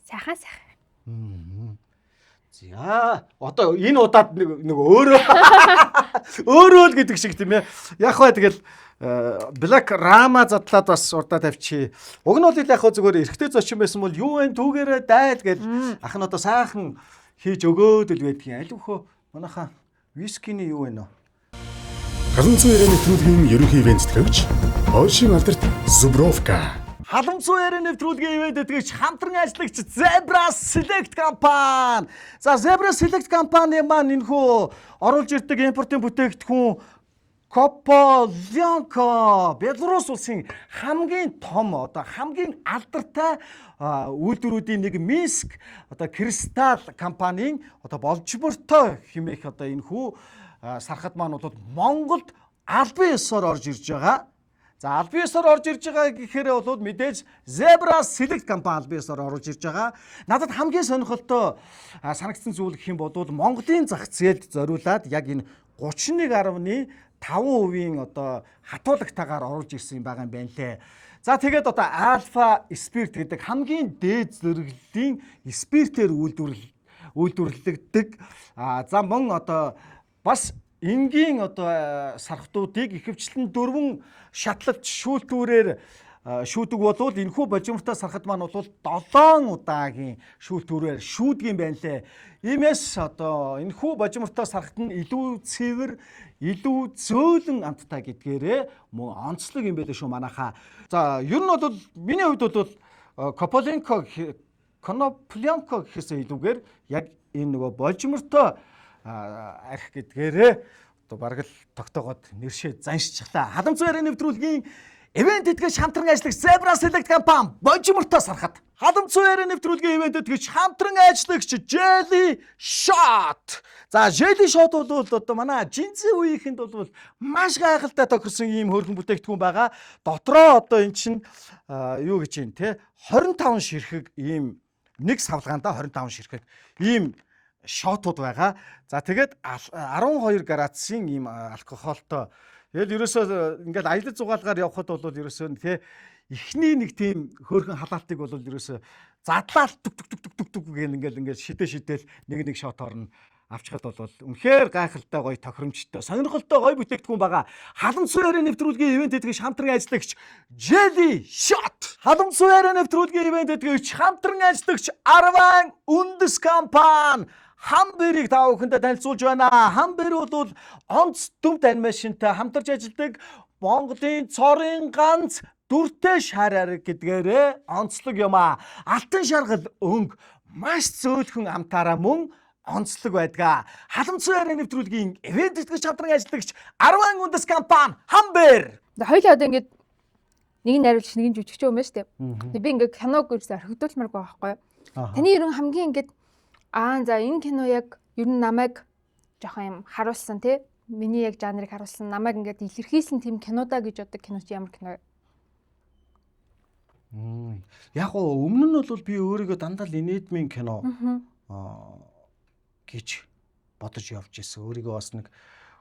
сайхан. За одоо энэ удаад нэг өөрөө л гэдэг шиг тийм ээ. Яг бай тэгэл Black Rama задлаад бас урдаа тавьчих. Уг нь бол яг зүгээр эргэтэй зочин байсан бол юу вэ түүгээрээ дайл гэл ах нь одоо сайхан хийж өгөөд л байдгийн. Аль өөхөө манайхаа вискиний юу вэ нөө? Халуун цэвэр нэвтрүүлгийн ерөнхий ивент тэтгэгч Польшийн алдарт Zubrovka. Халуун цэвэр нэвтрүүлгийн ивент тэтгэгч хамтран ажиллагч Zebra Select компани. За Zebra Select компани маань энэхүү оруулж ирдэг импортын бүтээгдэхүүн Кополенко Беларусь улсын хамгийн том одоо хамгийн алдартай үйлдвэрүүдийн нэг Минск одоо Кристалл компанийн одоо болжмортой хэмээх одоо энэхүү сархад маань бол Монголд албан ёсоор орж ирж байгаа. За албан ёсоор орж ирж байгаа гэхээр бол мэдээж Zebra Select компани албан ёсоор орж ирж байгаа. Надад хамгийн сонирхолтой санагдсан зүйл гэх юм бол Монголын зах зээлд зориулаад яг энэ 31.5% одоо хатуулагтайгаар оруулж ирсэн байгаа юм байна лээ. За тэгээд одоо Alpha Spirit гэдэг хамгийн дээд зэрэглэлийн спиртээр үйлдвэрлэгдэг. За мөн одоо бас энгийн одоо сархтуудыг ихэвчлэн 4 шатлалт шүүлтүүрээр шүүдэг болвол энэхүү болжмортой сархад маань бол 7 удаагийн шүүлтүүрээр шүүдг юм байна лээ. Иймээс одоо энэхүү болжмортой сархад нь илүү цэвэр, илүү зөөлөн амттай гэдгээрээ мөн онцлог юм байлээ шүү манайхаа. За ер нь бол миний хувьд бол Кополенко гэхээсээ илүүгээр яг энэ нөгөө болжмортой арх гэдгээрээ одоо бараг л тогтоогоод нэршээ заншчихлаа. Халуун цэвэр нэвтрүүлгийн ивент тэтгэгч хамтран ажиллагч Zebra Select компани болжмортой сархад. Халуун цэвэр нэвтрүүлгийн ивент тэтгэгч хамтран ажиллагч Jelly Shot. За Jelly Shot бол одоо манай жинзээ үеийнхэнд бол маш гайхалтай тохирсон ийм хөргөн бүтээгдэхүүн байгаа. Дотроо одоо эн чинь юу гэж юм те 25 ширхэг ийм нэг савлгаанда 25 ширхэг ийм шотууд байгаа. За тэгээд 12 градусын ийм алкогольтой. Тэгэл ерөөсөө ингээл аялал зугаалгаар явхад бол ерөөсөө тий эхний нэг тийм хөөрхөн халаалтыг бол ерөөсөө задлал түг ингээл шидэл нэг шот орно авчхад бол үнэхээр гайхалтай гоё тохиромжтой сонирхолтой гоё бүтээгдэхүүн байгаа. Халуун цэвэр нэвтрүүлгийн ивент тэтгэгч хамтран ажиллагч Jelly Shot. Халуун цэвэр нэвтрүүлгийн ивент тэтгэгч хамтран ажиллагч Arvan үндэс компани Хамберийг та бүхэндээ танилцуулж байна. Хамбер бол онц дүмт анимашнтай хамтарч ажилладаг Монголын цорын ганц дүртэй шар ариг гэдгээрээ онцлог юм аа. Алтан шаргал өнгө маш зөөлхөн амтаараа мөн онцлог байдаг. Халуун цэвэр нэвтрүүлгийн ивент тэтгэгч хамтран ажиллагч Arvan үндэс компани Хамбер. Хоёулаа одоо ингэж нэг нь найруулагч нэг нь жүжигч юм байна шүү дээ. Би ингээ киног үзээ орхигдуулмаар байгаа байхгүй юу? Таны ерөн хамгийн ингэж за энэ кино яг ер нь намайг жоохон юм харуулсан тий. Миний яг жанрыг харуулсан, намайг ингээд илэрхийлсэн тийм кинодаа гэж боддог кино чи ямар кино вэ? Яг өмнө нь бол би өөрийгөө дандаа л инээдмийн кино гэж бодож явж ирсэн. Өөрийгөө бас нэг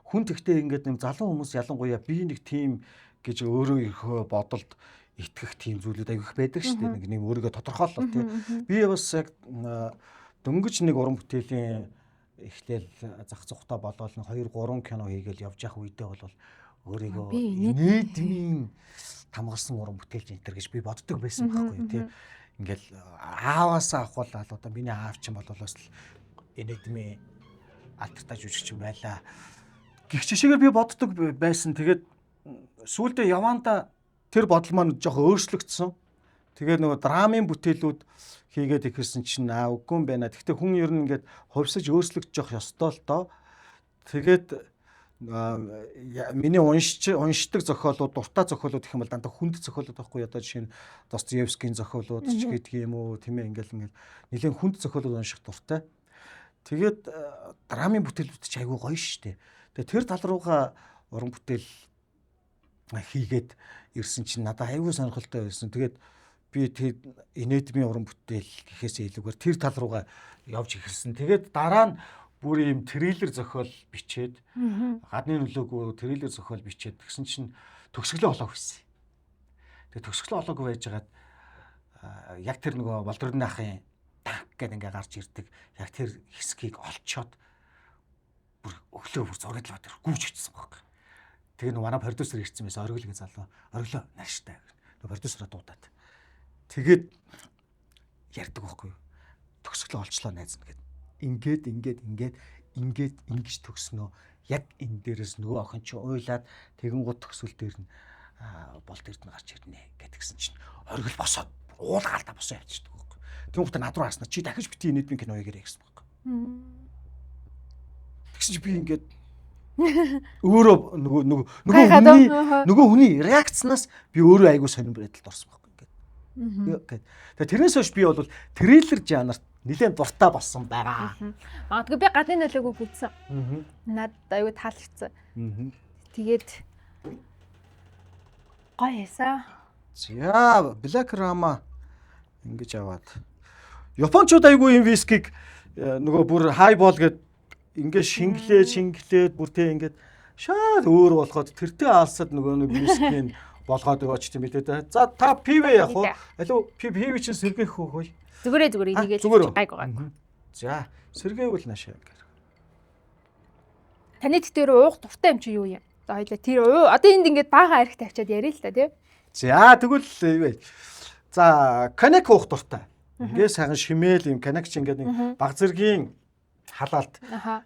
хүн тэгтээ ингээд нэг залуу хүмүүс ялангуяа би нэг тийм гэж өөрөө бодолд итгэх тийм зүйлүүд айгүйх байдаг шүү дээ. Нэг өөрийгөө тодорхойлол тий. Би бас яг дөнгөж нэг уран бүтээлийн эхлээл зах зугтаа болоод 2 3 кино хийгээл явж явах үедээ бол өөрийгөө нийтмийн тамгалсан уран бүтээлч энэ төр гэж би боддог байсан байхгүй тий. Ингээл ааваасаа авахвал одоо миний аав чинь бол бас нийтмийн алтартай жүжигч юм байлаа. Гэх чишээгээр би боддог байсан. Тэгээд сүүлдээ яванда тэр бодол маань жоохон өөрчлөгдсөн. Тэгээд нөгөө драмын бүтээлүүд хийгээд ихэрсэн чинь үгүй юм байна. Гэхдээ хүн ер нь ингээд хувьсаж өөрчлөгдөж явах ёстой л доо. Тэгээд миний уншдаг зохиолууд, дуртай зохиолууд гэх юм бол дандаа хүнд зохиолууд байхгүй. Одоо жишээ нь Достоевскийн зохиолууд ч гэдэг юм уу, тийм ээ, ингээл нэлээд хүнд зохиолууд унших дуртай. Тэгээд драмын бүтээлүүд ч айгүй гоё шүү дээ. Тэгээд тэр тал руугаа уран бүтээл хийгээд ирсэн чинь надад айгүй сонирхолтой байсан. Тэгээд би тэр инедмийн уран бүтээл гэхээсээ илүүгээр тэр тал руугаа явж ирсэн. Тэгээд дараа нь бүр ийм трейлер зохиол бичээд гадны нөлөөгүй трейлер зохиол бичээд тэгсэн чинь төгсгөлөө олоог хийсэн. Тэгээд төгсгөлөө олоогүй байжгаад яг тэр нөгөө Болдорны ахын танк гэдэг ингээ гарч ирдэг. Яг тэр хэсгийг олцоод бүр өглөө бүр зураг л бат гүйж ичсэн байхгүй. Тэгээ нөгөө манай продюсер ирсэн байсан. Оргил гэж залуу. Оргилоо нааштай. Нөгөө продюсераа дуудаад. Тэгээд ярьдаг байхгүй. Төгсгөлөө олчлоо найз нь гэд. Ингээд ингэж төгснөө. Яг энэ дээрээс нөгөө охин чи уйлаад тэгэн гут төгсгөл дээр нь болт эрдэнэ гарч ирнэ гэдгсэн чинь оргил босоод уулгаалтаа босоо явчихдаг байхгүй. Тэгвэл над руу харснаа чи дахиж бити нийтмийн кино хийгээрэй гэсэн байхгүй. Тэгсэн чи би ингээд өөрөө нөгөө хүний реакцнаас би өөрөө айгүй сонирн байдалд орсон байхгүй ингээд. Тэгээ тэрнээс хойш би бол трейлер жанрт нэлээд дуртай болсон байгаа. Магадгүй би гадны нөлөөг үзсэн. Надад айгүй таалагдсан. Тэгээд гоё ясаа. За, Black Rama ингэж аваад. Япончууд айгүй юм вискиг нөгөө бүр хайбол гэд ингээд шинглээд бүр тэ ингээд шал өөр болоход тэртээ алсад нөгөө нэг вискийн болгоод өгөөч тийм билээ дээ. За та пив яах вэ? Алуу пив чинь сэргээх хөөе. Зүгээр энийг гайг. За, сэргээвэл наашаа. Таны тэр уух дуртай юм чи юу юм? За хоёлаа тэр одоо энд ингээд бага арх тавьчаад яриа л та тий. За тэгвэл юу вэ? За, коньяк уух дуртай. Ингээ сайхан шимээл юм коньяк ч ингээд нэг баг зэргийн халаалт.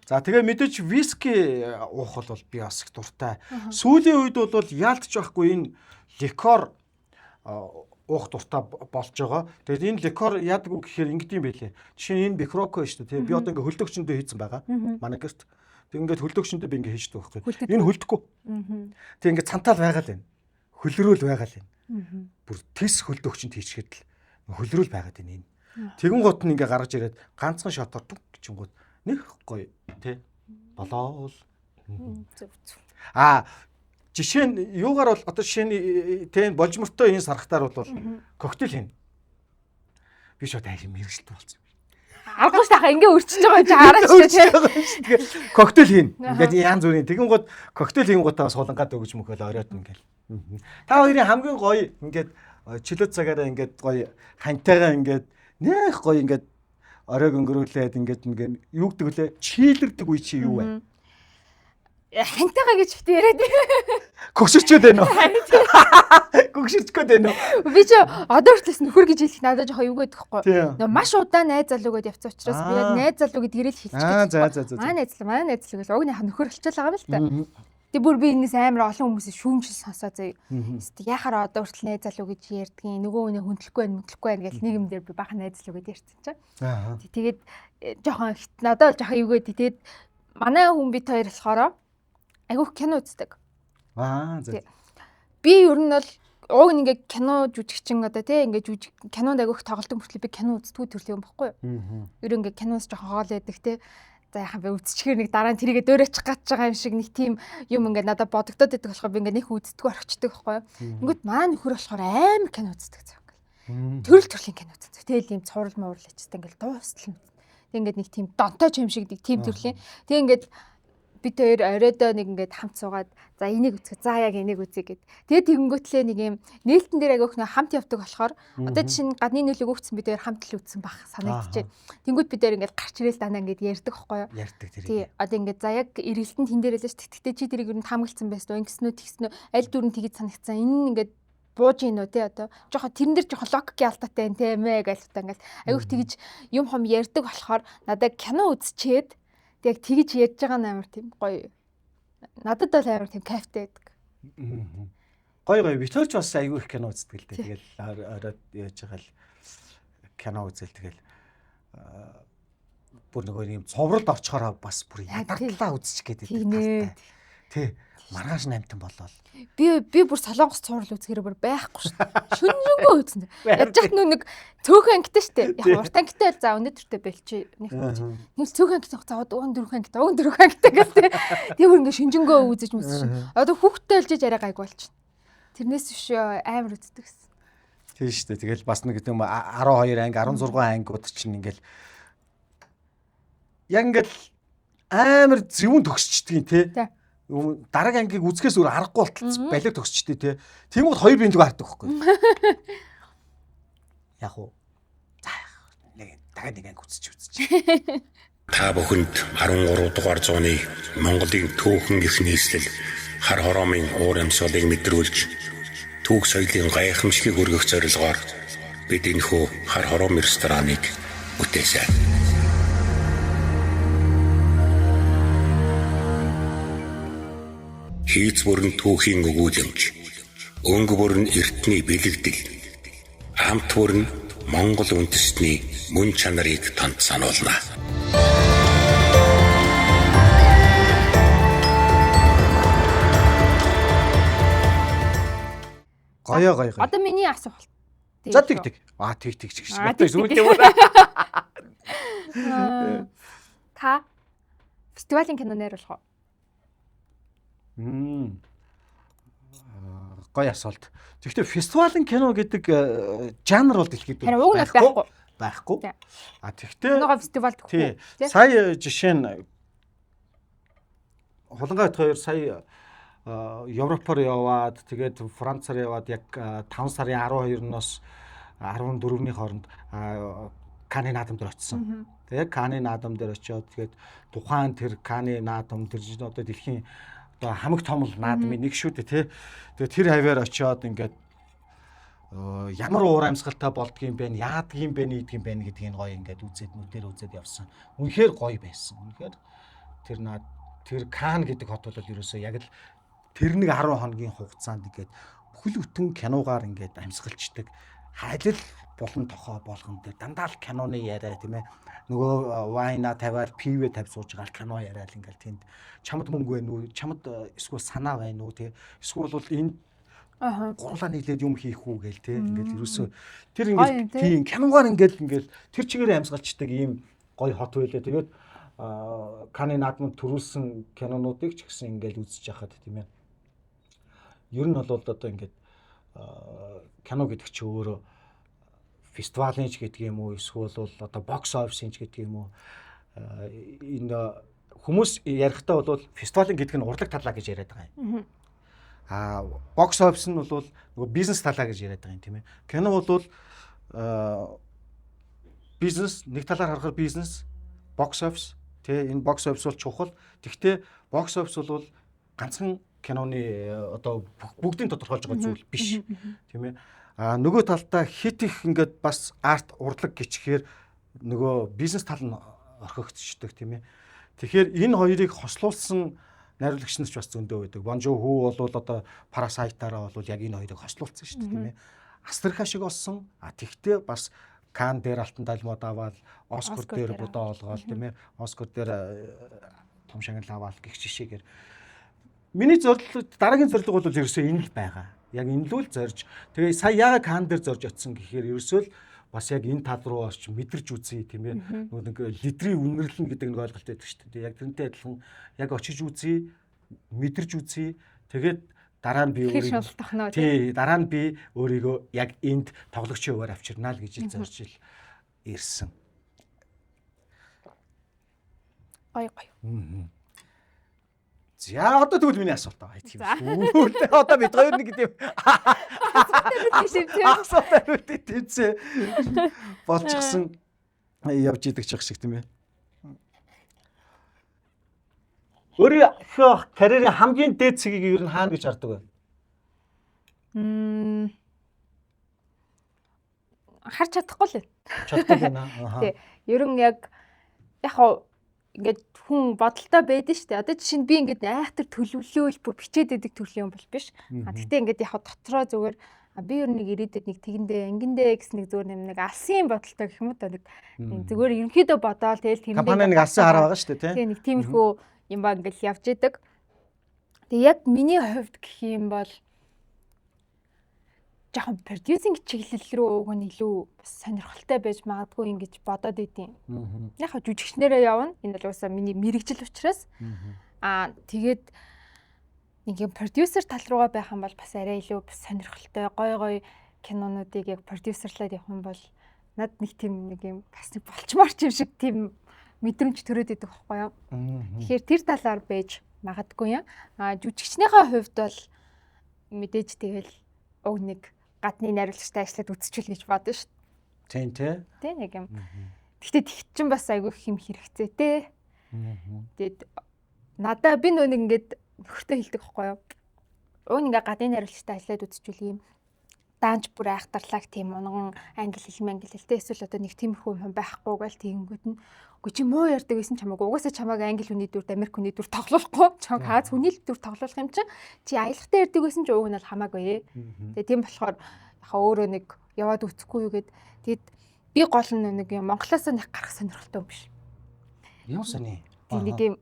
За тэгээ мэдээч виски уух бол би бас их дуртай. Сүүлийн үед бол яалтч байхгүй энэ ликор уух дуртай болж байгаа. Тэгээд энэ ликор яадаг үг гэхээр ингэдэм байлээ. Жишээ нь энэ бикроко шүү дээ. Би одоо ингээ хөлдөгчөндөө хийцэн байгаа. Манай гэрт. Тэг ингээд хөлдөгчөндөө би ингээ хийждэг байхгүй. Энэ хөлдөхгүй. Тэг ингээ цантаал байгаа л байна. Хөлрөөл байгаа л байна. Бүр тис хөлдөгчөнд хийчихэд л хөлрөөл байгаад байна энэ. Тэгэн гот нь ингээ гаргаж ирээд ганцхан шотоор түг гिचэнгүүд нэг гоё тий болоо л. Жишээ нь юугаар бол одоо жишээ нь тийм болжмортой энэ сархтаар бол коктейл хийнэ. Би шууд айх мэрэгчлээ болсон юм. Алгууш тахаа ингээ өрчөж байгаа чи хараач тий. Коктейл хийнэ. Ингээд янз бүрийн тэгэн гот коктейл хийн гутаа суулангаад өгч мөхөөл оройд ингээл. Та хоёрын хамгийн гоё ингээд чөлөө цагаараа ингээд гоё хантайгаа ингээд нэх гоё ингээд оройг өнгөрүүлээд ингээд юу гэдэг лээ чийлэрдэг үе чи юу вэ? Хантайгаа гэж бит яриад. Гөгшөрчөөд байна уу? Гөгшөрчгөөд байна уу? Би ч одоо хүртлээс нөхөр гэж хэлэх надад жоохон юу гэдэг вэ? Нөө маш удаан найз залуу гэдээ явцсан учраас би яг найз залуу гэдгээрээ л хэлчихсэн. Манай найз залуу гэж угныхаа нөхөр хэлчихэл байгаа юм л та. Тэг бүр би энэс амар олон хүмүүсийн шүүмжил сонсоо заяа. Яхаар одоо хүртэл найз залуу гэж ярьдгийн нөгөө үнэ хүндлэхгүй байна гэж нийгэмдэр би бахан найз залуу гэж ярьсан чинь. Тэгээд жоохон надад жоохон юу гэдэг. Тэгээд манай хүн бит хоёр болохоор айгүйх кино үздэг. Би ер нь бол уг ингээ кино жүжигчин одоо тий ингээ кинонд айгүйх тоглолтын мөртлөө би кино үздэггүй төрлийн юм баггүй юу? Ер ингээ киноос жоохон хоол байдаг тий. За яхаа би үзчихээр нэг дараа нь тэрийгэ дөөрөж гатж байгаа юм шиг нэг тийм юм ингээ надад бодогдоод байдаг болохоор би ингээ нэг үздэггүй орчдөг байхгүй юу? Ингээд маань нөхөр болохоор амар кино үздэг зав. Төрөл кино үздэг. Тэгэл ийм цуврал муурлаа ч гэсэн ингээл дуустал. Тэг ингээд нэг тийм донтой юм шиг нэг тийм төрлийн. Тэг ингээд бид хоёр оройдоо нэг ингээд хамт суугаад за энийг үзэх. За яг энийг үзье гэд. Тэгээд тэгэнгүүтлээ нэг юм нээлтэн дээр агиох нэг хамт явдаг болохоор одоо жишээ нь гадны нөлөөг өгсөн бид хоёр хамт л үзсэн бах санагдчихэ. Тэнгүүд бид хоёр ингээд гарч ирээл дандаа ингээд ярьдаг байхгүй юу? Ярьдаг тэр. Тий. Одоо ингээд за яг эргэлтэн тэн дээр л ш. Тэгтээ чи тэрийг юу хамгаалсан байсан уу? Ингэснүү тэгснүү аль дүүрэн тгийд санагцсан. Энэ ингээд бууж ийн үү те одоо жоохон тэрэн дээр жоохон логик ялтаатай энэ мэ гэж удаа ингээл аюух тэгж юм хом ярьдаг болохоор надад кино үзчихэд яг тэгж ярьж байгаа амар тийм гоё. Надад бол амар тийм кайфтай байдаг. Гоё битэрч бас аюу их кино үздэг л дээ. Тэгэл оройд яаж байгаа л кино үзэл тэгэл бүр нөгөө юм цовролд орчхороо бас бүр ядартлаа үзчих гээд байдаг. Тий. Маргааш намтан болол. Би бүр солонгос цуврал үзэхээр бүр байхгүй шүү дээ. Шүнжэнгөө үзэн. Яаж ч нэг цөөхөн ангитай шүү дээ. Яг урт ангитай бол за өнөөдөртөө бэлчи нэг үзье. Нэг цөөхөн ангитай за уун дөрвөн ангитай гэдэг. Тэр бүр ингээ шүнжэнгөө үзэж мүсэж. Одоо хүүхдтэй олж арай гайг болчих. Тэрнээс биш амар үздэг гэсэн. Тийм шүү дээ. Тэгэл бас нэг юм 12 анги 16 ангиуд чинь ингээл яг ингээл амар зөвүүн төгсчдөг юм тий. Дараагийн ангийг үзэхээс өөр аргагүй болтолцсон балиг төгсчтэй тий. Тэнгууд хоёр биендээ хардаг байхгүй. Яг уу. За нэг дахиад нэг анги үзчих. Та бүхэнд 13 дугаар зууны Монголын түүхэн гэх нийслэл хар хороомын уур амьсгалыг мэдрүүлж түүх соёлын гайхамшигыг өргөх зорилгоор бид энэхүү хар хором рестораныг бүтээсэн. Хийц бүрэн түүхийн өгүүлэмж, өнгө бүрэн эртний бэлэгдэл, хамт бүрэн Монгол үндэстний мөн чанарыг танд сануулна. Гоё. Одоо миний асуулт. За тэг. Тэг гэж. Зүгээр юм уу? Та фестивалийн кино найруулах уу? Гоё асуулт. Тэгэхдээ фестивалийн кино гэдэг жанр бол дэлхийд байхгүй. А тэгтээ нөгөө фестивал гэхгүй. Сая жишээ нь Хулгайт хоёр сая Европоор яваад тэгээд Францаар яваад яг 5 сарын 12-ноос 14-ний хооронд Канны наадам дээр очсон. Тэгээд Канны наадам дээр очиод тэгээд тухайн тэр Канны наадам тэр одоо дэлхийн одоо хамаг том наадмын нэг шүү дээ тий. Тэгээд тэр хавьяар очиод ингээд ямар уур амьсгалтай болдгийм бэ, яадгийм бэ, нийдгийм бэ гэдгийг гоё ингээд үзээд явсан. Үнэхээр гоё байсан. Үнэхээр тэр Кан гэдэг хот бол ерөөсөө яг л тэр нэг 10 хоногийн хугацаанд ингээд бүхэл бүтэн киногаар ингээд амьсгалчдаг. Хайлал болон тохоо болгон дээр дандаа л киноны яриа тийм ээ. Нөгөө вайна тавиал пивэ тавь сууж байгаа кино яриа л ингээд тэнд чамд мөнгө байна уу? Чамд эсвэл санаа байна уу? Тий. Эсвэл бол энэ гурлаа нийлээд юм хийх үү гээл тий. Ингээд ерөөсөө тэр ингээд тийм киногаар ингээд тэр чигээр амьсгалчдаг ийм гоё хот байлаа. Тэгээд Канны наадмад төрүүлсэн кинонуудыг ч гэсэн ингээд үзэж яхад тийм ээ. Ер нь бол одоо ингээд кино гэдэг чи өөрөө фестивалийн ч гэдэг юм уу эсвэл бол одоо бокс офисын ч гэдэг юм уу энэ хүмүүс ярихдаа бол фестивалийн гэдэг нь урлаг талаа гэж яриад байгаа юм. Бокс офис нь бол нөгөө бизнес талаа гэж яриад байгаа юм тийм ээ. Кино бол бизнес нэг талаар харахаар бизнес, бокс офис тий энэ бокс офис бол чухал. Тэгвэл бокс офис бол ганцхан киноны одоо бүгдийг тодорхойлж байгаа зүйл биш тийм ээ. Нөгөө талдаа хит их ингээд бас арт урлаг гिचхээр нөгөө бизнес тал нь орхигдчихдаг тийм ээ. Тэгэхээр энэ хоёрыг хослуулсан найруулагч нар ч бас зөндөө байдаг. Бонжо хүү бол одоо Парасайтаараа бол яг энэ хоёрыг хослуулсан шүү дээ тийм ээ. Астрха шиг болсон. Тэгтээ бас Кан дээр алтан талмууд аваад Оскар дээр будаа олгоол тийм ээ. Оскар дээр том шагнал аваад гэх жишээгээр миний зорилго дараагийн зорилго бол ерөөсөө энэ л байгаа. Яг энэ л зорж. Тэгээ сая яагаад Кан дээр зорж очсон гэхээр ерөөсөө л бас яг энэ тал руу орч мэдэрч үзье тийм ээ. Нэг литрийн үнэрлэн гэдэг нэг ойлголт байдаг шүү дээ. Яг тэрнтэй адилхан яг очиж үзье, мэдэрч үзье. Тэгээд дараа нь би өөрийгөө тий дараа нь би өөрийгөө яг энд тоглогчийн хуваар авчирнаа л гэж зорж ил ирсэн. Гоё. За одоо тэгвэл миний асуулт байгаа тийм шүү. Одоо бид хоёр нэг тийм асуултаар үүдээ тэмцээ болчихсон явж идэг ч шиг тийм ээ. Өөрийнхөө карьерийн хамгийн дээд цэгийг ер нь хаана гэж хардаг вэ? Харж чадахгүй л. Чаддаг байна. Тий. Ер нь яг ингээд хүн бодолтой байдаг шүү дээ. Одоо жишээ нь би ингээд айхтар төлөвлөөл бүр бичээд идэг төрлийн юм бол биш. Гэхдээ ингээд дотроо зүгээр би ер нь нэг ирээдүйд нэг тэгэндээ ингэндээ гэсэн нэг зүгээр нэг алсын бодолтой гэх юм уу та нэг зүгээр ерөнхийдөө бодоол тэгэл тэрэндээ компани нэг алсын хараа байгаа шүү дээ тий. Нэг тиймэрхүү юм баг ингээд явж идэг. Тэгээ яг миний хувьд гэх юм бол жоохон продюсинг чиглэл рүү уг нь илүү бас сонирхолтой байж магадгүй ингэж бодоод идэв. Яг хаа жүжигчнэрээ явна. Энэ бол уусаа миний мэрэгжил учраас. Тэгээд нэг юм продюсер тал руугаа байх юм бол бас арай илүү бас сонирхолтой гой кинонуудыг яг продюсерлаад явах юм бол над нэг тийм нэг юм бас нэг болчмоор ч юм шиг тийм мэдрэмж төрөөд идэх байхгүй юу. Тэгэхээр тэр талаар байж магадгүй юм. Жүжигчнийхээ хувьд бол мэдээж тэгэл уг нэг гадны найруулагчтай ажиллаад үзчихвэл гэж бодсон шүү дээ. Тийм тий. Тэ нэг юм. Гэхдээ тэгт чин бас айгүй хэм хэрэгцээ те. Тэгээд надаа би нэг ингээд нөхөртөө хэлдэг байхгүй юу. Уг ингээ гадны найруулагчтай ажиллаад үзчихвэл юм даанч бүр айхтарлаг тийм унган англи хэлтэй эсвэл одоо нэг тиймэрхүү юм байхгүй гал тэгэнгүүт нь үгүй чи муу ярьдаг гэсэн чамаагүй угаасаа чамааг англи хүний дүр Америк хүний дүр тоглохгүй чам хаз хүний дүр тоглох юм чи аялахтай ярьдаг гэсэн чи уг нь бол хамаагүй. Тэгээ тийм болохоор яхаа өөрөө нэг яваад үцэхгүй юу гэд тэгэд би гол нь нэг юм Монголоос нэг гарах сонирхолтой биш. Юу сони. Тийм нэг юм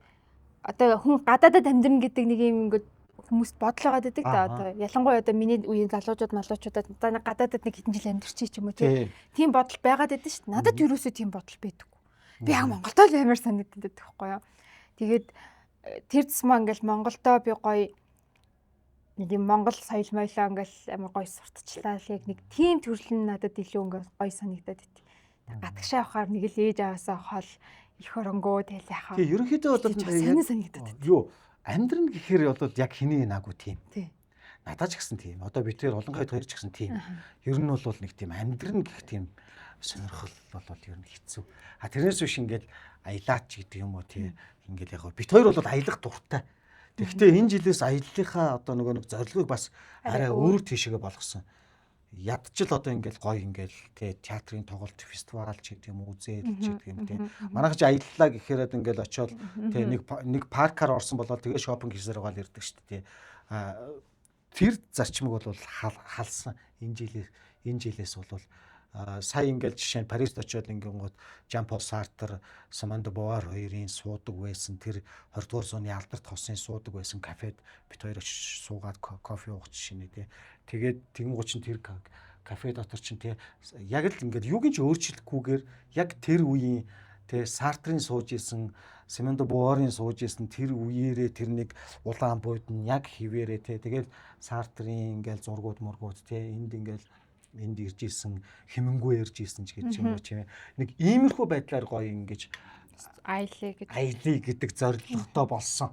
одоо хүн гадаадад амьдрна гэдэг нэг юм ингээд хүмүүст бодол байгаа гэдэг да одоо ялангуяа одоо миний үеийн залуучууд малуучуудад одоо нэг гадаадад нэг хэдэн жил амьдарчих юм уу тийм бодол байгаад байдаг шүү дээ. Надад юусоо тийм бодол байдаггүй. Би яг Монголдоо л амар санагддаг байхгүй юу. Тэгээд тэр зэсмаа ингээл Монголдоо би гоё нэг юм Монгол соёл моёлоо ингээл амар гоё сурталчлаа л яг нэг тийм төрөл нь надад илүү ингээл гоё санагдаад байт. Гадагшаа авахаар нэг л ээж аваасаа хол их оронгоо тэгэл яхаа. Тэгээ ерөнхийдөө бол яг санагдаад байт. Юу амьдрын гэхээр бол яг хэний наагүй тийм. Тий. Надад ч гэсэн тийм. Одоо бид хоёр олон хайд хоёр ч гэсэн тийм. Ер нь бол нэг тийм амьдрын гэх тийм сонирхол бол ер нь хэцүү. Тэрнээс биш ингээд аялаач гэдэг юм уу тий. Ингээд яг бид хоёр бол аялах дуртай. Тэгэхдээ энэ жилээс аяллахаа одоо нэг зорилгыг бас арай өөр тийшээгээ болгосон. Ядчил одоо ингээд гоё ингээд тий театрын тоглолт фестивал ч гэдэг юм үзээл ч гэдэг юм тий. Манайх ч аяллаа гэхээр ингээд очиод тий нэг паркаар орсон болоод тэгээ шопинг хийсээр байгаа л ирдэг шүү дээ тий. Тэр зарчмыг бол халсан энэ жилээс бол сая ингээд жишээ нь Парист очиод ингээд Жан Пол Сартр, Симон де Бовуар хоёрын суудаг байсан тэр 20 дугаар зууны Алберт Хосын суудаг байсан кафед бид хоёр очиж суугаад кофе уух жишээ нэ тий. Тэгээд тэгэнгუთ чинь тэр кафе дотор чинь тий яг л ингээд юугийн ч өөрчлөлтгүйгээр яг тэр үеийн тий Сартрын сууж исэн Симон де Бовуарын сууж исэн тэр үеэрээ тэр нэг улаан бууд нь яг хിവэрээ тий. Тэгээд Сартрын ингээд зургууд мургууд тий энд ирж исэн хэмэнгүү ирж исэн ч гэж юм уу чи нэг иймэрхүү байдлаар гоё ингэж аялье гэдэг зорилготой болсон.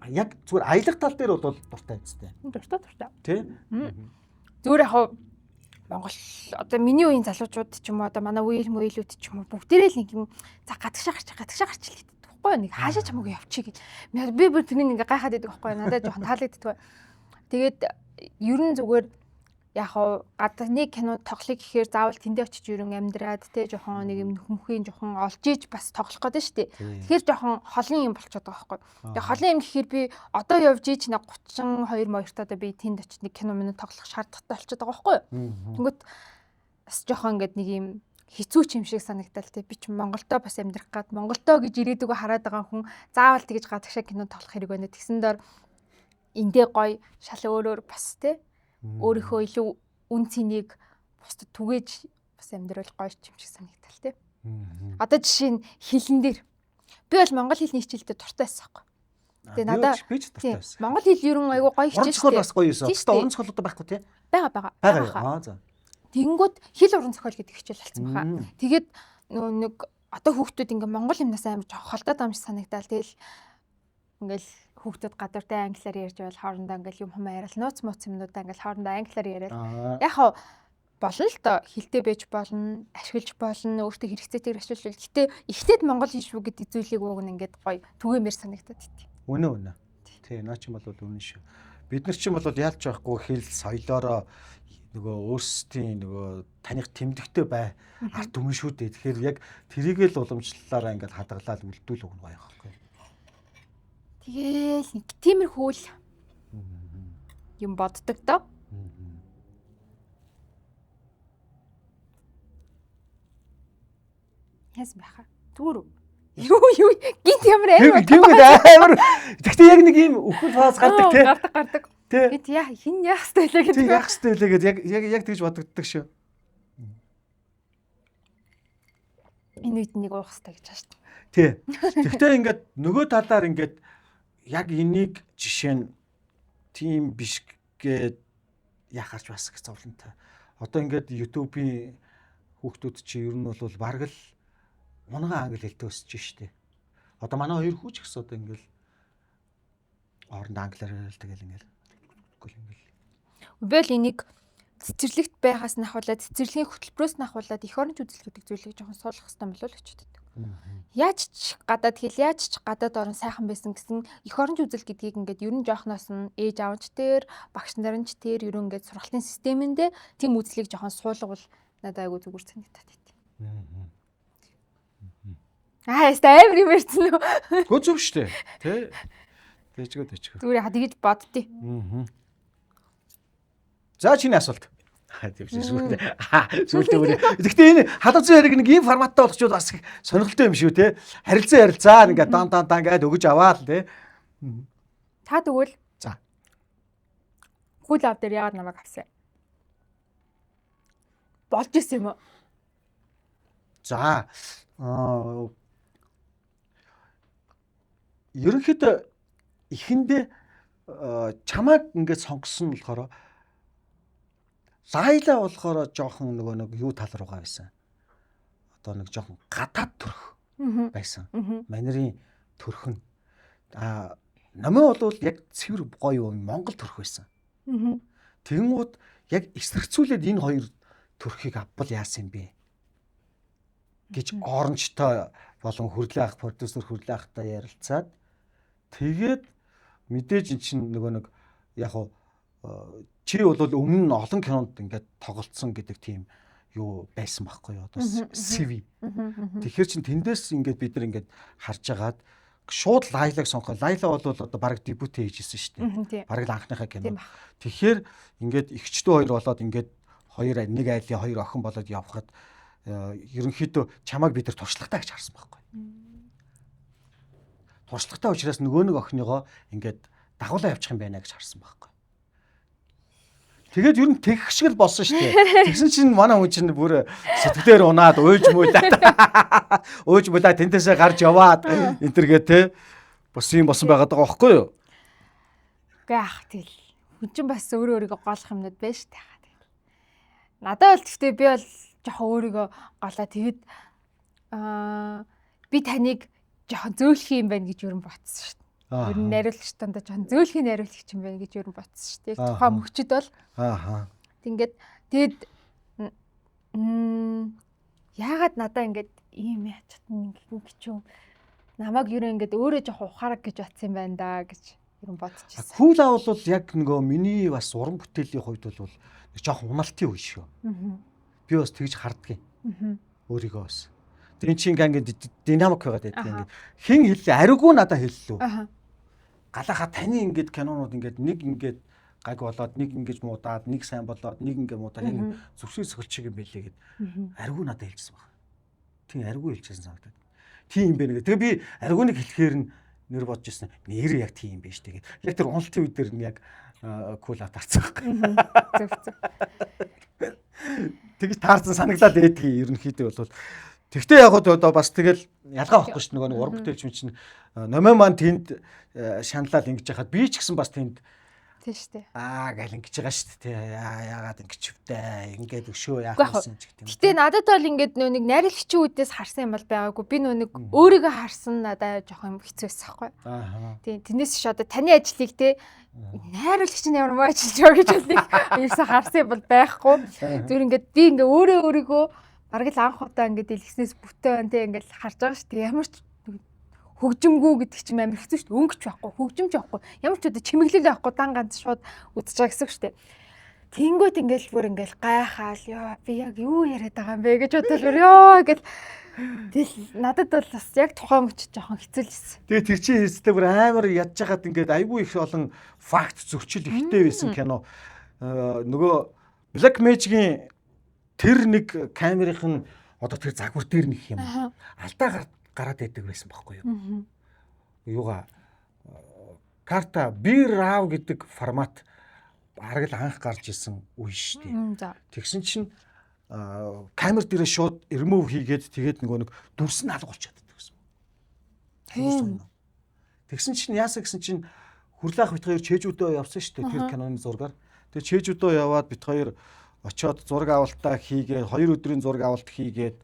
Яг зүгээр аялах тал дээр бол дуртай үстэй. Дуртай. Тий? Зүгээр яг Монгол одоо миний үеийн залуучууд ч юм уу одоо манай үеилүүд ч юм уу бүгдээрээ л нэг юм за гадагшаа гарч л гэдэг байхгүй нэг хаашаа ч хамаагүй явчих гэж. Би бүр тэрнийг ингээ гайхаад байдаг байхгүй надад жоохон таалагддаг. Тэгээд ер нь зүгээр яг гадны кино тоглох гэхээр заавал тэндээ очиж ерөн амьдраад те жоохон нэг юм нөхмөхийн жоохон олж иж бас тоглох гэдэг шүү дээ. Тэгэхээр жоохон холын юм болчиход байгаа байхгүй. Тэгээ холын юм гэхээр би одоо явж ич нэг 32 моёртоо одоо би тэнд очиж нэг кино минут тоглох шаардлагатай болчиход байгаа байхгүй. Тэнгүүт бас жоохон ингээд нэг юм хэцүү ч юм шиг санагдал те би ч Монголдоо бас амьдрах гад Монголдоо гэж ирээдүгөө хараад байгаа хүн заавал тэгж гадагшаа кино тоглох хэрэг байна. Тэгсэн дор эндээ гоё шал өөрөөр бас те өөрийнхөө илүү үн цэнийг бусдад түгээж бас амьдрал гоё юм шиг санагдал тий. Одоо жишээ нь хэлэн дээр би бол монгол хэлний хичээлдээ дуртай байсан байхгүй. Тэгээ надад би ч дуртай байсан. Монгол хэл ер нь айгүй гоё хичээл шүү дээ. Бас гоё юусэн. Одоо уран зохиол одоо байхгүй тий. Байгаа. За. Тэгэнгүүт хэл уран зохиол гэдэг хичээл болсон баха. Тэгээд нэг одоо хүүхдүүд ингээ монгол юмнаас амар холдоод байгаа юм шиг санагдал. Тэгэл ингээл хүүхдүүд гадууртай англиар ярьж байвал хоорондоо ингээл юм яриад нууц мууц юмнуудаа ингээл хоорондоо англиар яриад яг хаа болно л доо хилтэй байж болно, ашиглаж болно, өөртөө хэрэгцээтэйгээр ашиглаж болно. Гэтэ эхлээд монгол хэл шүү гэдэг зүйлийг уг нь ингээд гоё түгээмээр санагдаад идэв. Үнэ. Тий, наа чинь бол үнэн шүү. Бид нар чинь бол яалч байхгүй хэл соёлоороо нөгөө өөрсдийн нөгөө таних тэмдэгтэй бай ард түмэн шүү дээ. Тэгэхээр яг тэрийгэл уламжлалаараа ингээд хадгалаад үлдүүл өгнө гоё байхгүй. Тэгээл нэг тиймэрхүү л юм боддог доо. Яс баха. Түр. Юу гинт ямар амар. Тэгтээ яг нэг юм өхөл фаз гардаг тий. Гардаг. Гэт хин яах стайлаа гэдэг. Яах стайлаа гэдэг яг тэгж бодогддог шүү. Энэ үед нэг уух хэрэгтэй гэж байна шүү дээ. Тий. Тэгтээ ингээд нөгөө талаар ингээд яг энийг жишээ нь тийм биш гэд яхаарч бас их зовлонтой. Одоо ингээд YouTube-ийн хүүхдүүд чи ер нь бол бараг л мунгаа англи хэлтэй өсөж штэ. Одоо манай хоёр хүүч гэсэн одоо ингээд хоорондоо англиар хэлдэг гэл ингээд. Үгүй л энийг цэцэрлэгт байхаас нь ахуулаад цэцэрлэгийн хөтөлбөрөөс нь ахуулаад эх оронч үзэл гэдэг зүйлийг жоохон суулгах хэрэгтэй болов л гэж боддог. Яаж ч гадаад хэл, яаж ч гадаад орон сайхан байсан гэсэн эх оронч үзэл гэдгийг ингээд ер нь жоохноос нь ээж аавч дээр, багш наранч дээр ер нь ингээд сургалтын системэндээ тийм үзлийг жоохон суулгавал надад айгүй зүгээр санагдаад байт. Яста амар юм ярьсан уу? Гөө зөв штэ. Тэ. Тэжгөө. Зүгээр тэгэж боддتي. За чиний асуулт. Тэгвч сүлдээ. Сүлдээ. Гэхдээ энэ халуун зүйн хэрэг нэг ийм форматтай болгоч бас их сонирхолтой юм шүү те. Харилцаа ингээд дан ингээд өгөж аваад те. Та тэгвэл за. Хөл ав дээр яагаад намайг авсан? Болж исэн юм уу? За. Ерөнхийдөө эхэндээ чамайг ингээд сонгосон болохоор Лайла болохоор жоохон нөгөө нэг юу тал руугаа байсан. Одоо нэг жоохон гадаад төрх байсан. Манерийн төрхөн. Намаа бол яг цэвэр гоё Монгол төрх байсан. Тэгэнгүүт яг эсрэгцүүлээд энэ хоёр төрхийг авбал яасан бэ гэж орончтой болон хөрлөөх продюсер хөрлөөхтэй ярилцаад тэгээд мэдээж чинь нөгөө нэг яг чи бол өмнө нь олон кинонд ингээд тоглолцсон гэдэг тийм юу байсан байхгүй юу одоо CV. Тэгэхээр чин тэндээс ингээд бид нар ингээд харж агаад шууд Лайлаг сонгоо. Лайла бол одоо баг дебют хийжсэн шүү дээ. Баг л анхныхаа кино. Тэгэхээр ингээд эгчдүү хоёр болоод ингээд нэг айлын хоёр охин болоод явхад ерөнхийдөө чамайг бид нар туршлагатай гэж харсан байхгүй. Туршлагатай учраас нөгөө нэг охиныгоо ингээд дагуулаа явчих юм байна гэж харсан байхгүй. Тэгээд ер нь тэгэх шиг л болсон шүү дээ. Тэгсэн чинь манай хүн чинь бүр сэтгэлээр унаад уйж муулаад тэнтэсээ гарч яваад энэ төргээ те бос юм босон байгаад байгаа байхгүй юу? Үгүй ах тэгэл. Хүн чинь бас өөрийгөө голох юмнууд байна шүү дээ. Надад бол гэхдээ би бол жоохон өөрийгөө голоо тэгэд би таныг жоохон зөөлөх юм байна гэж ер нь бодсон шүү дээ. Ер нь найруулагч тандаа жоохон зөөлхийн найруулагч юм байна гэж ер нь бодсон шүү дээ. Тухайн мөчөд бол Ингээд тэгэд яагаад надаа ингээд ийм яач чадна ингэж юм намайг юу ингээд өөрөө жоох ухаараг гэж батсан юм байна да гэж ер нь бодчихсон. Кула бол яг нөгөө миний бас уран бүтээлийн хувьд бол нэг жоох уналтын үе шүү. Би бас тэгж харддаг юм. Өөрийгөө бас. Тэр чинь ингээд динамик байгаад байдаг ингээд. Хин хэллээ ариугүй надад хэллээ. Галаха таны ингээд кинонууд ингээд нэг ингээд гаг болоод нэг ингэж муудаад нэг сайн болоод нэг ингэ муудаад нэг зүрхсээ сөхөлчиг юм байлээ гэд аргуу надад хэлчихсэн баг. Тийм аргуу хэлчихсэн санагдаад. Тийм юм бэ нэг. Тэгээ би аргууныг хэлэхээр нэр бодож ирсэн. Нэр яг тийм юм биш тэгээд. Яг тэр уналтын үед дэр нь яг кула таарсан баг. Тэгж таарсан санагдлаад байдгийг ерөнхийдөө бол тэгтээ яг одоо бас тэгэл ялгаа байхгүй шүү нөгөө нэг уран бүтээлч юм чинь номын маань тэнд шаналал ингэж яхад би ч гэсэн бас тэнд Тийм шүү дээ. Гэл ингэж байгаа шүү дээ. Яагаад ингэж вдэ? Ингээд өшөө яах Үгүй вэ гэж гэдэг. Гэтэ надад бол ингээд нэг найрлагчийн үднээс харсан юм бол байгаагүй. Би нэг өөрийгөө харсан надад жоох юм хэцүү байсан байхгүй. Тийм тэрнээс ш одоо таны ажлыг те найрлагч нь ямар муу ажиллаж байгаа гэж бол ерөөсө харсан юм бол байхгүй. Зүгээр ингээд би ингээд өөрийгөө бараг л анх удаа ингээд дэлгэснээс бүтэн байна те ингээд харж байгаа шүү дээ. Ямар ч хөгжимгүй гэдэг чинь амар хэцүү шүү дээ. Өнгөч байхгүй, хөгжимч байхгүй. Ямар ч удаа чимэглэл байхгүй дан ганц шууд үзэж байгаа гэсэн үг шүү дээ. Тэнгүүт ингээл бүр ингээл гайхаал ёо би яг юу яриад байгаа юм бэ гэж бодлоо ёо гэл тэгэл надад бол бас яг тухайн мөч жоохон хэцүүлсэн. Тэгээ тэр чинь хэлстэй бүр амар ядж хагаад ингээд айгүй их олон факт зөрчил ихтэй байсан кино. Нөгөө Black Magic-ийн тэр нэг камерын одоо тэр загвар дээр нэг юм алдаа гараад байдаг байсан байхгүй юу? Юугаа карта бир рав гэдэг формат бараг л анх гарч исэн үе шүү дээ. Тэгсэн чинь камер дээрээ шууд remove хийгээд тэгээд нэг дүрс нь алга болчиход байсан. Тэгсэн чинь яасаа гэсэн чинь хүрлээх бит хоёр чэжүүдөө явсан шүү дээ тэр киноны зургаар. Тэгээд чэжүүдөө яваад бит хоёр очиод зураг авалтаа хийгээд 2 өдрийн зураг авалт хийгээд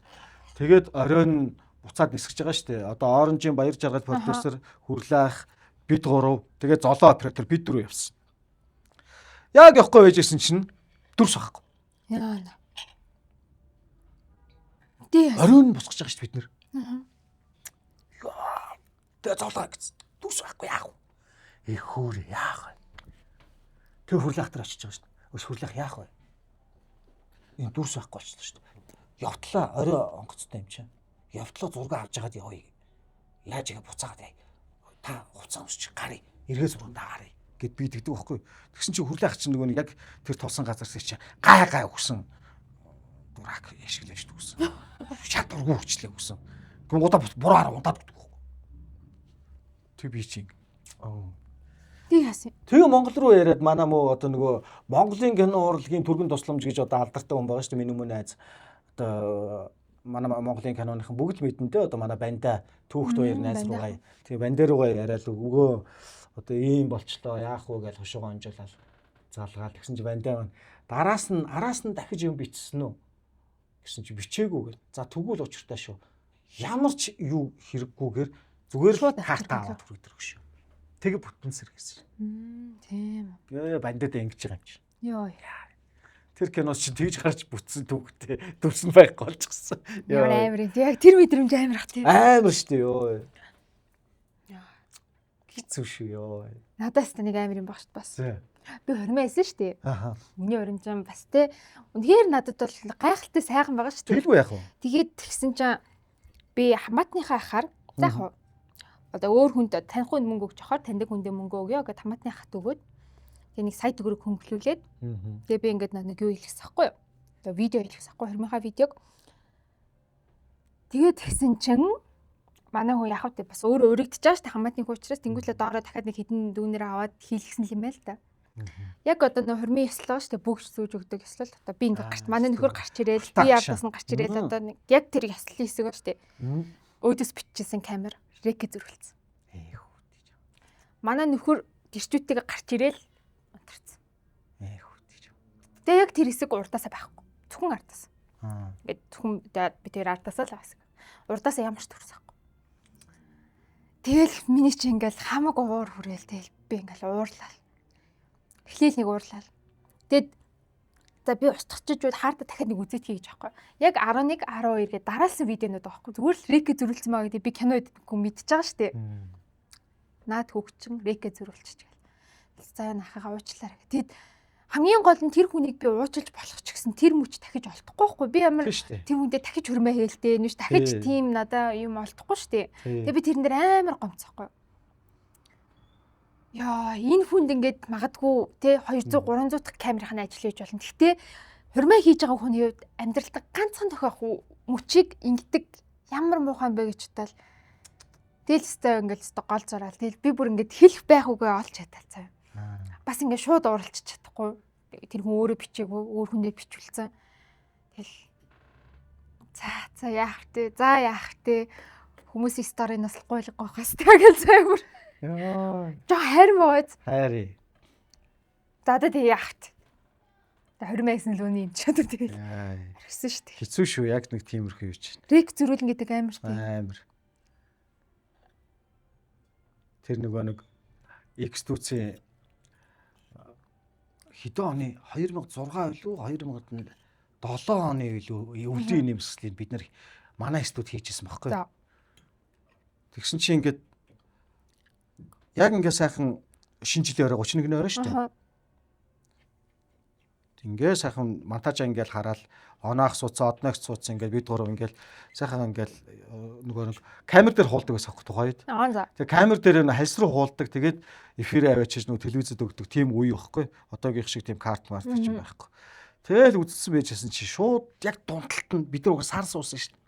тэгээд оройн буцаад нисгэж байгаа шүү дээ. Одоо Оранжийн Баяр Жаргал продюсер хүрлээх бид гурав тэгээд золоо оператор бид дөрөв явсан. Яг явахгүй байжсэн чинь дүрс байхгүй. Яа. Дээ. Оройн босгож байгаа шүү дээ бид нэр. Тэгээ золоо гэсэн. Дүрс байхгүй яах вэ? Их хөөр яах вэ? Тэг хүрлээх төр очиж байгаа шүү дээ. Өс хүрлээх яах вэ? Энэ дүрс байхгүй болчихлоо шүү дээ. Явтлаа орой онгоцтой юм чинь. Явтлаа зураг авч яагаад явъя. Яаж игээ буцаагаад яа. Та хуцаа өсч гарыг. Эргээ зургандаа гарыг гэд би тэгдэг байхгүй. Тэгсэн чинь хүрлээх чинь нөгөө яг тэр тулсан газарс чинь гай өгсөн. Дурак яшиглэж дүүсэн. Шат дургу хүчлээ өгсөн. Гүн удаа бураар унтаад гэдэг байхгүй. Тэг би чинь Тэг яасан. Тэгээ Монгол руу яриад манай мөө одоо нөгөө Монголын кино урлагийн түргэн тусламж гэж одоо алдартай хүн байгаа шүү дээ. Миний өмнө найз одоо манай Монголын киноныхан бүгд мэдэнтэй одоо манай банда түүхт хоёр найз руугаа тэгээ банд руугаа яриад өгөө одоо ийм болчлоо яах вэ гэж хошуугаа онжуулаад залгаал тэгсэн чи банда маань араас нь дахиж юм бичсэн үү гэсэн чи бичээгүй гэл. За тэгвэл учиртай шүү. Ямар ч юу хэрэггүйгээр зүгээр л хаалтаа аваад хүрэх шүү. Тэгээ бүтэн сэргэсэн. Тийм. Ёо бандад ингэж байгаа юм чи. Ёо. Тэр киноос чи тэгж гарч бүтсэн түүхтэй дүрсэн байхгүй болчихсон. Ямар амар юм. Яг тэр мэдрэмж амар ах тийм. Амар штэ ёо. Хэцүү шүү ёо. Надаас та нэг амар юм баг шүү бас. Би хормоос штэ. Аха. Миний оримжин бас те. Үнэхээр надад бол гайхалтай сайхан байгаа штэ. Тэгэлгүй яах вэ? Тэгээд тэгсэн чинь би хамаатныхаа ахаар заах уу. Одоо өөр хүнд таних хүнд мөнгө өгч хахаар таньдаг хүндээ мөнгө өгөө гэд хамаатны хат өгөөд тэгээ нэг сая төгрөг хөнгөлүүлээд тэгээ би ингээд нэг юу хийлгэсэн байхгүй юу. Одоо видео хийлгэсэн байхгүй хормынхаа видеог. Тэгээд тэгсэн чинь манай хүн яхав те бас өөрөө өргөдөж байгаа штэ хамаатны хүн учраас тэнгуүлээ доороо дахиад нэг хідэн дүүнээр аваад хийлгэсэн юм байл та. Яг одоо нөө хормын ёслоо штэ бүгд сүүж өгдөг ёслол одоо би ингээд гарч манай нөхөр гарч ирээл би явдаас нь гарч ирээл одоо нэг яг тэр ёслолын хэсэг штэ. Өөдөөс бичсэн камер рэкэ зөрүүлсэн. Манай нөхөр гэрчүүдтэйгээ гарч ирээл унтарсан. Тэгээ яг тэр хэсэг урдаасаа байхгүй. Зөвхөн ардаас. Ингээд зөвхөн би тэр ардаасаа л авсан. Урдаасаа ямар ч төрсөн байхгүй. Тэгэл миний чи ингээл хамаг уур хүрээл тэгэл би ингээл уурлаа. Эхлээл нэг уурлаа. Тэгэд за би устгачиж бод хаарда дахиад нэг үзэж хийж байгаа байхгүй. Яг 11 12 гээд дараалсан видеонууд байхгүй. Зүгээр л рэкэ зөрүүлсэн маа гэдэг би кино идэггүй мэдчихэж байгаа шүү дээ. Наад хөгчин рэкэ зөрүүлчих гээл. За нахаага уучлаарай. Тэгэд хамгийн гол нь тэр хүнийг би уучлж болох ч гэсэн тэр мөч дахиж олдохгүй байхгүй. Би ямар тэр хүндээ дахиж хөрмөө хэлтэй нүш дахиж тийм надаа юм олдохгүй шүү дээ. Тэгээ би тэрэн дээр амар гомцохгүй. Яа, энэ хүнд ингээд магадгүй те 200 300 дахь камерын ажил хийж болно. Гэхдээ хурмаа хийж байгаа хүний хувьд амьдралдаа ганцхан тохиох мөчийг ингэдэг ямар муухан бэ гэж бодвол тэлстэй ингээд гол зураал. Тэгэл би бүр ингээд хэлэх байх үгээ олж чадалцаа. Бас ингээд шууд уралчиж чадахгүй. Тэр хүн өөрөө бичээгүй, өөр хүнээ бичүүлсэн. Тэгэл за яах вэ? За яах вэ? Хүмүүсийн сторинаас гуйлах гохос тэгэл зайвар. Яа. Жоо хайр мууз. Хайр. За одоо тэгээ яахт. 20 мянган лөөний юм ч одоо тэгээ. Архисан шүү дээ. Хэцүү шүү яг нэг тиймэрхүү юу чинь. Рек зөрүүлэн гэдэг амар шүү дээ. Амар. Тэр нэг X2-ийн хэдэн оны 2006 илүү 2007 оны илүү өвлийн нэмсгэлийг бид нар манай студ хийжсэн байхгүй. За. Тэгсэн чинь ингээд яг ингээд сайхан шинэ жилийн орой 31-ний орой шүү дээ. Ингээ сайхан монтаж ингээл хараад оноох суудсан, одноогч суудсан ингээл бид гурав ингээл сайхан ингээл нөгөө нэг камер дээр хуулдаг байсан хөх тухайд. За. Тэгээ камер дээр хальс руу хуулдаг. Тэгээд эфирээ аваачиж нөгөө телевизэд өгдөг тийм үе байхгүй. Одоогийн шиг тийм карт март ч байхгүй. Тэгэл үзсэн байжсэн чи шууд яг дундталт нь бид нар сар суусан шүү дээ.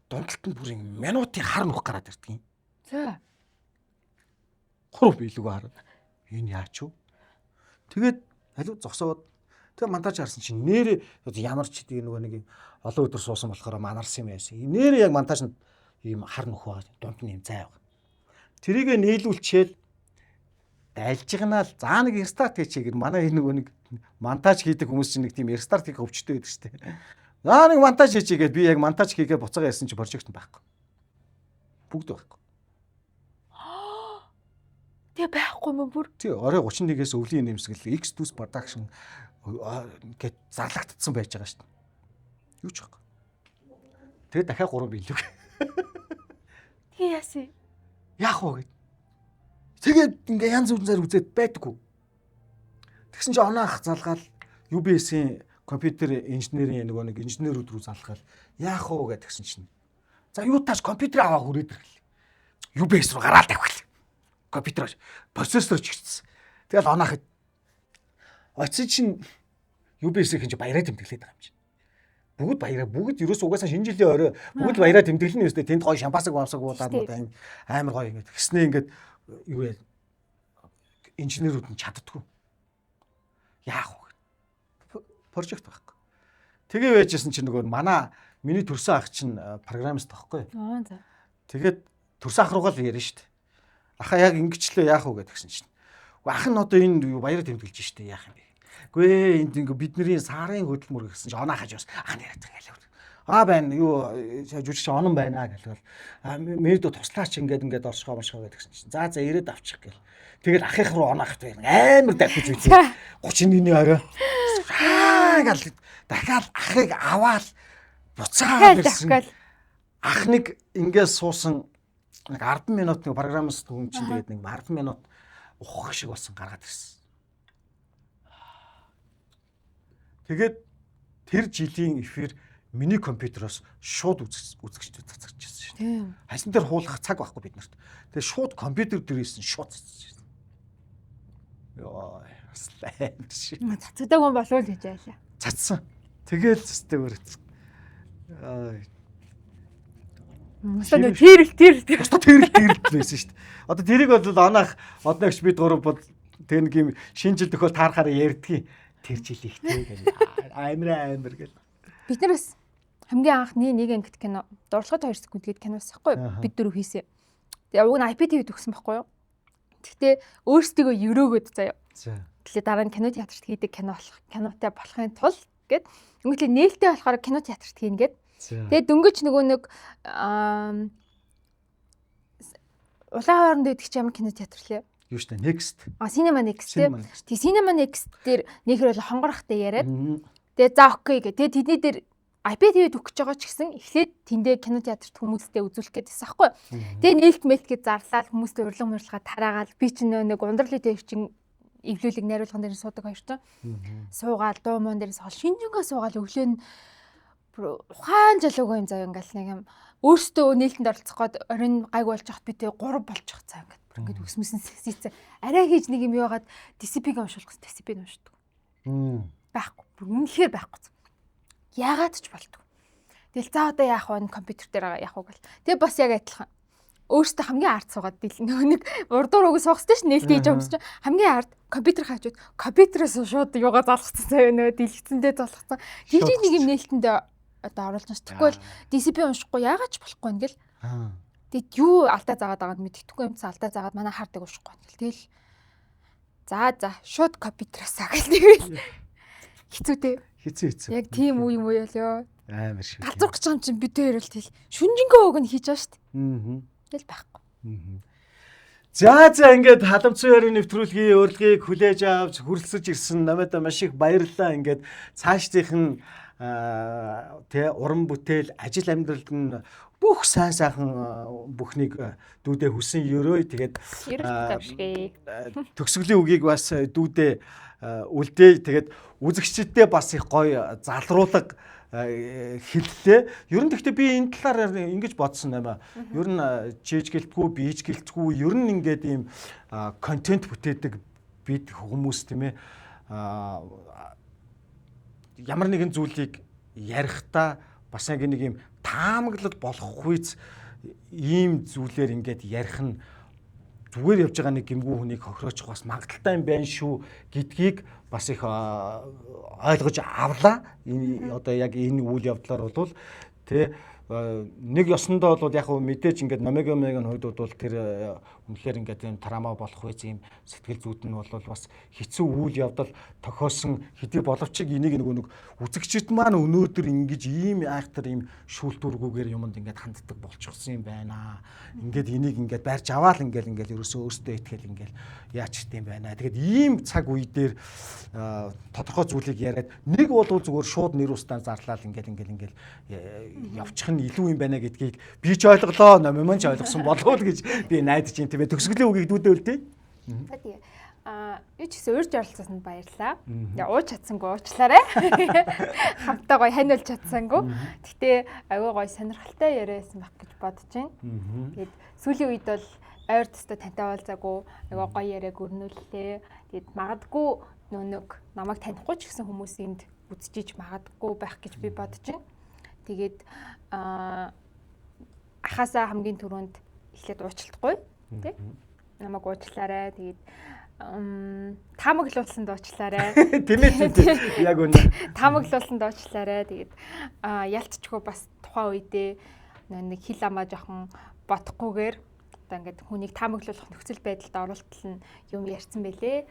Дундталт нь бүр минутын хар нөх гараад ирдэг юм. За. 3 билүү хараад. Энэ яач вэ? Тэгээд алуу зогсоод тэгээ монтаж харсан чинь нэрээ ямар ч тийм нөгөө нэг олон өдөр суусан болохоор манарсан юм байсан. Нэрээ яг монтаж нь ийм хар нөхөө дунд нь юм зай байгаа. Тэрийгэ нийлүүлчихэл дайлж гинаа л заа нэг рестарт хийчихээ. Манай энэ нөгөө нэг монтаж хийдэг хүмүүс чинь нэг тийм рестарт хийх өвчтөй байдаг шүү дээ. Заа нэг монтаж хийчихгээд би яг монтаж хийгээ буцаага яасан чи прожект нь байхгүй. Бүгд байхгүй. Тэгээ байхгүй мөн бүр. Тий орой 31-ээс өвлийн нэмсгэл X2 production гэд зарлагдсан байж байгаа шүү дээ. Юу ч байхгүй. Тэгээ дахиад 3 билүү. Тэгээ яасан? Яах вэ гэд. Тэгээд ингээ янз бүрээр үзээд байдаггүй. Тэгсэн чинь оноох залгаал UBS-ийн компьютер инженерийн нөгөө нэг инженерүүд рүү залгаал яах вэ гэдгсэн чинь. За юу тааш компьютер аваа хүрээд ирлээ. UBS руу гараад тавхил. Компьютер процессор ч гиссэн. Тэгэл оноох очиж чинь UBS-ийн чинь баяраа тэмдэглээд байгаа юм чинь. Бүгд баяраа бүгд ерөөс угаасаа шинэ жилийн орой бүгд баяраа тэмдэглэнэ үстэй тэнд гоё шампасаг бамсаг уулаад амар гоё ингээд гиснээ ингээд юу яа инженерүүд нь чаддгүй. Яах вэ? Прожект байхгүй. Тэгээ байжсэн чинь нөгөө миний төрсөн ах чинь программист байхгүй. За. Тэгээд төрсөн ах руугаа л ярина шүү дээ. Аха яг ингэчлээ яах вэ гэдгсэн чинь. Ах нь одоо энэ баяраа тэмдэглэж штэ яах юм бэ? Гүй энд ингээ бидний сарын хөдөлмөр гэсэн чинь оноо хаж бас ах яриад байгаа л. Байна юу жүжигч онон байна гэлвэл мэрдө туслаач ингээд оршихоо гэдгсэн чинь. За ирээд авчих гээл. Тэгэл ахих руу оноохт байна. Амар давхиж үзээ. 31-ний орой. Гал дахиад ахыг аваад буцаад ирсэн. Ах нэг ингээд суусан нэг 10 минут нэг программист хүн чинь тэгээд нэг 10 минут ухах шиг болсон гаргаад ирсэн. Тэгээд тэр жилийн эфир миний компьютероос шууд үзэгчдүүд цацчихсан шүү дээ. Хасан дээр хуулах цаг байхгүй бид нарт. Тэгээд шууд компьютер дээрээс шууд цацчихсан. Йоо, слайд ши. Цацдаг хүн болов л гэж байлаа. Цацсан. Тэгэл цэстэй өрөц. Мөстө тэр байсан шүү дээ. Одоо тэрийг бол одоогч бид гурав бол тэг нэг юм шинэ жил төхөөл таарахаар ярьдгийг тэр жил ихтэй гэл амар гэл. Бид нар бас хамгийн анхны нэг ангит кино дурлагад 2 секунд гээд кино басахгүй бид дөрөв хийсэн. Тэгээ уг нь IPTV төгсөн байхгүй юу? Гэхдээ өөрсдөө өрөөгөөд заяа. Тэгэхээр дараа нь кино театрт хийдэг кинотой болохын тулд гээд өнгөтэй нээлттэй болохоор кино театрт хийнэ гээд. Тэгээд дөнгөж нөгөө нэг улаан хооронд идэх чинь ямар кино театр лээ? Юу штэ Next. Cinema Next. Тэг Cinema Next дээр нэхэр бол хонгорохтой яриад. Тэгээд за окей гэ. Тэгээд тэдний дээр IPTV төгөж байгаа ч гэсэн эхлээд тэндээ кино театрт хүмүүстэй үзүүлэх гэдээсэн аахгүй. Тэгээд нээлт мэлтгээд зарлаад хүмүүстэй урилга мурилгаа тараагаал би чинь нэг ундралын төвчин эвлүүлэг найруулган дээр суудаг хоёр ч суугаал дуу мон дээрээс хол шинжэнгээ суугаал өглөө нь ухаан жалуугүй юм заяа ингээл нэг юм өөртөө нээлтэнд оролцох гээд оройн гайг болж хат би тэг 3 болчих цаа ингээд өсмөсөн сексицээ арай хийж нэг юм яагаад дисциплин уншуулах дисциплин уншдаг. Байхгүй. Үнэхээр байхгүй. Яагаад ч болтгүй. Тэгэл за одоо яах вэ компьютер дээр яах вэ гэл. Тэг бас яг адилхан. Өөртөө хамгийн ард суугаад нөгөө нэг урдуур уг суугстай ш нээлт хийж байгаа юм чинь хамгийн ард компьютер хаачууд компьютерээс шууд юугаа залгацсан заяа нөө дэлгэцэндээ залгацсан. Жижиг нэг юм нээлтэнд одоо оруулж байгаа. Тэгвэл дисциплин уншихгүй яагаад ч болохгүй ингээл. Тэгэд юу алдаа заагаад байгааг мэддэхгүй юмсан алдаа заагаад манай хаардаг уншихгүй. Тэгэл За шууд компьютераасаа гэлээ. Хэцүү дээ. Хэцүү. Яг тийм үе юм уу ёо. Амар шиг. Галзуур гэж юм чинь бид хоёр л тэл шүнжэнгөө уг нь хийж байгаа шүү дээ. Тэгэл байхгүй. За ингээд халамцсан ярийн нэвтрүүлгийн урилгыг хүлээж авч хүрэлцэж ирсэн намайд маш их баярлалаа. Ингээд цаашдынх нь уран бүтээл, ажил амьдралд нь бүх сайн бүхнийг дүүдээ хүсэн ерөөй. Тэгээд төгсгөлийн үгийг бас дүүдээ үлдээ. Тэгээд үзэгчдэдээ бас их гоё залруулга хэллээ. Ер нь гэхдээ би энэ талаар ингэж бодсон юм аа. Ер нь чийж гэлтгүү, бийж гэлтгүү, ер нь ингээд ийм контент бүтээдэг бид хүмүүс тийм ээ. Ямар нэгэн зүйлийг ярихдаа бас яг нэг ийм таамаглал болохгүйц ийм зүйлээр ингээд ярих нь зүгээр явж байгаа нэг гимгүү хүнийг хохироочих бас магадaltaй юм байна шүү гэдгийг бас их ойлгож авлаа. Одоо яг энэ үйл явдлаар бол тэ нэг ёсондоо бол яг мэдээж ингээд номегийн хувьд бол тэр үнэхээр ингээд юм трама болох үз юм сэтгэл зүйд нь бол бас хэцүү үйл явдал тохиосон хэдий боловч энийг нэг үзэгчд маань өнөөдөр ингэж ийм айхтар ийм шүүлтүүргүүгээр юмд ингээд ханддаг болчихсон юм байна. Ингээд энийг ингээд барьж аваал ингээд ерөөсөө өөртөө итгэл ингээд яач гэдэм байна. Тэгэд ийм цаг үе дээр тодорхой зүйлийг яриад нэг бол зүгээр шууд нэр устдаа зарлал ингээд явчих нь илүү юм байна гэдгийг би ч ойлголоо, ном юм ч ойлгосон болов уу гэж би найдаж байна. Тийм ээ. Төгсгөлийн үгийг дүүдээ үлдээ. За тийм. Юу ч гэсэн урьж оролцсонд баярлалаа. Тэгээ ууч чадсангүй уучлаарай. Хамтаа гоё хань болж чадсангүй. Гэхдээ аюу гоё сонирхолтой яриасан байх гэж бодож байна. Тэгээд сүүлийн үед бол ойр төстэй тантай уулзаагүй аюу гоё яриаг өрнүүллээ. Тэгээд магадгүй нэг намайг танихгүй ч гэсэн хүмүүс энд үзчихэж магадгүй байх гэж би бодож байна. Тэгээд ахаасаа хамгийн түрүүнд эхлээд уучлахгүй тий. Намайг уучлаарай. Тэгээд таамаглуулсанд уучлаарай. Тийм ээ. Яг үнэ. Таамаглуулсанд уучлаарай. Тэгээд ялцчихгүй бас тухайн үедээ нэг хил амаа жоохон бодохгүйгээр одоо ингээд хүнийг таамаглуулах нөхцөл байдалд оруултал нь юм ярьсан байлээ.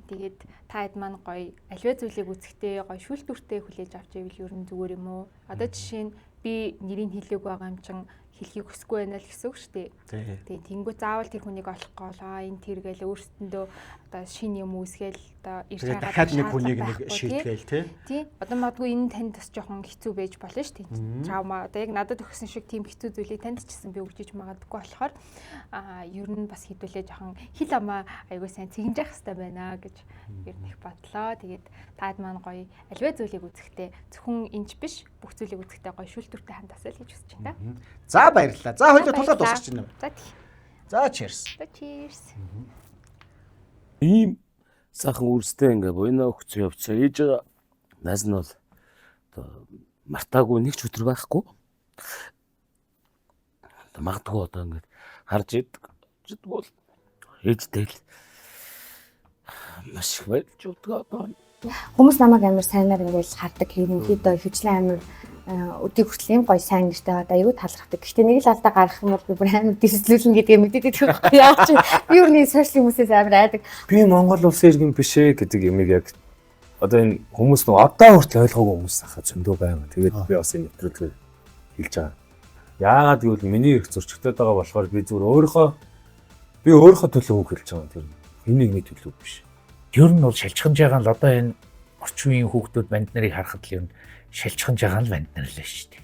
Тэгээд та хэд маань гоё аливаа зүйлийг үзэхдээ гоё шүүлтүүртэй хүлээж авч ивэл ер нь зүгээр юм уу? Одоо жишээ нь би нэрийг хэлээг байгаа юм чин хэлхийг хүсэхгүй байна л гэсэн үг шүү дээ. Тэгээд тэнгуү заавал тэр хүнийг олохгүй болоо энэ тэр гээл өөрсдөндөө одоо шин юм үүсгээл одоо ирж байгаа дахиад нэг хүнийг нэг шийдгээл тий. Одоо магадгүй энэ танд бас жоохон хэцүү байж болно шүү дээ. Траума одоо яг надад өгсөн шиг тийм хэцүү зүйлийг танд ч гэсэн би өгчиж магадгүй болохоор ер нь бас хэдүүлээ жоохон хил амаа айгуу сайн цэгнэж явах хэрэгтэй байна гэж ер нь их бодлоо. Тэгээд таад маань гоё аливаа зүйлийг үзэхдээ зөвхөн энэч биш бүх зүйлийг үзэхдээ гоё шүүлтүүртэй хандасаа л гэж хүсэж байна. За баярлалаа. За хоёул тулаад дуусчих чинь юм. За тий. За cheers. За cheers. Ийм сайхан үрстэй ингээ буйнаа өгч явцаа ээж байгаа. Наас нь бол одоо мартаагүй нэг ч өдөр байхгүй. Магадгүй одоо ингээ харж иддэг бол ээжтэй л маш их байлж удаа одоо. Хүмүүс намайг амар сайнаар ингээл хардаг ерөнхийдөө хөвчлэн амар өдийг хүртэл юм гоё сайн нэртэй одоо аюу талархдаг. Гэхдээ нэг л алдаа гарах юм бол би бүр амар дэвслүүлнэ гэдгийг мэдээд идэх байхгүй яа чи. Би юу нэг сошиал хүмүүсээс амар айдаг. Би Монгол улсын иргэн биш ээ гэдэг юмыг яг одоо энэ хүмүүс нэг одоо хүртэл ойлгоогүй хүмүүс ахаа зөндөө байна. Тэгээд би бас энэ нэвтрүүлгээр хэлж байгаа. Яагаад гэвэл миний их зөрчигдөд байгаа болохоор би зүгээр өөрийнхөө төлөө үг хэлж байгаа. Тэр энэ нэгний төлөө биш. Ер нь бол шилжчихж байгаа л одоо энэ орчин үеийн хүүхдүүд банд нарыг харахад л ер нь шилжчихж байгаа л банд нар л шүү дээ.